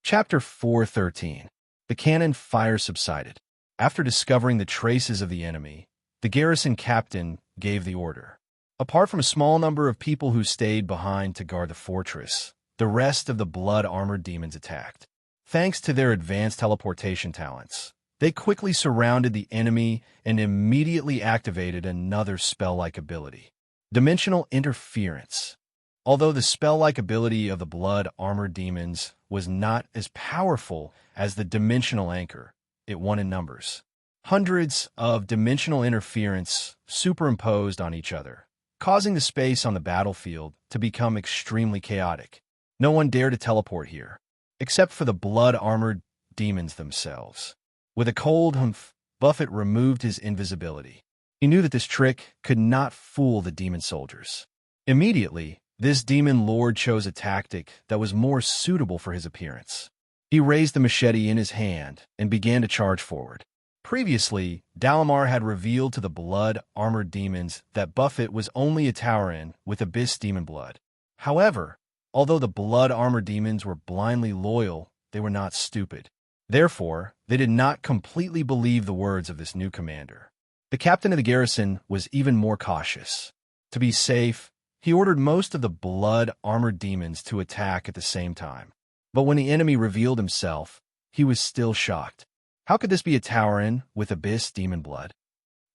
Chapter 4:13. The cannon fire subsided. After discovering the traces of the enemy, the garrison captain gave the order. Apart from a small number of people who stayed behind to guard the fortress, the rest of the blood-armored demons attacked. Thanks to their advanced teleportation talents, they quickly surrounded the enemy and immediately activated another spell-like ability: dimensional interference. Although the spell-like ability of the blood-armored demons was not as powerful as the dimensional anchor, it won in numbers. Hundreds of dimensional interference superimposed on each other, causing the space on the battlefield to become extremely chaotic. No one dared to teleport here, except for the blood-armored demons themselves. With a cold humph, Buffett removed his invisibility. He knew that this trick could not fool the demon soldiers. Immediately, this demon lord chose a tactic that was more suitable for his appearance. He raised the machete in his hand and began to charge forward. Previously, Dalamar had revealed to the blood-armored demons that Buffett was only a Tauren with abyss demon blood. However, although the blood-armored demons were blindly loyal, they were not stupid. Therefore, they did not completely believe the words of this new commander. The captain of the garrison was even more cautious. To be safe, he ordered most of the blood-armored demons to attack at the same time. But when the enemy revealed himself, he was still shocked. How could this be a Tauren with abyss demon blood?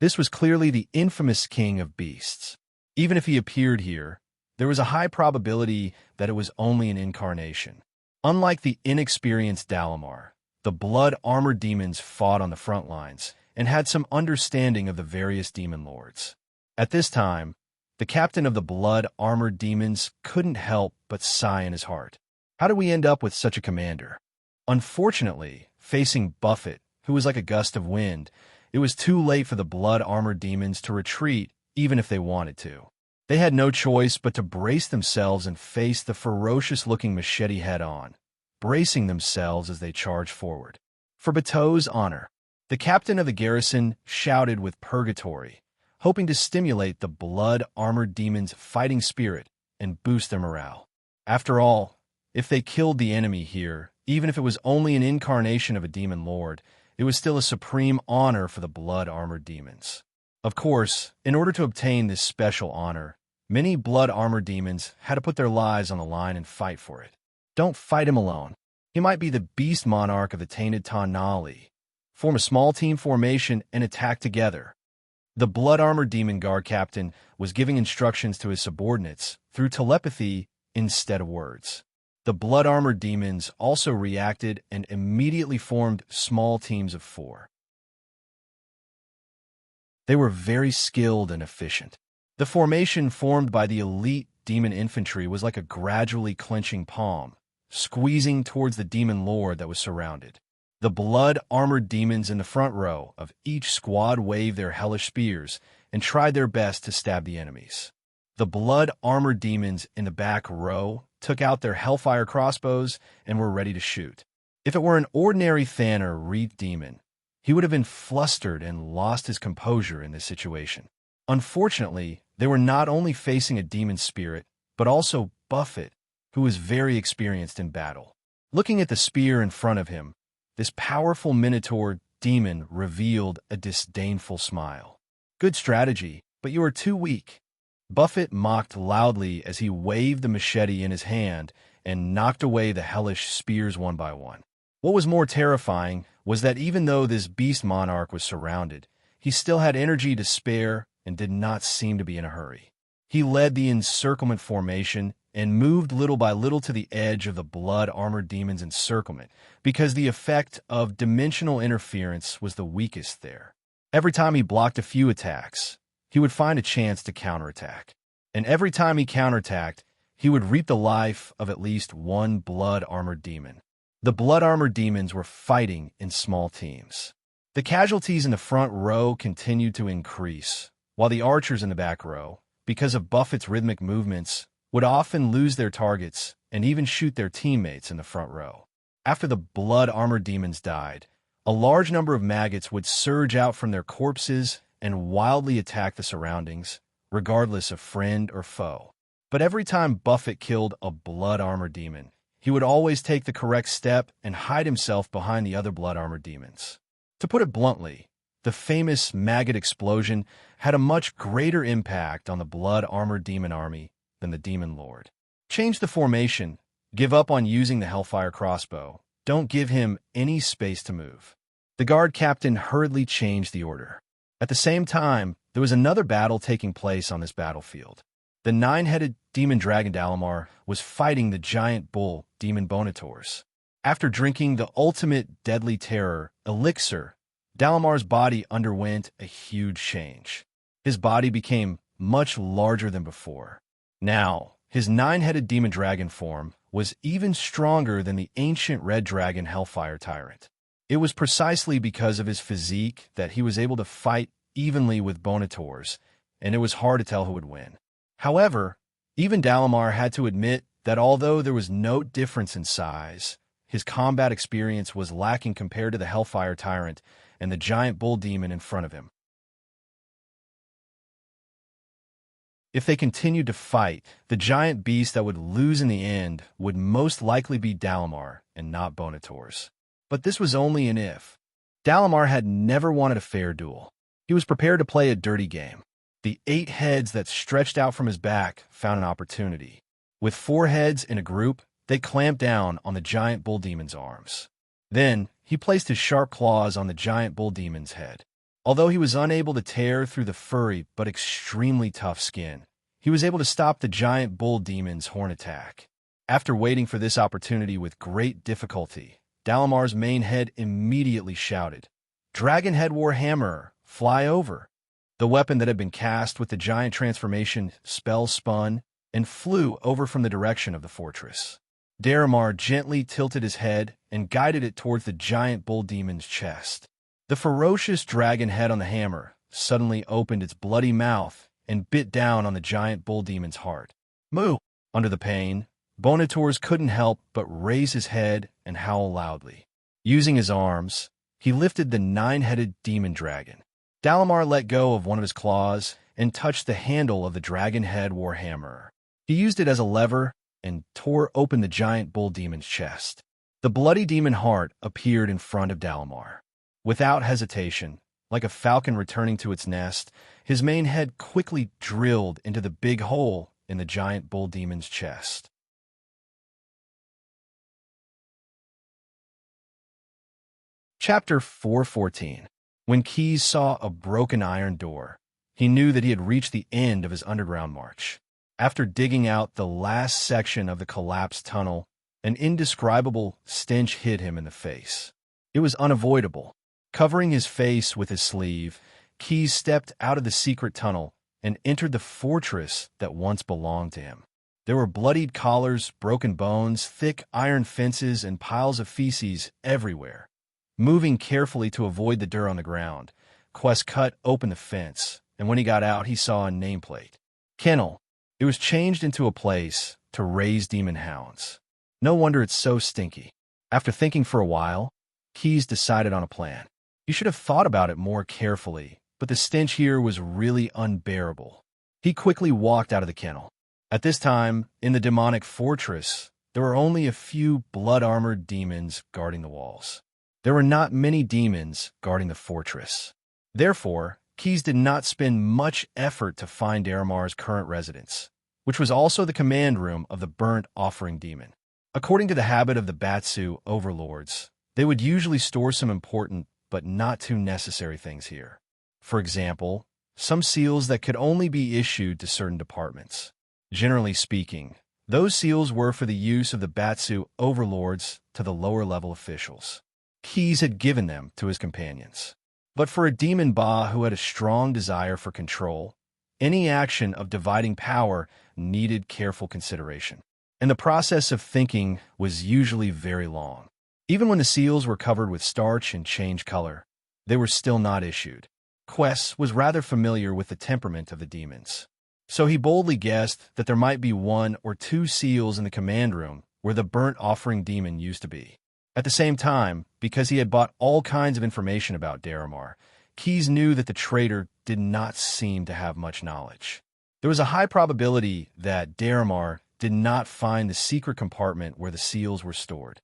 This was clearly the infamous king of beasts. Even if he appeared here, there was a high probability that it was only an incarnation. Unlike the inexperienced Dalamar, the blood-armored demons fought on the front lines and had some understanding of the various demon lords. At this time, the captain of the blood-armored demons couldn't help but sigh in his heart. How did we end up with such a commander? Unfortunately, facing Buffett, who was like a gust of wind, it was too late for the blood-armored demons to retreat even if they wanted to. They had no choice but to brace themselves and face the ferocious-looking machete head-on, bracing themselves as they charged forward. For Bateau's honor, the captain of the garrison shouted with purgatory, hoping to stimulate the blood-armored demons' fighting spirit and boost their morale. After all, if they killed the enemy here, even if it was only an incarnation of a demon lord, it was still a supreme honor for the blood-armored demons. Of course, in order to obtain this special honor, many blood-armored demons had to put their lives on the line and fight for it. Don't fight him alone. He might be the beast monarch of the tainted Tanali. Form a small team formation and attack together. The blood-armored demon guard captain was giving instructions to his subordinates through telepathy instead of words. The blood-armored demons also reacted and immediately formed small teams of 4. They were very skilled and efficient. The formation formed by the elite demon infantry was like a gradually clenching palm, squeezing towards the demon lord that was surrounded. The blood-armored demons in the front row of each squad waved their hellish spears and tried their best to stab the enemies. The blood-armored demons in the back row took out their hellfire crossbows and were ready to shoot. If it were an ordinary Than or Reed demon, he would have been flustered and lost his composure in this situation. Unfortunately, they were not only facing a demon spirit, but also Buffett, who was very experienced in battle. Looking at the spear in front of him, this powerful Minotaur demon revealed a disdainful smile. Good strategy, but you are too weak." Buffett mocked loudly as he waved the machete in his hand and knocked away the hellish spears one by one. What was more terrifying was that even though this beast monarch was surrounded, he still had energy to spare and did not seem to be in a hurry. He led the encirclement formation and moved little by little to the edge of the blood-armored demon's encirclement, because the effect of dimensional interference was the weakest there. Every time he blocked a few attacks, he would find a chance to counterattack. And every time he counterattacked, he would reap the life of at least one blood-armored demon. The blood-armored demons were fighting in small teams. The casualties in the front row continued to increase, while the archers in the back row, because of Buffett's rhythmic movements, would often lose their targets and even shoot their teammates in the front row. After the blood-armored demons died, a large number of maggots would surge out from their corpses and wildly attack the surroundings, regardless of friend or foe. But every time Buffett killed a blood-armored demon, he would always take the correct step and hide himself behind the other blood-armored demons. To put it bluntly, the famous maggot explosion had a much greater impact on the blood-armored demon army than the demon lord. Change the formation, give up on using the Hellfire crossbow, don't give him any space to move. The guard captain hurriedly changed the order. At the same time, there was another battle taking place on this battlefield. The nine-headed demon dragon Dalamar was fighting the giant bull demon Bonators. After drinking the ultimate deadly terror, elixir, Dalamar's body underwent a huge change. His body became much larger than before. Now, his nine-headed demon dragon form was even stronger than the ancient red dragon Hellfire Tyrant. It was precisely because of his physique that he was able to fight evenly with Bonators, and it was hard to tell who would win. However, even Dalamar had to admit that although there was no difference in size, his combat experience was lacking compared to the Hellfire Tyrant and the giant bull demon in front of him. If they continued to fight, the giant beast that would lose in the end would most likely be Dalamar and not Bonators. But this was only an if. Dalamar had never wanted a fair duel. He was prepared to play a dirty game. The 8 heads that stretched out from his back found an opportunity. With 4 heads in a group, they clamped down on the giant bull demon's arms. Then, he placed his sharp claws on the giant bull demon's head. Although he was unable to tear through the furry but extremely tough skin, he was able to stop the giant bull demon's horn attack. After waiting for this opportunity with great difficulty, Dalamar's main head immediately shouted, "Dragon Head War Hammer, fly over!" The weapon that had been cast with the giant transformation spell spun and flew over from the direction of the fortress. Dalamar gently tilted his head and guided it towards the giant bull demon's chest. The ferocious dragon head on the hammer suddenly opened its bloody mouth and bit down on the giant bull demon's heart. Moo! Under the pain, Bonators couldn't help but raise his head and howl loudly. Using his arms, he lifted the 9-headed demon dragon. Dalamar let go of one of his claws and touched the handle of the dragon head warhammer. He used it as a lever and tore open the giant bull demon's chest. The bloody demon heart appeared in front of Dalamar. Without hesitation, like a falcon returning to its nest, his main head quickly drilled into the big hole in the giant bull demon's chest. Chapter 414. When Keyes saw a broken iron door, he knew that he had reached the end of his underground march. After digging out the last section of the collapsed tunnel, an indescribable stench hit him in the face. It was unavoidable. Covering his face with his sleeve, Keyes stepped out of the secret tunnel and entered the fortress that once belonged to him. There were bloodied collars, broken bones, thick iron fences, and piles of feces everywhere. Moving carefully to avoid the dirt on the ground, Quest cut open the fence, and when he got out, he saw a nameplate. Kennel. It was changed into a place to raise demon hounds. No wonder it's so stinky. After thinking for a while, Keyes decided on a plan. He should have thought about it more carefully, but the stench here was really unbearable. He quickly walked out of the kennel. At this time, in the demonic fortress, there were only a few blood-armored demons guarding the walls. There were not many demons guarding the fortress. Therefore, Keyes did not spend much effort to find Daramar's current residence, which was also the command room of the burnt offering demon. According to the habit of the Batsu overlords, they would usually store some important but not too necessary things here. For example, some seals that could only be issued to certain departments. Generally speaking, those seals were for the use of the Batsu overlords to the lower-level officials. Keyes had given them to his companions. But for a demon Ba who had a strong desire for control, any action of dividing power needed careful consideration. And the process of thinking was usually very long. Even when the seals were covered with starch and changed color, they were still not issued. Quest was rather familiar with the temperament of the demons. So he boldly guessed that there might be 1 or 2 seals in the command room where the burnt offering demon used to be. At the same time, because he had bought all kinds of information about Daramar, Keyes knew that the traitor did not seem to have much knowledge. There was a high probability that Daramar did not find the secret compartment where the seals were stored.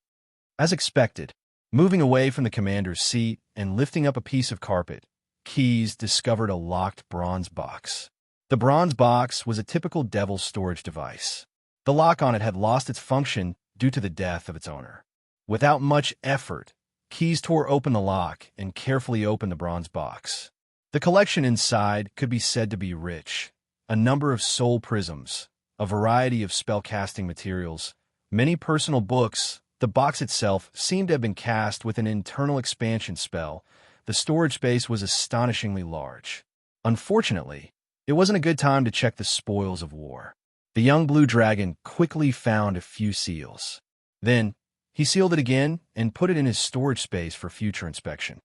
As expected, moving away from the commander's seat and lifting up a piece of carpet, Keyes discovered a locked bronze box. The bronze box was a typical devil's storage device. The lock on it had lost its function due to the death of its owner. Without much effort, Keyes tore open the lock and carefully opened the bronze box. The collection inside could be said to be rich. A number of soul prisms, a variety of spell-casting materials, many personal books. The box itself seemed to have been cast with an internal expansion spell. The storage space was astonishingly large. Unfortunately, it wasn't a good time to check the spoils of war. The young blue dragon quickly found a few seals. Then, he sealed it again and put it in his storage space for future inspection.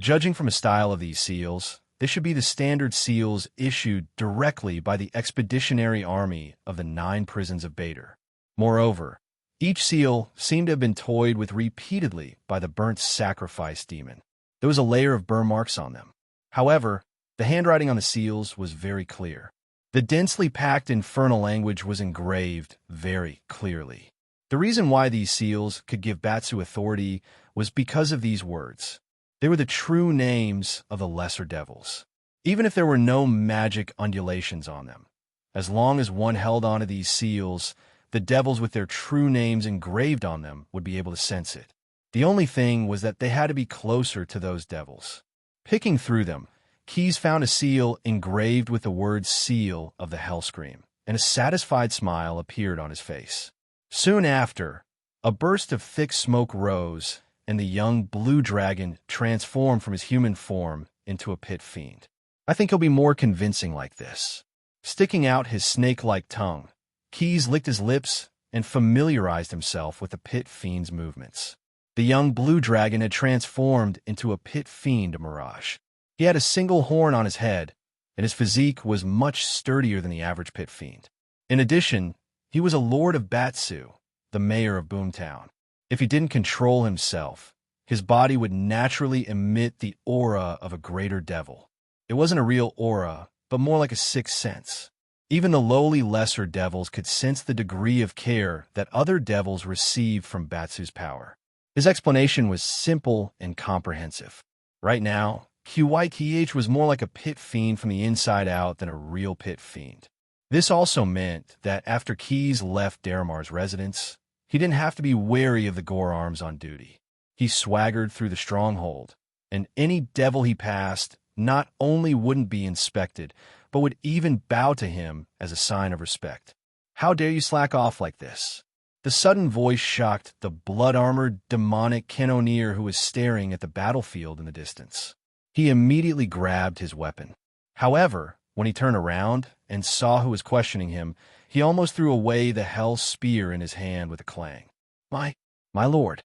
Judging from the style of these seals, they should be the standard seals issued directly by the expeditionary army of the 9 prisons of Bader. Moreover, each seal seemed to have been toyed with repeatedly by the burnt sacrifice demon. There was a layer of burn marks on them. However, the handwriting on the seals was very clear. The densely packed infernal language was engraved very clearly. The reason why these seals could give Batsu authority was because of these words. They were the true names of the lesser devils. Even if there were no magic undulations on them, as long as one held onto these seals, the devils with their true names engraved on them would be able to sense it. The only thing was that they had to be closer to those devils. Picking through them, Keyes found a seal engraved with the word Seal of the Hellscream, and a satisfied smile appeared on his face. Soon after, a burst of thick smoke rose, and the young blue dragon transformed from his human form into a pit fiend. I think he'll be more convincing like this. Sticking out his snake-like tongue, Keyes licked his lips and familiarized himself with the pit fiend's movements. The young blue dragon had transformed into a pit fiend mirage. He had a single horn on his head, and his physique was much sturdier than the average pit fiend. In addition, he was a lord of Batsu, the mayor of Boomtown. If he didn't control himself, his body would naturally emit the aura of a greater devil. It wasn't a real aura, but more like a sixth sense. Even the lowly lesser devils could sense the degree of care that other devils received from Batsu's power. His explanation was simple and comprehensive. Right now, QYTH was more like a pit fiend from the inside out than a real pit fiend. This also meant that after Keyes left Daramar's residence, he didn't have to be wary of the gore arms on duty. He swaggered through the stronghold, and any devil he passed not only wouldn't be inspected, but would even bow to him as a sign of respect. How dare you slack off like this? The sudden voice shocked the blood-armored, demonic cannoneer who was staring at the battlefield in the distance. He immediately grabbed his weapon. However, when he turned around and saw who was questioning him, he almost threw away the hell spear in his hand with a clang. My lord.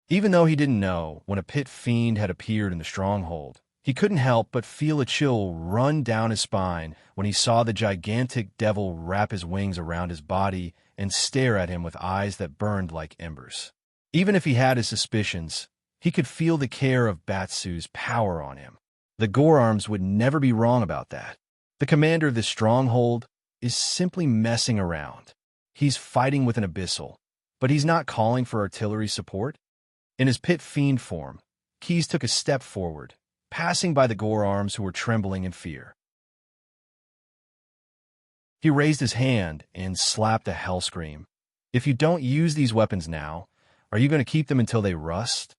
Even though he didn't know when a pit fiend had appeared in the stronghold, he couldn't help but feel a chill run down his spine when he saw the gigantic devil wrap his wings around his body and stare at him with eyes that burned like embers. Even if he had his suspicions, he could feel the care of Batsu's power on him. The Gorarms would never be wrong about that. The commander of this stronghold is simply messing around. He's fighting with an abyssal, but he's not calling for artillery support. In his pit fiend form, Keyes took a step forward, passing by the gore arms who were trembling in fear. He raised his hand and slapped a hell scream. If you don't use these weapons now, are you going to keep them until they rust?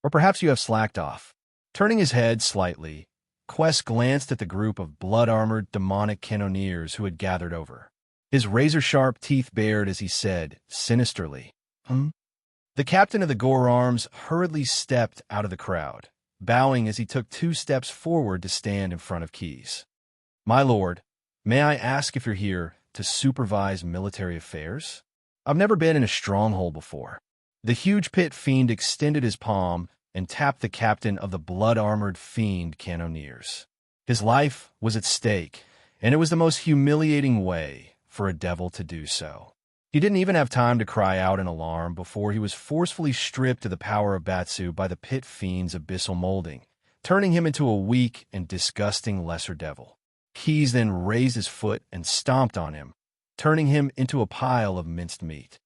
Or perhaps you have slacked off. Turning his head slightly, Quest glanced at the group of blood-armored demonic cannoneers who had gathered over. His razor-sharp teeth bared as he said, sinisterly, The captain of the Gore Arms hurriedly stepped out of the crowd, bowing as he took 2 steps forward to stand in front of Keyes. My lord, may I ask if you're here to supervise military affairs? I've never been in a stronghold before. The huge pit fiend extended his palm and tapped the captain of the blood-armored fiend cannoneers. His life was at stake, and it was the most humiliating way for a devil to do so. He didn't even have time to cry out in alarm before he was forcefully stripped of the power of Batsu by the pit fiend's abyssal molding, turning him into a weak and disgusting lesser devil. Keyes then raised his foot and stomped on him, turning him into a pile of minced meat.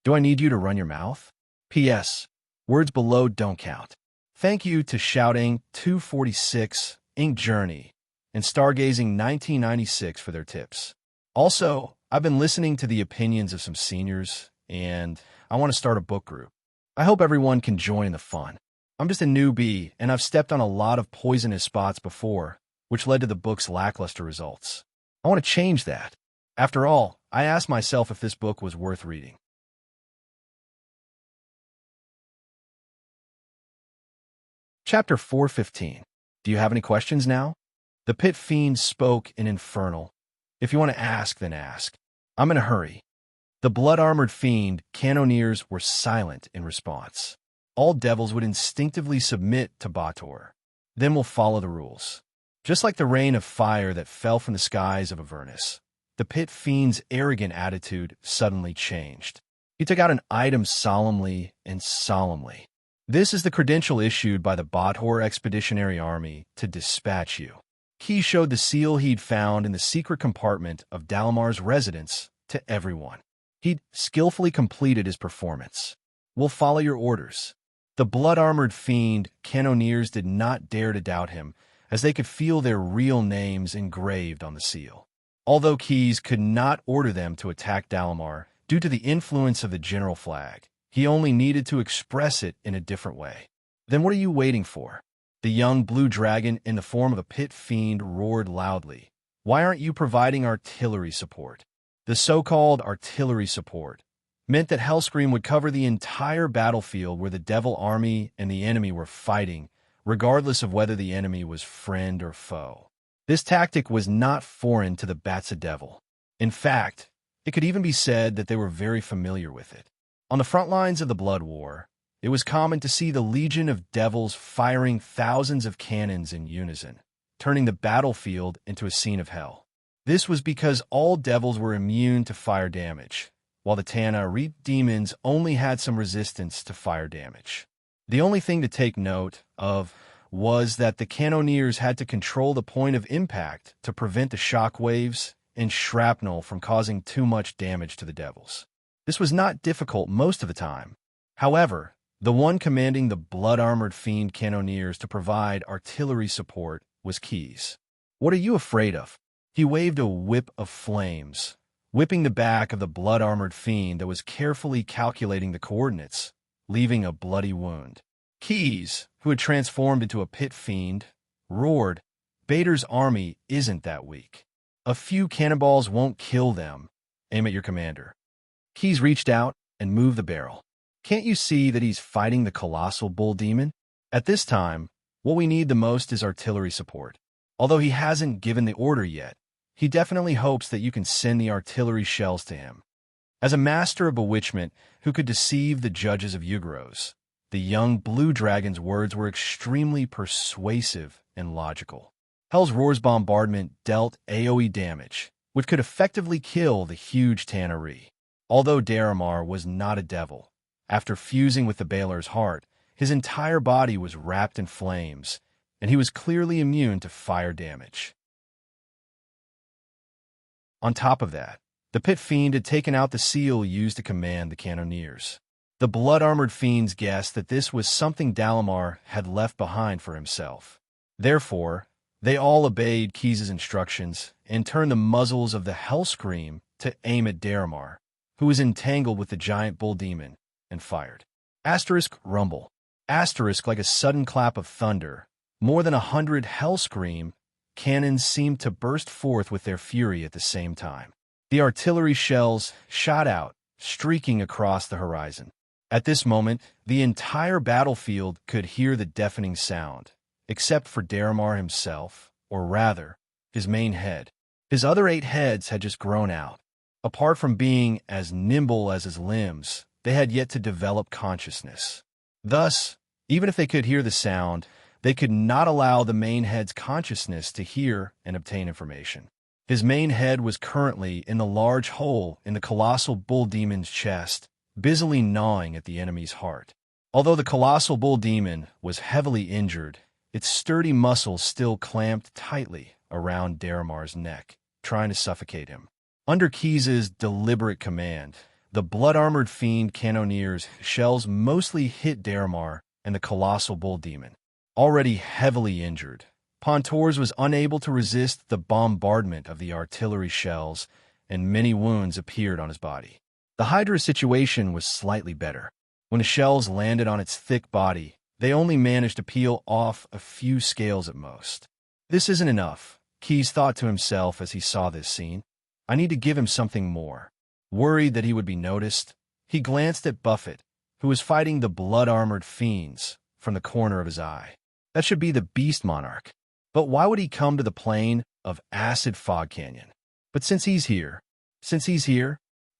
Do I need you to run your mouth? P.S. Words below don't count. Thank you to Shouting 246, Ink Journey, and Stargazing 1996 for their tips. Also, I've been listening to the opinions of some seniors, and I want to start a book group. I hope everyone can join the fun. I'm just a newbie, and I've stepped on a lot of poisonous spots before, which led to the book's lackluster results. I want to change that. After all, I asked myself if this book was worth reading. Chapter 415. Do you have any questions now? The pit fiend spoke in Infernal. If you want to ask, then ask. I'm in a hurry. The blood-armored fiend cannoneers were silent in response. All devils would instinctively submit to Bator. Then we'll follow the rules. Just like the rain of fire that fell from the skies of Avernus, the pit fiend's arrogant attitude suddenly changed. He took out an item solemnly and solemnly. This is the credential issued by the Bator Expeditionary Army to dispatch you. Key showed the seal he'd found in the secret compartment of Dalamar's residence to everyone. He'd skillfully completed his performance. We'll follow your orders. The blood-armored fiend cannoneers did not dare to doubt him, as they could feel their real names engraved on the seal. Although Keyes could not order them to attack Dalamar due to the influence of the general flag, he only needed to express it in a different way. Then what are you waiting for? The young blue dragon in the form of a pit fiend roared loudly. Why aren't you providing artillery support? The so-called artillery support meant that Hellscream would cover the entire battlefield where the Devil army and the enemy were fighting, regardless of whether the enemy was friend or foe. This tactic was not foreign to the Batsa Devil. In fact, it could even be said that they were very familiar with it. On the front lines of the Blood War, it was common to see the legion of devils firing thousands of cannons in unison, turning the battlefield into a scene of hell. This was because all devils were immune to fire damage, while the Tana-Reet demons only had some resistance to fire damage. The only thing to take note of was that the cannoneers had to control the point of impact to prevent the shock waves and shrapnel from causing too much damage to the devils. This was not difficult most of the time. However, the one commanding the blood-armored fiend cannoneers to provide artillery support was Keyes. What are you afraid of? He waved a whip of flames, whipping the back of the blood-armored fiend that was carefully calculating the coordinates, leaving a bloody wound. Keyes, who had transformed into a pit fiend, roared, Bader's army isn't that weak. A few cannonballs won't kill them. Aim at your commander. Keyes reached out and moved the barrel. Can't you see that he's fighting the colossal bull demon? At this time, what we need the most is artillery support. Although he hasn't given the order yet, he definitely hopes that you can send the artillery shells to him. As a master of bewitchment who could deceive the judges of Yugros, the young blue dragon's words were extremely persuasive and logical. Hell's Roar's bombardment dealt AoE damage, which could effectively kill the huge Tanaree. Although Daramar was not a devil, after fusing with the Baelor's heart, his entire body was wrapped in flames, and he was clearly immune to fire damage. On top of that, the pit fiend had taken out the seal used to command the cannoneers. The blood-armored fiends guessed that this was something Dalamar had left behind for himself. Therefore, they all obeyed Keys's instructions and turned the muzzles of the Hellscream to aim at Daramar, who was entangled with the giant bull demon, and fired. Asterisk rumble. Asterisk like a sudden clap of thunder. More than 100 Hellscream cannons seemed to burst forth with their fury at the same time. The artillery shells shot out, streaking across the horizon. At this moment, the entire battlefield could hear the deafening sound, except for Daramar himself, or rather, his main head. His other 8 heads had just grown out. Apart from being as nimble as his limbs, they had yet to develop consciousness. Thus, even if they could hear the sound, they could not allow the main head's consciousness to hear and obtain information. His main head was currently in the large hole in the colossal bull demon's chest, busily gnawing at the enemy's heart. Although the colossal bull demon was heavily injured, its sturdy muscles still clamped tightly around Daramar's neck, trying to suffocate him. Under Keys's deliberate command, the blood-armored fiend cannoneer's shells mostly hit Daramar and the colossal bull demon. Already heavily injured, Pontours was unable to resist the bombardment of the artillery shells, and many wounds appeared on his body. The Hydra's situation was slightly better. When the shells landed on its thick body, they only managed to peel off a few scales at most. This isn't enough, Keys thought to himself as he saw this scene. I need to give him something more. Worried that he would be noticed, he glanced at Buffett, who was fighting the blood-armored fiends from the corner of his eye. That should be the Beast Monarch. But why would he come to the plane of Acid Fog Canyon? But since he's here,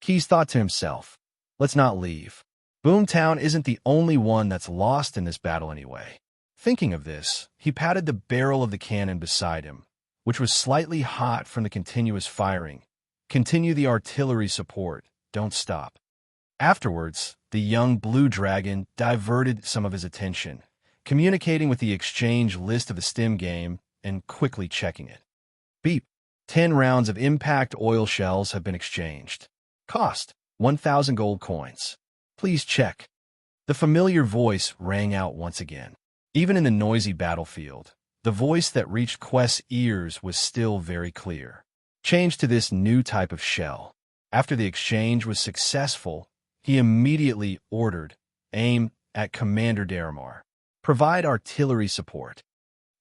Keys thought to himself, let's not leave. Boomtown isn't the only one that's lost in this battle anyway. Thinking of this, he patted the barrel of the cannon beside him, which was slightly hot from the continuous firing. Continue the artillery support. Don't stop. Afterwards, the young blue dragon diverted some of his attention, communicating with the exchange list of the stim game and quickly checking it. Beep. 10 rounds of impact oil shells have been exchanged. Cost, 1,000 gold coins. Please check. The familiar voice rang out once again. Even in the noisy battlefield, the voice that reached Quest's ears was still very clear. Change to this new type of shell. After the exchange was successful, he immediately ordered, aim at Commander Daramar. Provide artillery support.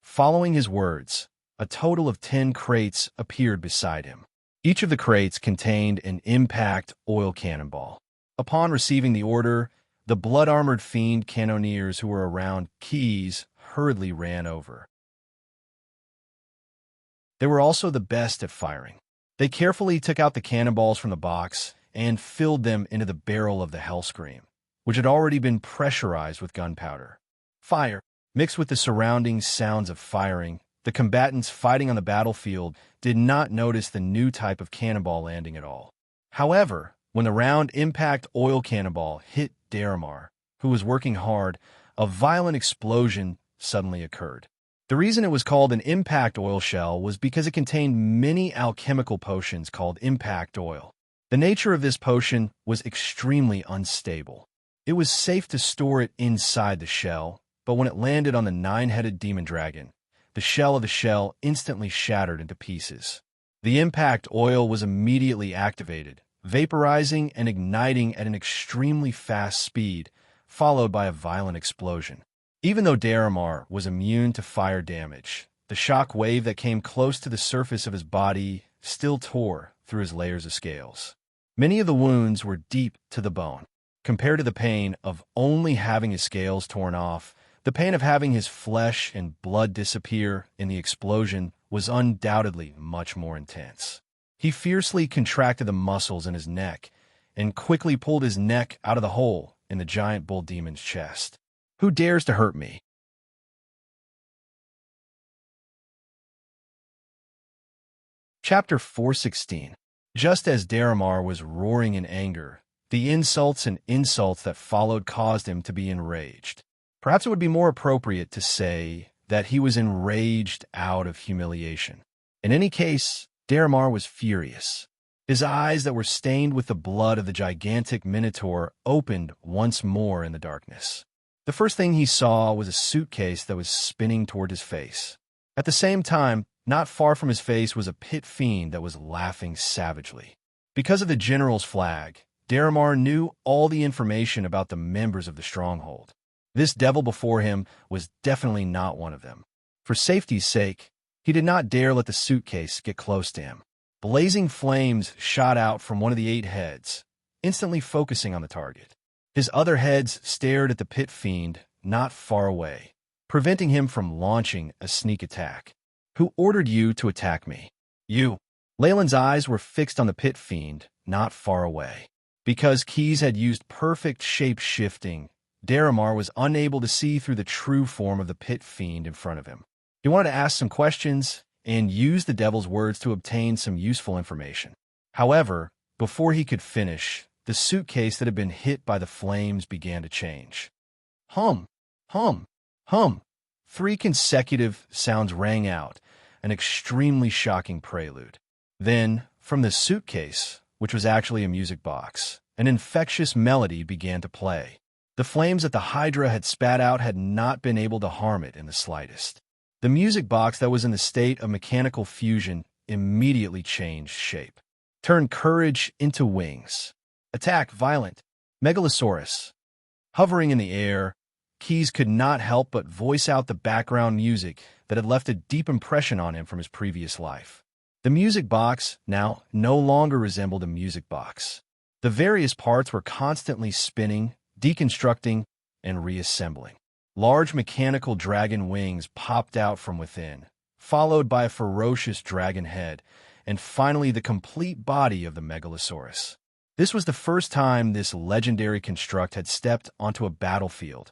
Following his words, a total of 10 crates appeared beside him. Each of the crates contained an impact oil cannonball. Upon receiving the order, the blood-armored fiend cannoneers who were around Keys hurriedly ran over. They were also the best at firing. They carefully took out the cannonballs from the box and filled them into the barrel of the Hellscream, which had already been pressurized with gunpowder. Fire, mixed with the surrounding sounds of firing, the combatants fighting on the battlefield did not notice the new type of cannonball landing at all. However, when the round impact oil cannonball hit Daramar, who was working hard, a violent explosion suddenly occurred. The reason it was called an impact oil shell was because it contained many alchemical potions called impact oil. The nature of this potion was extremely unstable. It was safe to store it inside the shell, but when it landed on the 9-headed demon dragon, the shell of the shell instantly shattered into pieces. The impact oil was immediately activated, vaporizing and igniting at an extremely fast speed, followed by a violent explosion. Even though Daramar was immune to fire damage, the shock wave that came close to the surface of his body still tore through his layers of scales. Many of the wounds were deep to the bone. Compared to the pain of only having his scales torn off, the pain of having his flesh and blood disappear in the explosion was undoubtedly much more intense. He fiercely contracted the muscles in his neck and quickly pulled his neck out of the hole in the giant bull demon's chest. Who dares to hurt me? Chapter 416. Just as Daramar was roaring in anger, the insults and insults that followed caused him to be enraged. Perhaps it would be more appropriate to say that he was enraged out of humiliation. In any case, Daramar was furious. His eyes that were stained with the blood of the gigantic minotaur opened once more in the darkness. The first thing he saw was a suitcase that was spinning toward his face. At the same time, not far from his face was a pit fiend that was laughing savagely. Because of the general's flag, Daramar knew all the information about the members of the stronghold. This devil before him was definitely not one of them. For safety's sake, he did not dare let the suitcase get close to him. Blazing flames shot out from one of the 8 heads, instantly focusing on the target. His other heads stared at the pit fiend not far away, preventing him from launching a sneak attack. Who ordered you to attack me? You. Leyland's eyes were fixed on the pit fiend not far away. Because Keyes had used perfect shape-shifting, Daramar was unable to see through the true form of the pit fiend in front of him. He wanted to ask some questions and use the devil's words to obtain some useful information. However, before he could finish, the suitcase that had been hit by the flames began to change. Hum, hum, hum. 3 consecutive sounds rang out, an extremely shocking prelude. Then, from the suitcase, which was actually a music box, an infectious melody began to play. The flames that the Hydra had spat out had not been able to harm it in the slightest. The music box that was in the state of mechanical fusion immediately changed shape. Turn courage into wings. Attack violent. Megalosaurus. Hovering in the air, Keyes could not help but voice out the background music that had left a deep impression on him from his previous life. The music box now no longer resembled a music box. The various parts were constantly spinning, deconstructing, and reassembling. Large mechanical dragon wings popped out from within, followed by a ferocious dragon head, and finally the complete body of the Megalosaurus. This was the first time this legendary construct had stepped onto a battlefield,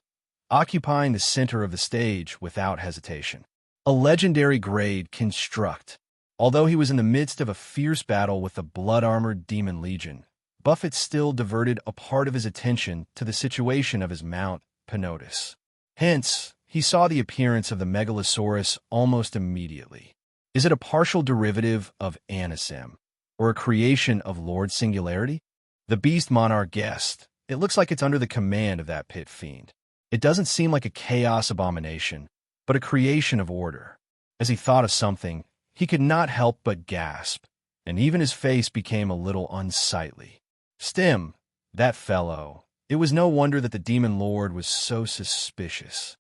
occupying the center of the stage without hesitation. A legendary grade construct. Although he was in the midst of a fierce battle with the blood-armored Demon Legion, Buffett still diverted a part of his attention to the situation of his mount, Penotus. Hence, he saw the appearance of the Megalosaurus almost immediately. Is it a partial derivative of Anisim, or a creation of Lord Singularity? The Beast Monarch guessed. It looks like it's under the command of that pit fiend. It doesn't seem like a chaos abomination, but a creation of order. As he thought of something, he could not help but gasp, and even his face became a little unsightly. Stim, that fellow. It was no wonder that the Demon Lord was so suspicious.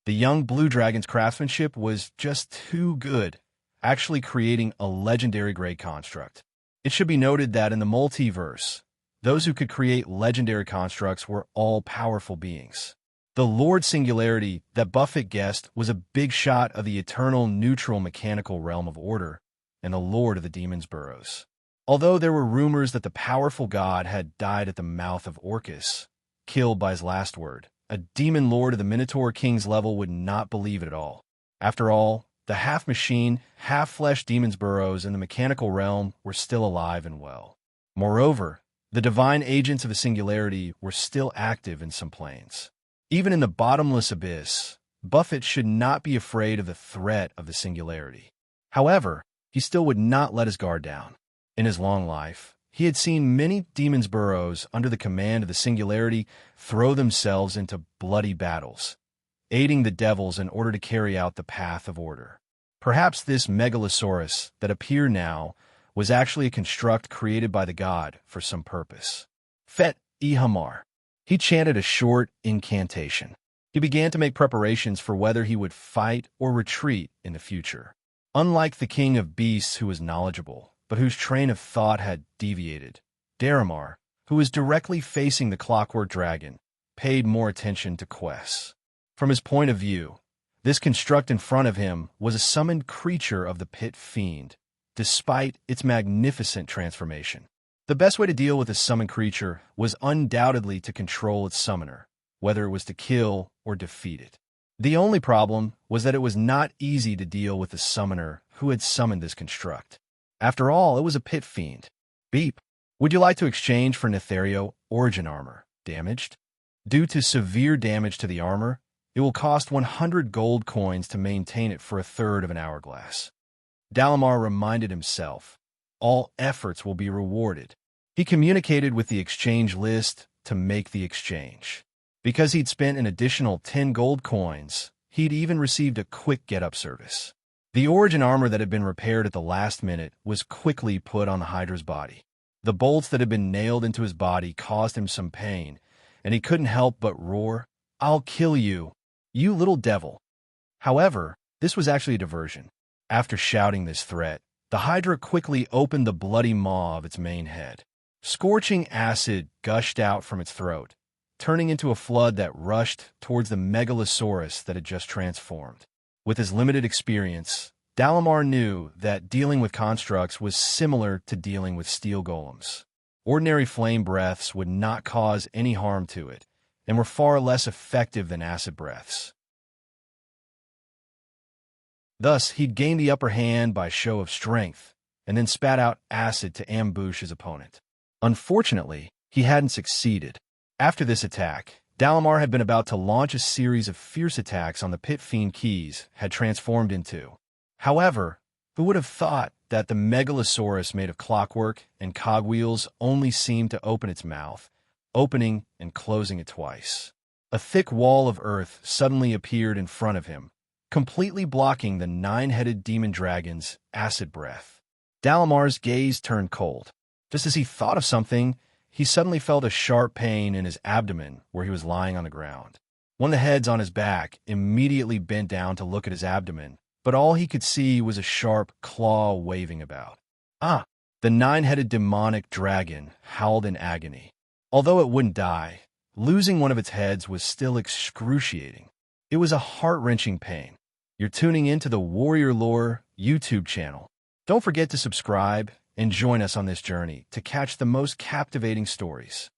The young Blue Dragon's craftsmanship was just too good, actually creating a legendary grade construct. It should be noted that in the multiverse, those who could create legendary constructs were all powerful beings. The Lord Singularity that Buffett guessed was a big shot of the eternal neutral mechanical realm of order and the Lord of the Demon's Burrows. Although there were rumors that the powerful god had died at the mouth of Orcus, killed by his last word, a demon lord of the Minotaur King's level would not believe it at all. After all, the half-machine, half-flesh Demon's Burrows in the mechanical realm were still alive and well. Moreover, the divine agents of the Singularity were still active in some planes. Even in the bottomless abyss, Buffett should not be afraid of the threat of the Singularity. However, he still would not let his guard down. In his long life, he had seen many Demon's Burrows under the command of the Singularity throw themselves into bloody battles, aiding the devils in order to carry out the path of order. Perhaps this Megalosaurus that appeared now was actually a construct created by the god for some purpose. Fet-e-Hamar. He chanted a short incantation. He began to make preparations for whether he would fight or retreat in the future. Unlike the king of beasts who was knowledgeable, but whose train of thought had deviated, Daramar, who was directly facing the clockwork dragon, paid more attention to quests. From his point of view, this construct in front of him was a summoned creature of the pit fiend, despite its magnificent transformation. The best way to deal with a summoned creature was undoubtedly to control its summoner, whether it was to kill or defeat it. The only problem was that it was not easy to deal with the summoner who had summoned this construct. After all, it was a pit fiend. Beep. Would you like to exchange for Nethario Origin Armor? Damaged? Due to severe damage to the armor, it will cost 100 gold coins to maintain it for a third of an hourglass. Dalamar reminded himself, all efforts will be rewarded. He communicated with the exchange list to make the exchange. Because he'd spent an additional 10 gold coins, he'd even received a quick get-up service. The origin armor that had been repaired at the last minute was quickly put on the Hydra's body. The bolts that had been nailed into his body caused him some pain, and he couldn't help but roar, "I'll kill you, you little devil." However, this was actually a diversion. After shouting this threat, the Hydra quickly opened the bloody maw of its main head. Scorching acid gushed out from its throat, turning into a flood that rushed towards the megalosaurus that had just transformed. With his limited experience, Dalamar knew that dealing with constructs was similar to dealing with steel golems. Ordinary flame breaths would not cause any harm to it, and were far less effective than acid breaths. Thus, he'd gained the upper hand by show of strength, and then spat out acid to ambush his opponent. Unfortunately, he hadn't succeeded. After this attack, Dalamar had been about to launch a series of fierce attacks on the Pit Fiend Keys had transformed into. However, who would have thought that the megalosaurus made of clockwork and cogwheels only seemed to open its mouth, opening and closing it twice? A thick wall of earth suddenly appeared in front of him, completely blocking the nine-headed demon dragon's acid breath. Dalamar's gaze turned cold. Just as he thought of something, he suddenly felt a sharp pain in his abdomen where he was lying on the ground. One of the heads on his back immediately bent down to look at his abdomen, but all he could see was a sharp claw waving about. Ah! The nine-headed demonic dragon howled in agony. Although it wouldn't die, losing one of its heads was still excruciating. It was a heart-wrenching pain. You're tuning into the Warrior Lore YouTube channel. Don't forget to subscribe and join us on this journey to catch the most captivating stories.